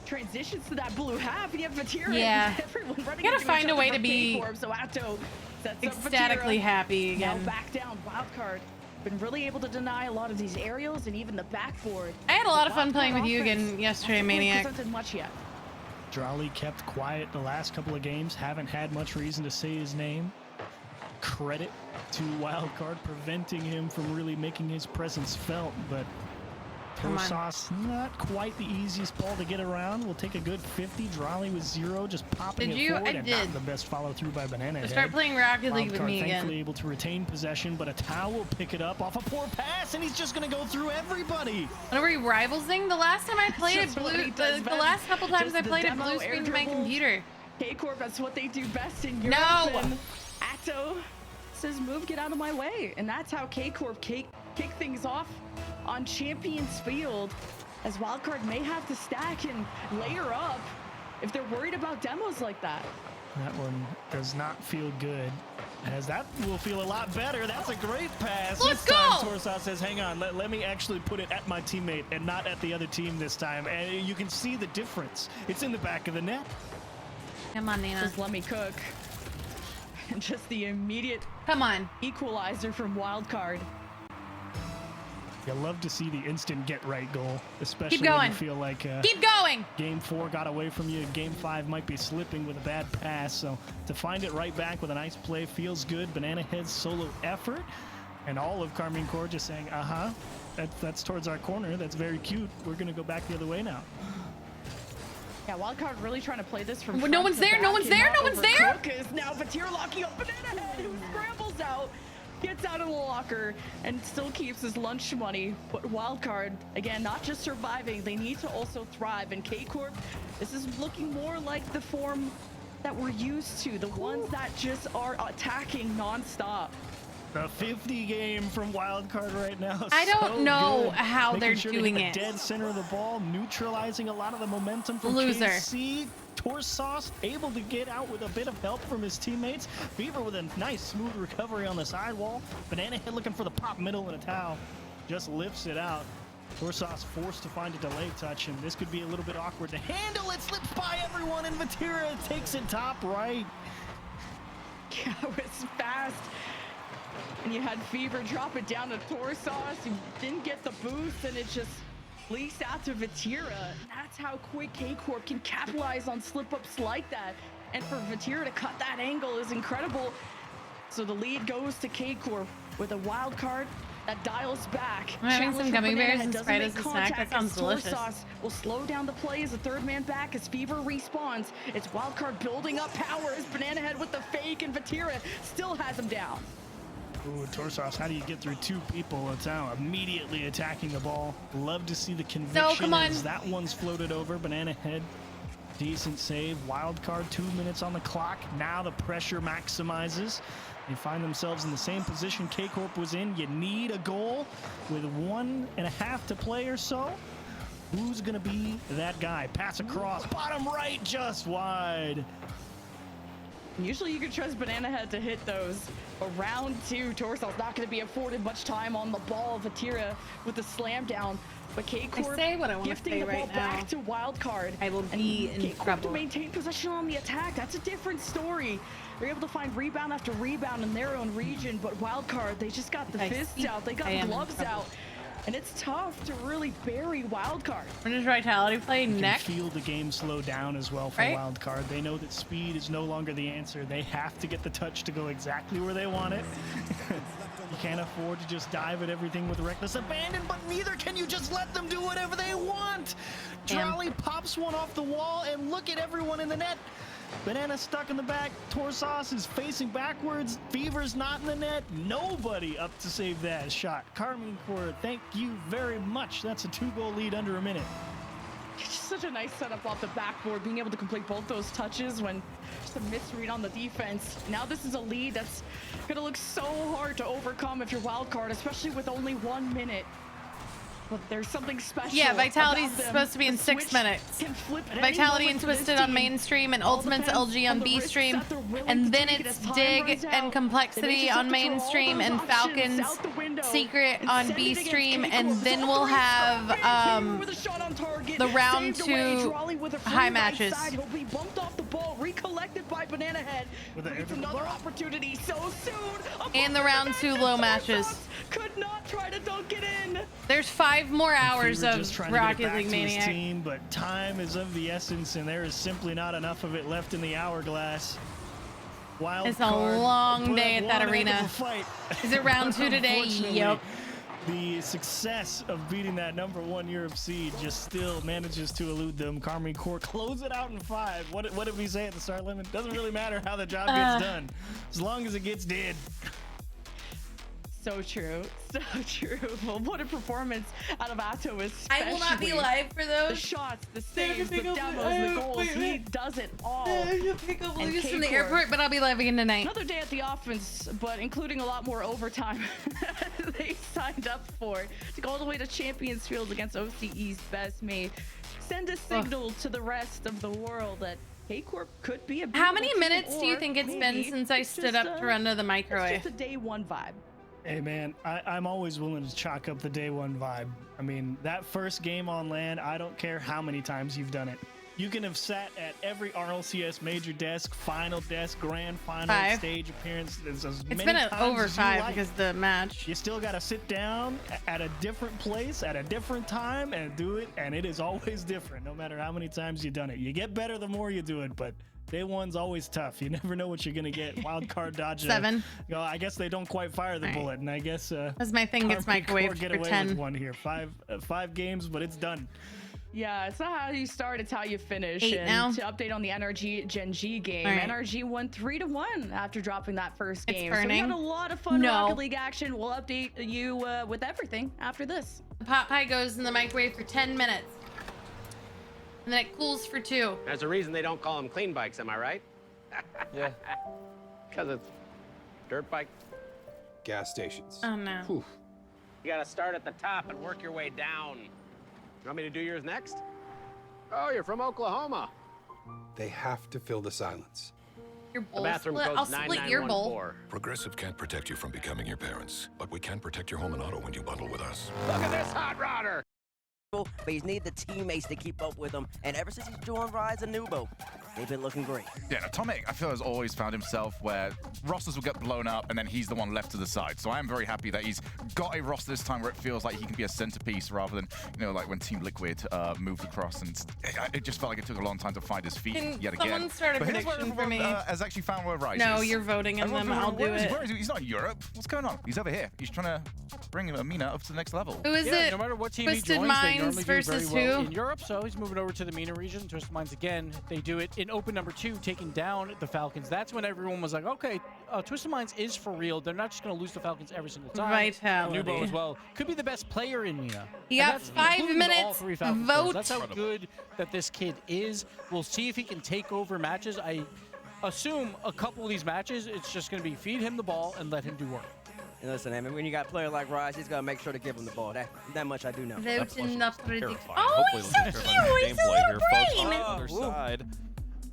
Transitions to that blue half, and you have Vatira and everyone running. You gotta find a way to be so Atto sets ecstatically up Vatira. happy again. Now back down, Wildcard. Been really able to deny a lot of these aerials and even the backboard. I had a lot of fun playing with you again yesterday, Maniac. Presented much yet. Drolly kept quiet the last couple of games. Haven't had much reason to say his name. Credit to Wildcard preventing him from really making his presence felt, but Torsauce, not quite the easiest ball to get around. We'll take a good 50. Drolly with 0, just popping it forward. And not the best follow through by Banana Head. Start playing Rocket League with me again. Thankfully able to retain possession, but a Tau will pick it up off a poor pass, and he's just going to go through everybody. Whenever he rivals-ing, the last time I played it, the last couple times I played it, blue screen my computer. K-Corp, that's what they do best in Europe. No! And Atto says, move, get out of my way. And that's how K-Corp kick things off on Champions Field, as Wildcard may have to stack and layer up if they're worried about demos like that. That one does not feel good, as that will feel a lot better. That's a great pass. Let's this time, go! Torsauce says, hang on, let me actually put it at my teammate and not at the other team this time. And you can see the difference. It's in the back of the net. Come on, Nina. Just let me cook. And just the immediate equalizer from Wildcard. You love to see the instant get-right goal, especially Keep going. when you feel like Keep going. Game 4 got away from you. Game 5 might be slipping with a bad pass, so to find it right back with a nice play feels good. Banana Head's solo effort, and all of Carmine Core just saying, that's towards our corner. That's very cute. We're going to go back the other way now. Yeah, Wildcard really trying to play this from no one's there, no one's there, no one's there! Now Vatir locking up Banana Head, who scrambles out, gets out of the locker, and still keeps his lunch money. But Wildcard, again, not just surviving, they need to also thrive. And K-Corp, this is looking more like the form that we're used to, the ones that just are attacking non-stop. The 50 game from Wildcard right now. I don't know how Making they're sure to doing hit the it. Dead center of the ball, neutralizing a lot of the momentum from Loser. KC. Torsauce able to get out with a bit of help from his teammates. Fever with a nice smooth recovery on the sidewall. Banana Head looking for the pop middle and a towel. Just lifts it out. Torsauce forced to find a delay touch, and this could be a little bit awkward to handle. It slips by everyone, and Vatira takes it top right. Yeah, it was fast. And you had Fever drop it down to Torsauce. You didn't get the boost, and it just leaks out to Vatira. That's how quick K-Corp can capitalize on slip-ups like that. And for Vatira to cut that angle is incredible. So the lead goes to K-Corp with a wild card that dials back. I'm having some gummy bears and Sprite as a snack. That sounds delicious. Torsauce will slow down the play as the third man back as Fever respawns. It's Wildcard building up power as Banana Head with the fake, and Vatira still has him down. Ooh, Torsauce, how do you get through 2 people? It's now immediately attacking the ball. Love to see the conviction come on. as that one's floated over. Banana Head, decent save. Wildcard, 2 minutes on the clock. Now the pressure maximizes. They find themselves in the same position K-Corp was in. You need a goal with 1.5 to play or so. Who's going to be that guy? Pass across, bottom right, just wide. Usually you could trust Banana Head to hit those. But round 2, Torsauce not going to be afforded much time on the ball. Vatira with the slam down. But K-Corp gifting the ball back to Wildcard. I will be in trouble. To maintain possession on the attack, that's a different story. They're able to find rebound after rebound in their own region, but Wildcard, they just got the fists out, they got gloves out. And it's tough to really bury Wildcard. When does Vitality play You next? can feel the game slow down as well for Wildcard. They know that speed is no longer the answer. They have to get the touch to go exactly where they want it. You can't afford to just dive at everything with reckless abandon, but neither can you just let them do whatever they want. Trolley pops one off the wall, and look at everyone in the net. Banana stuck in the back. Torsauce is facing backwards. Fever's not in the net. Nobody up to save that shot. Carmine Core, thank you very much. That's a 2-goal lead under a minute. It's just such a nice setup off the backboard, being able to complete both those touches when just a misread on the defense. Now this is a lead that's gonna look so hard to overcome if you're wild card, especially with only 1 minute. But there's something special. Yeah, Vitality's supposed to be in 6 minutes. Vitality and Twisted on mainstream, and Ultimate's LG on B stream, and then it's Dig and Complexity on mainstream, and Falcon's Secret on B stream, and then we'll have the round 2 high matches. He'll be bumped off the ball, recollected by Banana Head. With another opportunity so soon. And the round 2 low matches. Could not try to dunk it in. There's 5 more hours of Rocket League Maniac. Team, but time is of the essence, and there is simply not enough of it left in the hourglass. It's a long day at that arena. Is it round 2 today? Yep. The success of beating that #1 Europe seed just still manages to elude them. Carmine Core close it out in 5. What did we say at the start, Lemon? Doesn't really matter how the job gets done, as long as it gets did. So true, so true. Well, what a performance out of Atto, especially. I will not be live for those. The shots, the saves, the demos, the goals. He does it all. Pick up Lucas from the airport, but I'll be live again tonight. Another day at the offense, but including a lot more overtime they signed up for to go all the way to Champions Field against OCE's best mate. Send a signal to the rest of the world that K-Corp could be a How many minutes do you think it's been since I stood up to run to the microwave? It's just a day 1 vibe. Hey man, I'm always willing to chalk up the day 1 vibe. I mean, that first game on LAN, I don't care how many times you've done it. You can have sat at every RLCS major desk, final desk, grand final 5. stage appearance. It's been over 5 because the match. You still got to sit down at a different place at a different time and do it, and it is always different no matter how many times you've done it. You get better the more you do it, but day 1's always tough. You never know what you're gonna get. Wild card dodge. 7. You know, I guess they don't quite fire the bullet, and I guess as my thing gets microwaved get for away 10. with 1 here. 5 games, but it's done. Yeah, it's not how you start, it's how you finish. 8 and now. To update on the NRG Gen G game, Right. NRG won 3-1 after dropping that first game. It's burning. So we had a lot of fun Rocket League action. We'll update you with everything after this. The pot pie goes in the microwave for 10 minutes. And then it cools for 2. There's a reason they don't call them clean bikes, am I right? Yeah. Because it's dirt bike. Gas stations. Oh no. Whew. You gotta start at the top and work your way down. You want me to do yours next? Oh, you're from Oklahoma. They have to fill the silence. Your bowl bathroom split. code's I'll split your bowl. 9914. Progressive can't protect you from becoming your parents, but we can protect your home and auto when you bundle with us. Look at this hot rodder. But he's needed the teammates to keep up with him, and ever since he's joined Rise and Nubo, they've been looking great. Yeah, Atomic, I feel, has always found himself where rosters will get blown up and then he's the one left to the side. So I am very happy that he's got a roster this time where it feels like he can be a centerpiece rather than, you know, like when Team Liquid moved across, and it just felt like it took a long time to find his feet Can yet again. someone start a But here's where prediction for everyone, me? has actually found where Rise No, is. you're voting in Everyone's them. going, I'll do "Where is he? it." Where is he? He's not in Europe. What's going on? He's over here. He's trying to bring Amina up to the next level. Who is Yeah, it? no matter what team Twisted he joins, they Minds normally do versus very well who? in Europe, so he's moving over to the MENA region. Twisted Minds again, they do it in open number 2, taking down the Falcons. That's when everyone was like, okay, Twisted Minds is for real. They're not just going to lose the Falcons every single time. Vitality. Nubo as well. Could be the best player in MENA. You And got that's 5 including all minutes. 3 Falcons Vote. players. That's how good that this kid is. We'll see if he can take over matches. I assume a couple of these matches, it's just going to be feed him the ball and let him do work. And listen, I mean, when you got a player like Rise, he's got to make sure to give him the ball. That much I do know. Vote in the prediction. Terrifying. Oh, Hopefully he's it'll so be cute. terrifying He's a gameplay little here, folks. brain. On the other side,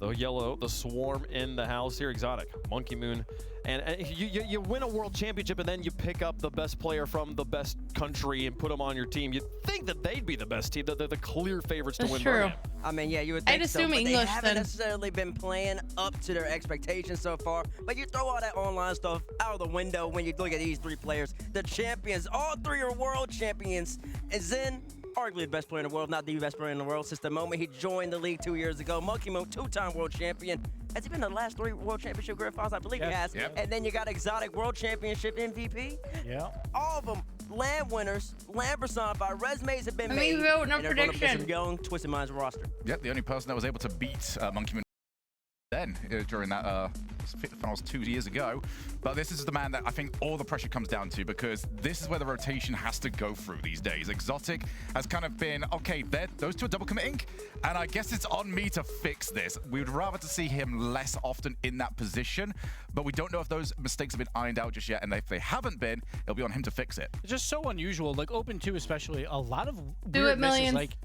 the yellow, the swarm in the house here, Exotic, Monkey Moon. And you win a world championship and then you pick up the best player from the best country and put them on your team. You'd think that they'd be the best team, that they're the clear favorites to That's win. true. Birmingham. I mean, yeah, you would think I'd so, assume but English they haven't then. necessarily been playing up to their expectations so far. But you throw all that online stuff out of the window when you look at these 3 players. The champions, all 3 are world champions. And Zen, arguably the best player in the world, not the best player in the world since the moment he joined the league 2 years ago. Monkey Moon, 2-time world champion. Has he been in the last 3 world championship grand finals? I believe he has. Yep. And then you got Exotic World Championship MVP. Yeah. All of them land winners, land personified, resumes have been Let made. me vote no and they're gonna put prediction. some young, Twisted Minds roster. Yep, the only person that was able to beat Monkey Moon then during that finals 2 years ago. But this is the man that I think all the pressure comes down to, because this is where the rotation has to go through these days. Exotic has kind of been, okay, those two are double committing, and I guess it's on me to fix this. We would rather to see him less often in that position, but we don't know if those mistakes have been ironed out just yet, and if they haven't been, it'll be on him to fix it. It's just so unusual, like Open 2 especially, a lot of Do weird it, misses. millions. Like,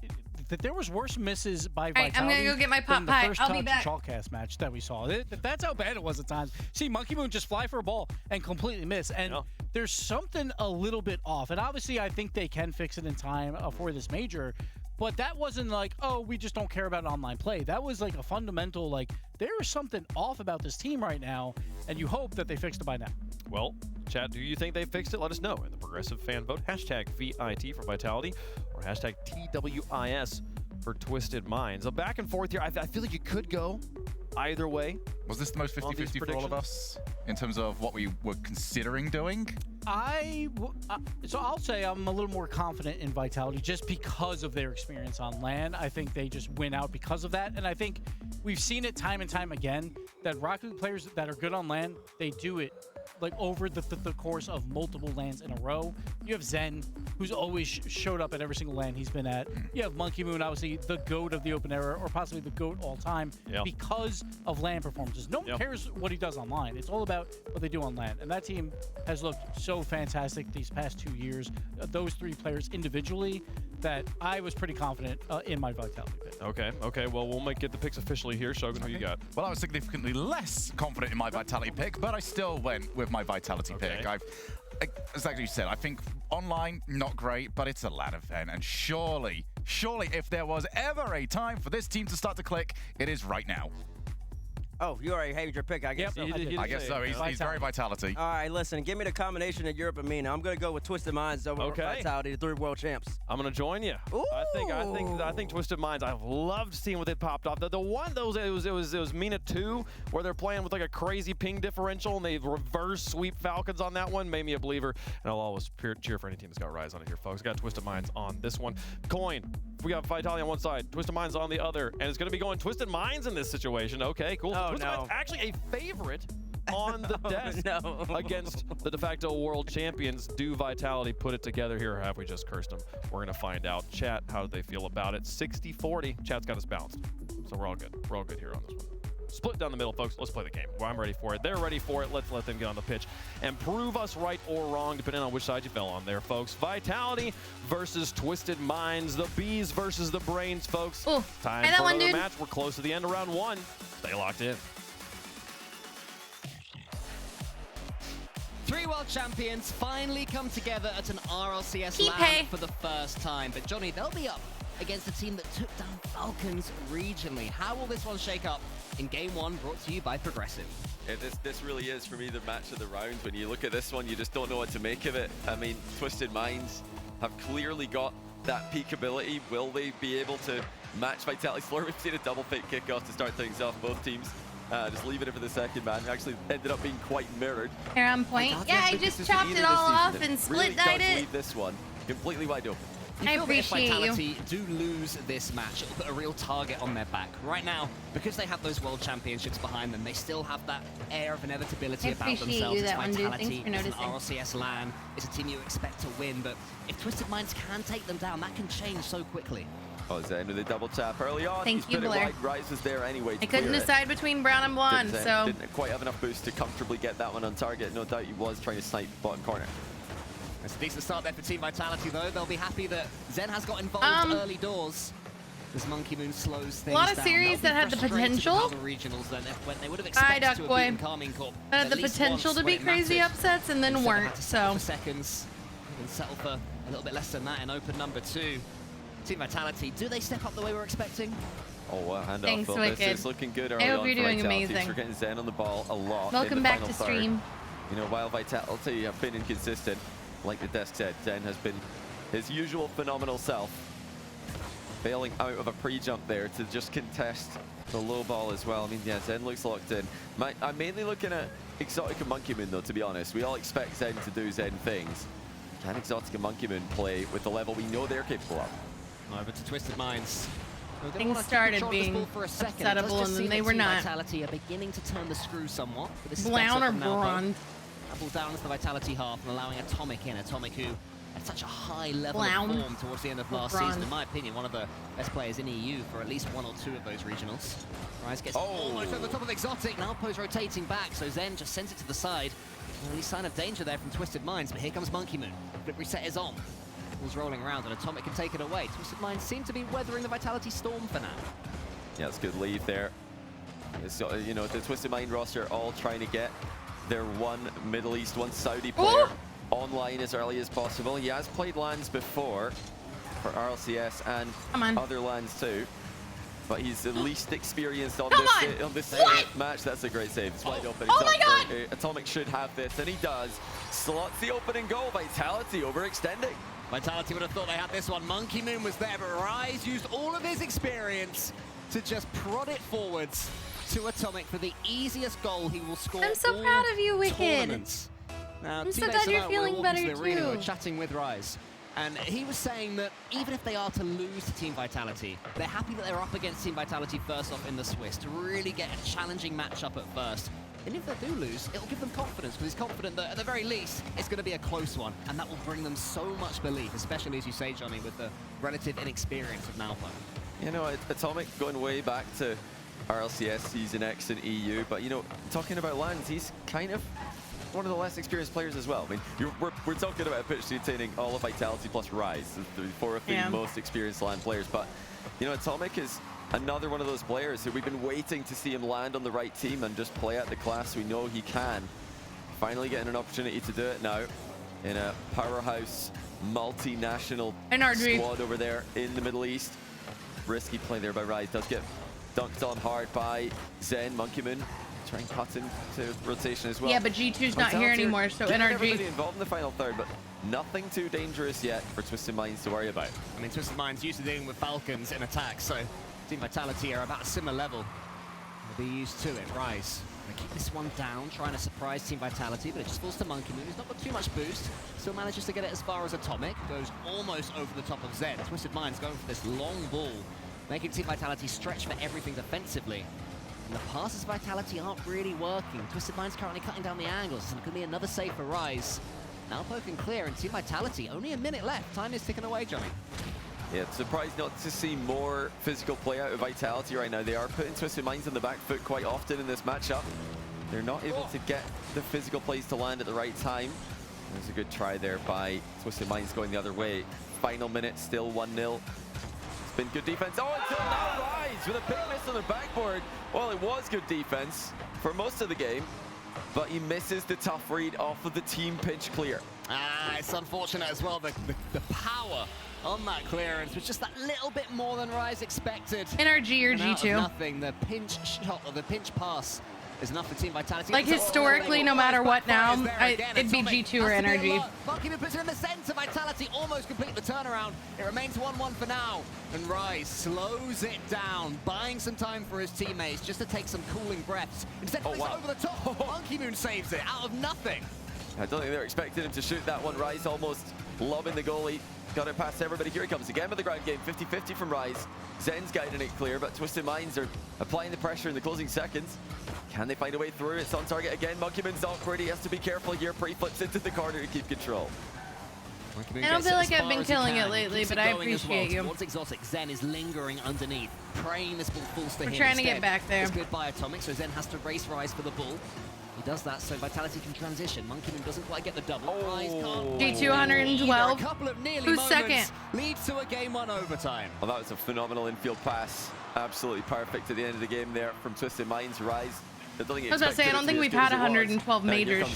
that there was worse misses by All right, Vitality I'm gonna go get my pot than the pie. first I'll be touch back. Chalkcast match that we saw. That's how bad it was at times. See Monkey Moon just fly for a ball and completely miss, and there's something a little bit off. And obviously, I think they can fix it in time for this major. But that wasn't like, oh, we just don't care about online play. That was like a fundamental, like, there is something off about this team right now, and you hope that they fixed it by now. Well, chat, do you think they fixed it? Let us know in the progressive fan vote. Hashtag VIT for Vitality or hashtag TWIS for Twisted Minds. So back and forth here. I feel like you could go either way. Was this the most 50-50 for all of us in terms of what we were considering doing? So I'll say I'm a little more confident in Vitality just because of their experience on LAN. I think they just win out because of that. And I think we've seen it time and time again that Rocket League players that are good on LAN, they do it like over the course of multiple LANs in a row. You have Zen, who's always showed up at every single LAN he's been at. You have Monkey Moon, obviously the GOAT of the open era, or possibly the GOAT all time, because of LAN performances. No one cares what he does online. It's all about what they do on LAN. And that team has looked so fantastic these past 2 years. Those 3 players individually, that I was pretty confident in my Vitality pick. Okay. Well, we'll get the picks officially here. Shogun, who you got? Well, I was significantly less confident in my Vitality pick, but I still went with my Vitality pick. As like you said, I think online, not great, but it's a LAN event, and surely, if there was ever a time for this team to start to click, it is right now. Oh, you already hated your pick, I guess. Yep, So. I guess so. He's very Vitality. All right, listen, give me the combination of Europe and me now. I'm going to go with Twisted Minds over Vitality, the 3 world champs. I'm going to join you. Ooh. I think Twisted Minds, I've loved seeing what they popped off. The one, it was Mina 2, where they're playing with like a crazy ping differential, and they reverse sweep Falcons on that one. Made me a believer, and I'll always cheer for any team that's got Rise on it here, folks. Got Twisted Minds on this one. Coin. We got Vitality on one side, Twisted Minds on the other, and it's going to be going Twisted Minds in this situation. Okay, cool. Oh, Twisted Minds actually a favorite on the desk against the de facto world champions. Do Vitality put it together here, or have we just cursed them? We're going to find out. Chat, how do they feel about it? 60-40. Chat's got us balanced, so we're all good. We're all good here on this one. Split down the middle, folks. Let's play the game. Well, I'm ready for it. They're ready for it. Let's let them get on the pitch and prove us right or wrong, depending on which side you fell on there, folks. Vitality versus Twisted Minds. The Bees versus the Brains, folks. Ooh, time that for one, another dude. match. We're close to the end of round 1. Stay locked in. 3 world champions finally come together at an RLCS Keep LAN for the first time. But Johnny, they'll be up against a team that took down Falcons regionally. How will this one shake up in Game 1, brought to you by Progressive? Yeah, this really is, for me, the match of the round. When you look at this one, you just don't know what to make of it. I mean, Twisted Minds have clearly got that peak ability. Will they be able to match Vitality's floor? We've seen a double fake kickoff to start things off, both teams. Just leaving it for the second man. Actually ended up being quite mirrored. Here on point. Yeah, I just chopped it all off and split dyed it. Leave this one completely wide open. I appreciate you. Vitality do lose this match, it'll put a real target on their back. Right now, because they have those world championships behind them, they still have that air of inevitability about themselves. You, that one, dude. Vitality, Thanks for it's an noticing. RLCS LAN, it's a team you expect to win, but if Twisted Minds can take them down, that can change so quickly. Oh, Zen with a double tap early on. Thank you, Blair. Rise was there anyway. I couldn't decide between brown and blonde, so. Didn't quite have enough boost to comfortably get that one on target. No doubt he was trying to snipe bottom corner. It's a decent start there for Team Vitality, though. They'll be happy that Zen has got involved early doors. As Monkey Moon slows things down. A lot of series that had the potential. The regionals, then, when they would have expected to have beaten Carmine Corp. That had the potential to be crazy upsets and then weren't, so. For seconds, and settle for a little bit less than that in open number 2. Team Vitality, do they step up the way we're expecting? Oh, wow, hand Thanks, off. Wicked. This is looking good early I hope on you're for doing Vitality. amazing. We're getting Zen on the ball a lot. Welcome in the back final to third. stream. You know, while Vitality have been inconsistent, like the desk said, Zen has been his usual phenomenal self. bailing out of a pre-jump there to just contest the low ball as well. I mean, yeah, Zen looks locked in. I'm mainly looking at Exotic and Monkey Moon, though, to be honest. We all expect Zen to do Zen things. Can Exotic and Monkey Moon play with the level we know they're capable of? Over to Twisted Minds. Things started being upsettable and then they were not. Vitality are beginning to turn the screw somewhat. Brown or bronze? Double down to the Vitality half and allowing Atomic in. Atomic who at such a high level of form towards the end of last season. In my opinion, one of the best players in EU for at least 1 or 2 of those regionals. Rise gets almost over the top of Exotic. Now Poe's rotating back, so Zen just sends it to the side. Only sign of danger there from Twisted Minds, but here comes Monkey Moon. Flip reset is on. Ball's rolling around and Atomic can take it away. Twisted Minds seem to be weathering the Vitality storm for now. Yeah, it's a good leave there. It's, you know, the Twisted Mind roster all trying to get their one Middle East, one Saudi player online as early as possible. He has played LANs before for RLCS and other LANs too, but he's the least experienced on this match. That's a great save. It's wide open. Oh my God! Atomic should have this, and he does. Slots the opening goal. Vitality overextending. Vitality would have thought they had this one. Monkey Moon was there, but Rise used all of his experience to just prod it forwards to Atomic for the easiest goal he will score. I'm so proud of you, Wicked. Now, I'm so glad you're feeling better too. We're chatting with Rise, and he was saying that even if they are to lose to Team Vitality, they're happy that they're up against Team Vitality first off in the Swiss to really get a challenging matchup at first. And if they do lose, it'll give them confidence, because he's confident that at the very least, it's going to be a close one, and that will bring them so much belief, especially, as you say, Johnny, with the relative inexperience of Nalpo. You know, Atomic going way back to RLCS Season X in EU, but, you know, talking about LANs, he's kind of one of the less experienced players as well. I mean, we're talking about a pitch containing all of Vitality plus Rise, the 4 of the most experienced LAN players, but, you know, Atomic is another one of those players who we've been waiting to see him land on the right team and just play at the class we know he can. Finally getting an opportunity to do it now in a powerhouse multinational squad over there in the Middle East. Risky play there by Rise. Does get dunked on hard by Zen. Monkey Moon trying to cut into rotation as well. Yeah, but G2's not here anymore, so NRG. Everybody involved in the final third, but nothing too dangerous yet for Twisted Minds to worry about. I mean, Twisted Minds used to dealing with Falcons in attack, so Team Vitality are about a similar level. They'll be used to it. Rise gonna keep this one down, trying to surprise Team Vitality, but it just falls to Monkey Moon. He's not got too much boost. Still manages to get it as far as Atomic. Goes almost over the top of Zen. Twisted Minds going for this long ball, making Team Vitality stretch for everything defensively. And the passes Vitality aren't really working. Twisted Minds currently cutting down the angles, and it could be another save for Rise. Now poking clear, and Team Vitality, only a minute left. Time is ticking away, Johnny. Yeah, surprised not to see more physical play out of Vitality right now. They are putting Twisted Minds on the back foot quite often in this matchup. They're not able to get the physical plays to land at the right time. There's a good try there by Twisted Minds going the other way. Final minute, still 1-0. It's been good defense. Oh, until now Rise with a big miss on the backboard. Well, it was good defense for most of the game, but he misses the tough read off of the team pinch clear. It's unfortunate as well. The power on that clearance was just that little bit more than Rise expected. NRG or G2. Nothing. The pinch shot or the pinch pass is enough for Team Vitality. Like historically, no matter what now, it'd be G2 or NRG. Monkey Moon puts it in the center. Vitality almost complete the turnaround. It remains 1-1 for now. And Rise slows it down, buying some time for his teammates just to take some cooling breaths. Instead, plays it over the top. Monkey Moon saves it out of nothing. I don't think they were expecting him to shoot that one. Rise almost lobbing the goalie. Got it past everybody. Here he comes again with the ground game. 50-50 from Rise. Zen's guiding it clear, but Twisted Minds are applying the pressure in the closing seconds. Can they find a way through? It's on target again. Monkey Moon's awkward. He has to be careful here. Pre-flips into the corner to keep control. I don't feel like I've been killing it lately, but I appreciate you. Once Exotic, Zen is lingering underneath, praying this ball falls to him. We're trying to get back there. It's good by Atomic, so Zen has to race Rise for the ball. He does that so Vitality can transition. Monkey Moon doesn't quite get the double. Rise can't. G2 112. A couple of nearly Who's second? Leads to a game 1 overtime. Well, that was a phenomenal infield pass. Absolutely perfect at the end of the game there from Twisted Minds. Rise. I was about to say, I don't think we've had 112 majors.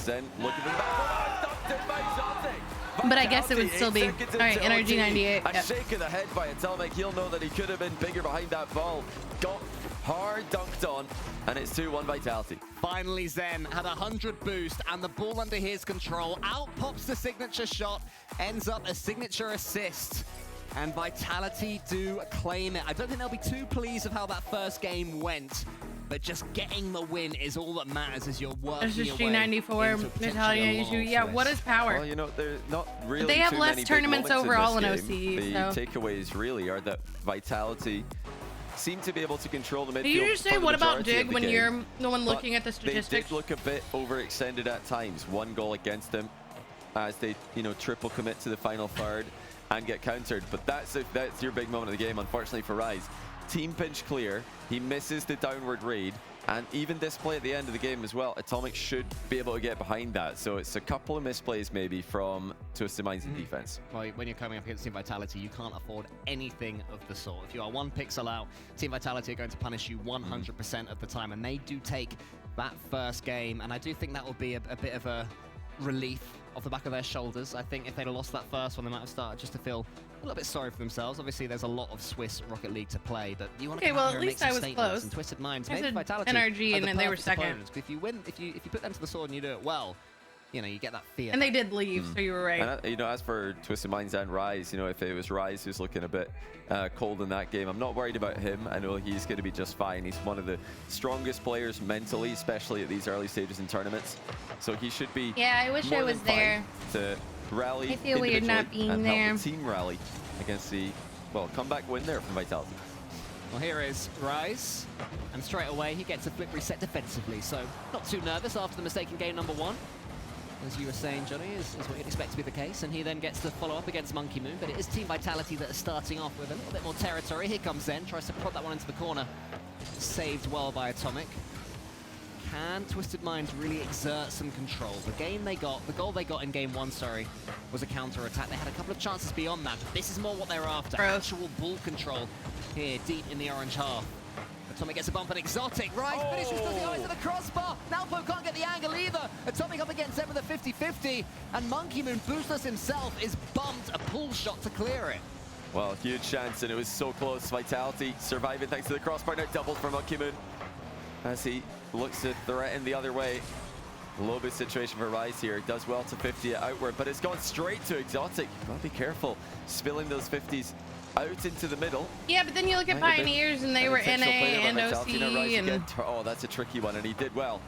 But I guess it would still be. All right, NRG 98. A shake of the head by Atomic. He'll know that he could have been bigger behind that ball. Got hard dunked on, and it's 2-1 Vitality. Finally, Zen had 100 boost, and the ball under his control. Out pops the signature shot, ends up a signature assist And Vitality do claim it. I don't think they'll be too pleased with how that first game went, but just getting the win is all that matters as you're working There's just your way G94, into potentially Natalia a issue. long Yeah, list. what is power? Well, you know, there's not really They have too less many big tournaments moments overall in in this OCE, game. The so. takeaways really are that Vitality seem to be able to control the midfield. Can you just say for the what about majority of Dig the when game, you're the one but looking at the statistics? They did look a bit overextended at times. One goal against them as they, you know, triple commit to the final third and get countered. But that's your big moment of the game, unfortunately for Rise. Team pinch clear. He misses the downward raid. And even this play at the end of the game as well, Atomic should be able to get behind that. So it's a couple of misplays maybe from Twisted Minds in defense. Well, when you're coming up against Team Vitality, you can't afford anything of the sort. If you are one pixel out, Team Vitality are going to punish you 100% of the time. And they do take that first game. And I do think that will be a bit of a relief off the back of their shoulders. I think if they'd have lost that first one, they might have started just to feel a little bit sorry for themselves. Obviously, there's a lot of Swiss Rocket League to play, but you want to Okay, come well, out here at and least make I some was statements. close. And Twisted Minds, I maybe said Vitality NRG are and the then they were perfect second. opponents. If you win, if you put them to the sword and you do it well, you know, you get that fear. And they did leave, so you were right. And, you know, as for Twisted Minds and Rise, you know, if it was Rise who's looking a bit cold in that game, I'm not worried about him. I know he's going to be just fine. He's one of the strongest players mentally, especially at these early stages in tournaments. So he should be. Yeah, I wish I more was than fine there. to rally. I feel weird not individually being and there. help the team rally against the, well, comeback win there from Vitality. Well, here is Rise, and straight away he gets a flip reset defensively, so not too nervous after the mistake in game number 1. As you were saying, Johnny, is what you'd expect to be the case, and he then gets to follow up against Monkey Moon, but it is Team Vitality that are starting off with a little bit more territory. Here comes Zen, tries to prod that one into the corner. Saved well by Atomic. Can Twisted Minds really exert some control? The goal they got in game 1, was a counter-attack. They had a couple of chances beyond that, but this is more what they're after. Actual ball control here, deep in the orange half. Atomic gets a bump and Exotic. Rise finishes with the eyes of the crossbar. Nalpo can't get the angle either. Atomic up against them with a 50-50. And Monkey Moon, boostless himself, is bumped. A pull shot to clear it. Well, huge chance, and it was so close. Vitality surviving thanks to the crossbar. Now double for Monkey Moon as he looks to threaten the other way. A low bit situation for Rise here. Does well to 50 it outward, but it's gone straight to Exotic. You've got to be careful spilling those 50s out into the middle. Yeah, but then you look at Pioneers and they were NA and OC and... Oh, that's a tricky one, and he did well.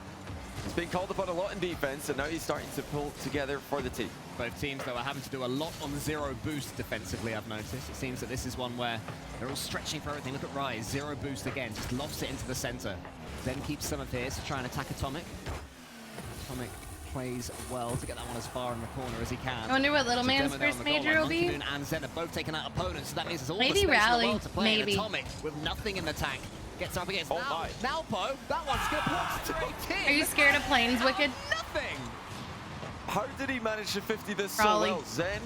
He's been called upon a lot in defense, and now he's starting to pull together for the team. Both teams, though, are having to do a lot on zero boost defensively, I've noticed. It seems that this is one where they're all stretching for everything. Look at Rise, zero boost again, just lofts it into the center. Then keeps some of his to try and attack Atomic. Atomic plays well to get that one as far in the corner as he can. I wonder what Little Man's first major will be. And Zen have both taken out opponents, so that means there's all Maybe the space Rally, in the world to play. maybe. Atomic with nothing in the tank. Gets up against Nalpo. That one's going to put straight in. Are you scared of Plains, Wicked? Nothing. How did he manage to 50 this Raleigh. so well? Zen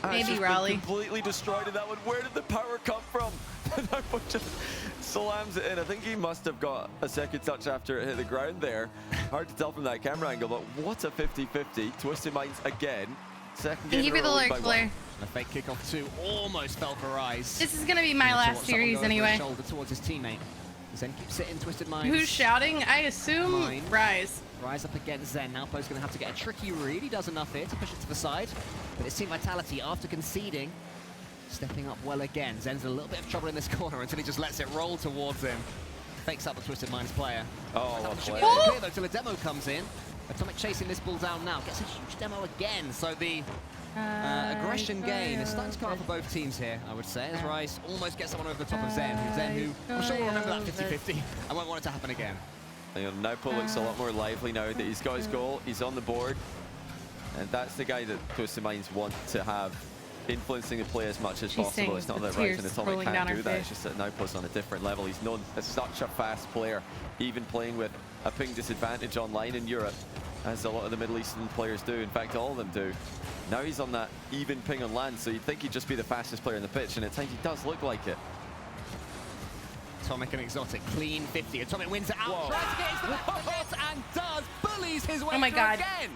Maybe has just Raleigh. been completely destroyed in that one. Where did the power come from? Nalpo just slams it in. I think he must have got a second touch after it hit the ground there. Hard to tell from that camera angle, but what a 50-50. Twisted Minds again. Second game Thank you for the in a row lurk, by one. Blair. And a fake kickoff 2 almost fell for Rise. This is going to be my last series anyway. Shoulder towards his teammate. Zen keeps it in Twisted Minds. Who's shouting? I assume Rise. Rise up against Zen. Nalpo's going to have to get a tricky read. He does enough here to push it to the side. But it's Team Vitality after conceding. Stepping up well again. Zen's in a little bit of trouble in this corner until he just lets it roll towards him. Fakes up the Twisted Minds player. Oh, clear though till a demo comes in. Atomic chasing this ball down now. Gets a huge demo again. So the aggression game is starting to come out for both teams here, I would say, as Rise almost gets someone over the top of Zen, who I'm sure will remember that 50-50 and won't want it to happen again. You know, Nalpo looks a lot more lively now that he's got his goal, he's on the board, and that's the guy that Twisted Minds want to have influencing the play as much as possible. It's not that Rise and Atomic can't do that, it's just that Nalpo's on a different level. He's known as such a fast player, even playing with a ping disadvantage online in Europe, as a lot of the Middle Eastern players do. In fact, all of them do. Now he's on that even ping on land, so you'd think he'd just be the fastest player in the pitch, and at times he does look like it. Atomic and Exotic, clean 50. Atomic wins it out, tries to get into the back of the net, and does, bullies his way through again.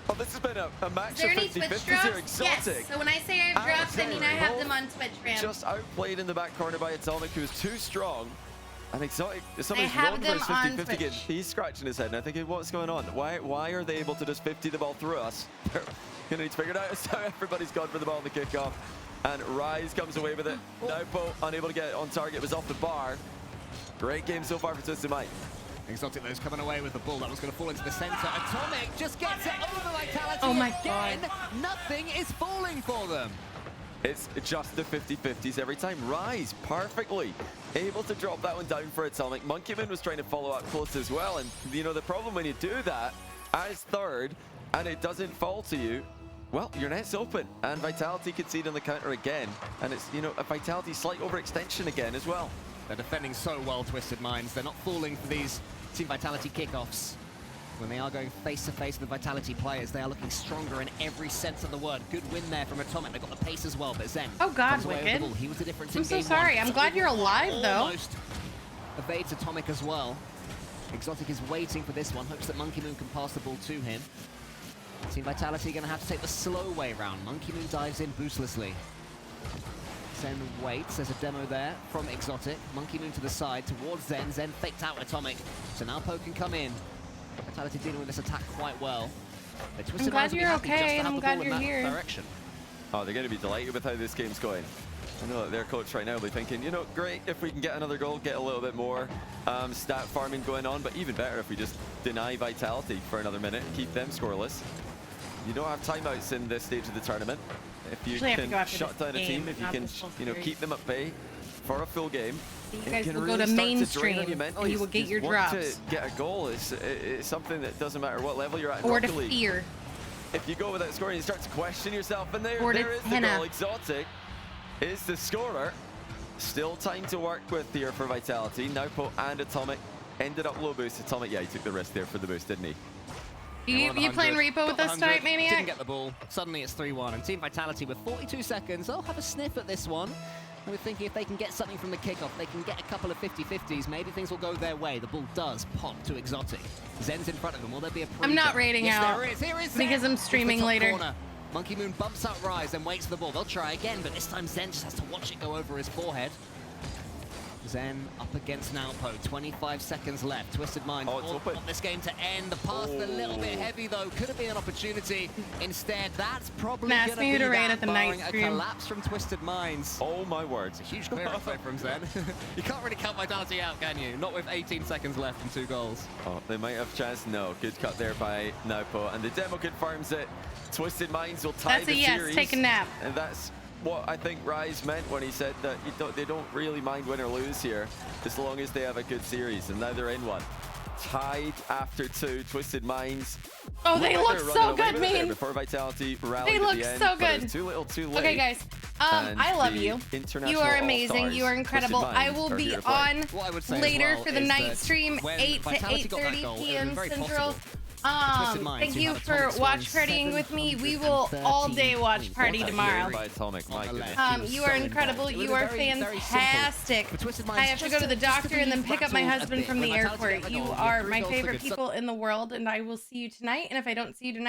Oh, this has been a match Is there of any Twitch 50-50s drops? here. Exotic. Yes. So when I say I have drops, I mean I have them on Twitch, fam. Just outplayed in the back corner by Atomic, who was too strong. And Exotic, somebody's have known them for on his 50-50 game. Twitch. He's scratching his head, and I think, what's going on? Why are they able to just 50 the ball through us? They're gonna need to figure it out. So everybody's gone for the ball in the kickoff. and Rise comes away with it. Naupo unable to get it on target. It was off the bar. Great game so far for Twisted Mind. Exotic those coming away with the ball. That was going to fall into the center. Atomic just gets it over Vitality. Oh my again. God. Nothing is falling for them. It's just the 50-50s every time. Rise perfectly able to drop that one down for Atomic. Monkeyman was trying to follow up close as well, and you know the problem when you do that as third and it doesn't fall to you, well, your net's open and Vitality concede on the counter again, and it's, you know, a Vitality slight overextension again as well. They're defending so well, Twisted Minds. They're not falling for these Team Vitality kickoffs. When they are going face-to-face with Vitality players, they are looking stronger in every sense of the word. Good win there from Atomic. They got the pace as well, but Zen. Oh God, comes away with the Wicked. ball. He was the difference I'm in so game sorry. one. I'm glad you're alive, though. Almost evades Atomic as well. Exotic is waiting for this one. Hopes that Monkey Moon can pass the ball to him. Team Vitality going to have to take the slow way round. Monkey Moon dives in boostlessly. Zen waits. There's a demo there from Exotic. Monkey Moon to the side towards Zen. Zen faked out Atomic. So now Poe can come in. Vitality dealing with this attack quite well. I'm glad you're okay, and I'm glad you're here. Direction. Oh, they're going to be delighted with how this game's going. I know that their coach right now will be thinking, you know, great if we can get another goal, get a little bit more stat farming going on, but even better if we just deny Vitality for another minute, keep them scoreless. You don't have timeouts in this stage of the tournament. If you can shut down a team, if you can, you know, keep them at bay for a full game, you guys will go to mainstream and you will get your drops. To get a goal is something that doesn't matter what level you're at. Or to fear. If you go without scoring, you start to question yourself, and there is the goal. Exotic is the scorer. Still time to work with here for Vitality. Naupo and Atomic ended up low boost. Atomic, yeah, he took the risk there for the boost, didn't he? You playing Repo with us tonight, Maniac? Didn't get the ball. Suddenly it's 3-1, and Team Vitality with 42 seconds. They'll have a sniff at this one. And we're thinking if they can get something from the kickoff, they can get a couple of 50-50s, maybe things will go their way. The ball does pop to Exotic. Zen's in front of them. Will there be a pre-jump? I'm not rating out. There is. Here is because I'm streaming later. Corner. Monkey Moon bumps out Rise and waits for the ball. They'll try again, but this time Zen just has to watch it go over his forehead. Zen up against Naupo. 25 seconds left. Twisted Mind want this game to end. The pass a little bit heavy though. Could have been an opportunity. Instead, that's probably going to be that, at the night stream. A collapse from Twisted Minds. Oh my words! A huge clearance there from Zen. You can't really count Vitality out, can you? Not with 18 seconds left and 2 goals. Oh, they might have a chance. No, good cut there by Naupo, and the demo confirms it. Twisted Minds will tie the series. Take a nap. And that's what I think Rise meant when he said that they don't really mind win or lose here, as long as they have a good series, and now they're in one. Tied after 2, Twisted Minds. Oh, they look so good, man. Before Vitality rallied they look at the end, so good. It was too little, too late. Okay, guys. I love you. You are amazing. You are incredible. I will be on later for the night stream, 8 to 8:30 p.m. Central. Thank you for watch partying with me. We will all day watch party tomorrow. You are incredible. You are fantastic. I have to go to the doctor and then pick up my husband from the airport. You are my favorite people in the world, and I will see you tonight. And if I don't see you tonight,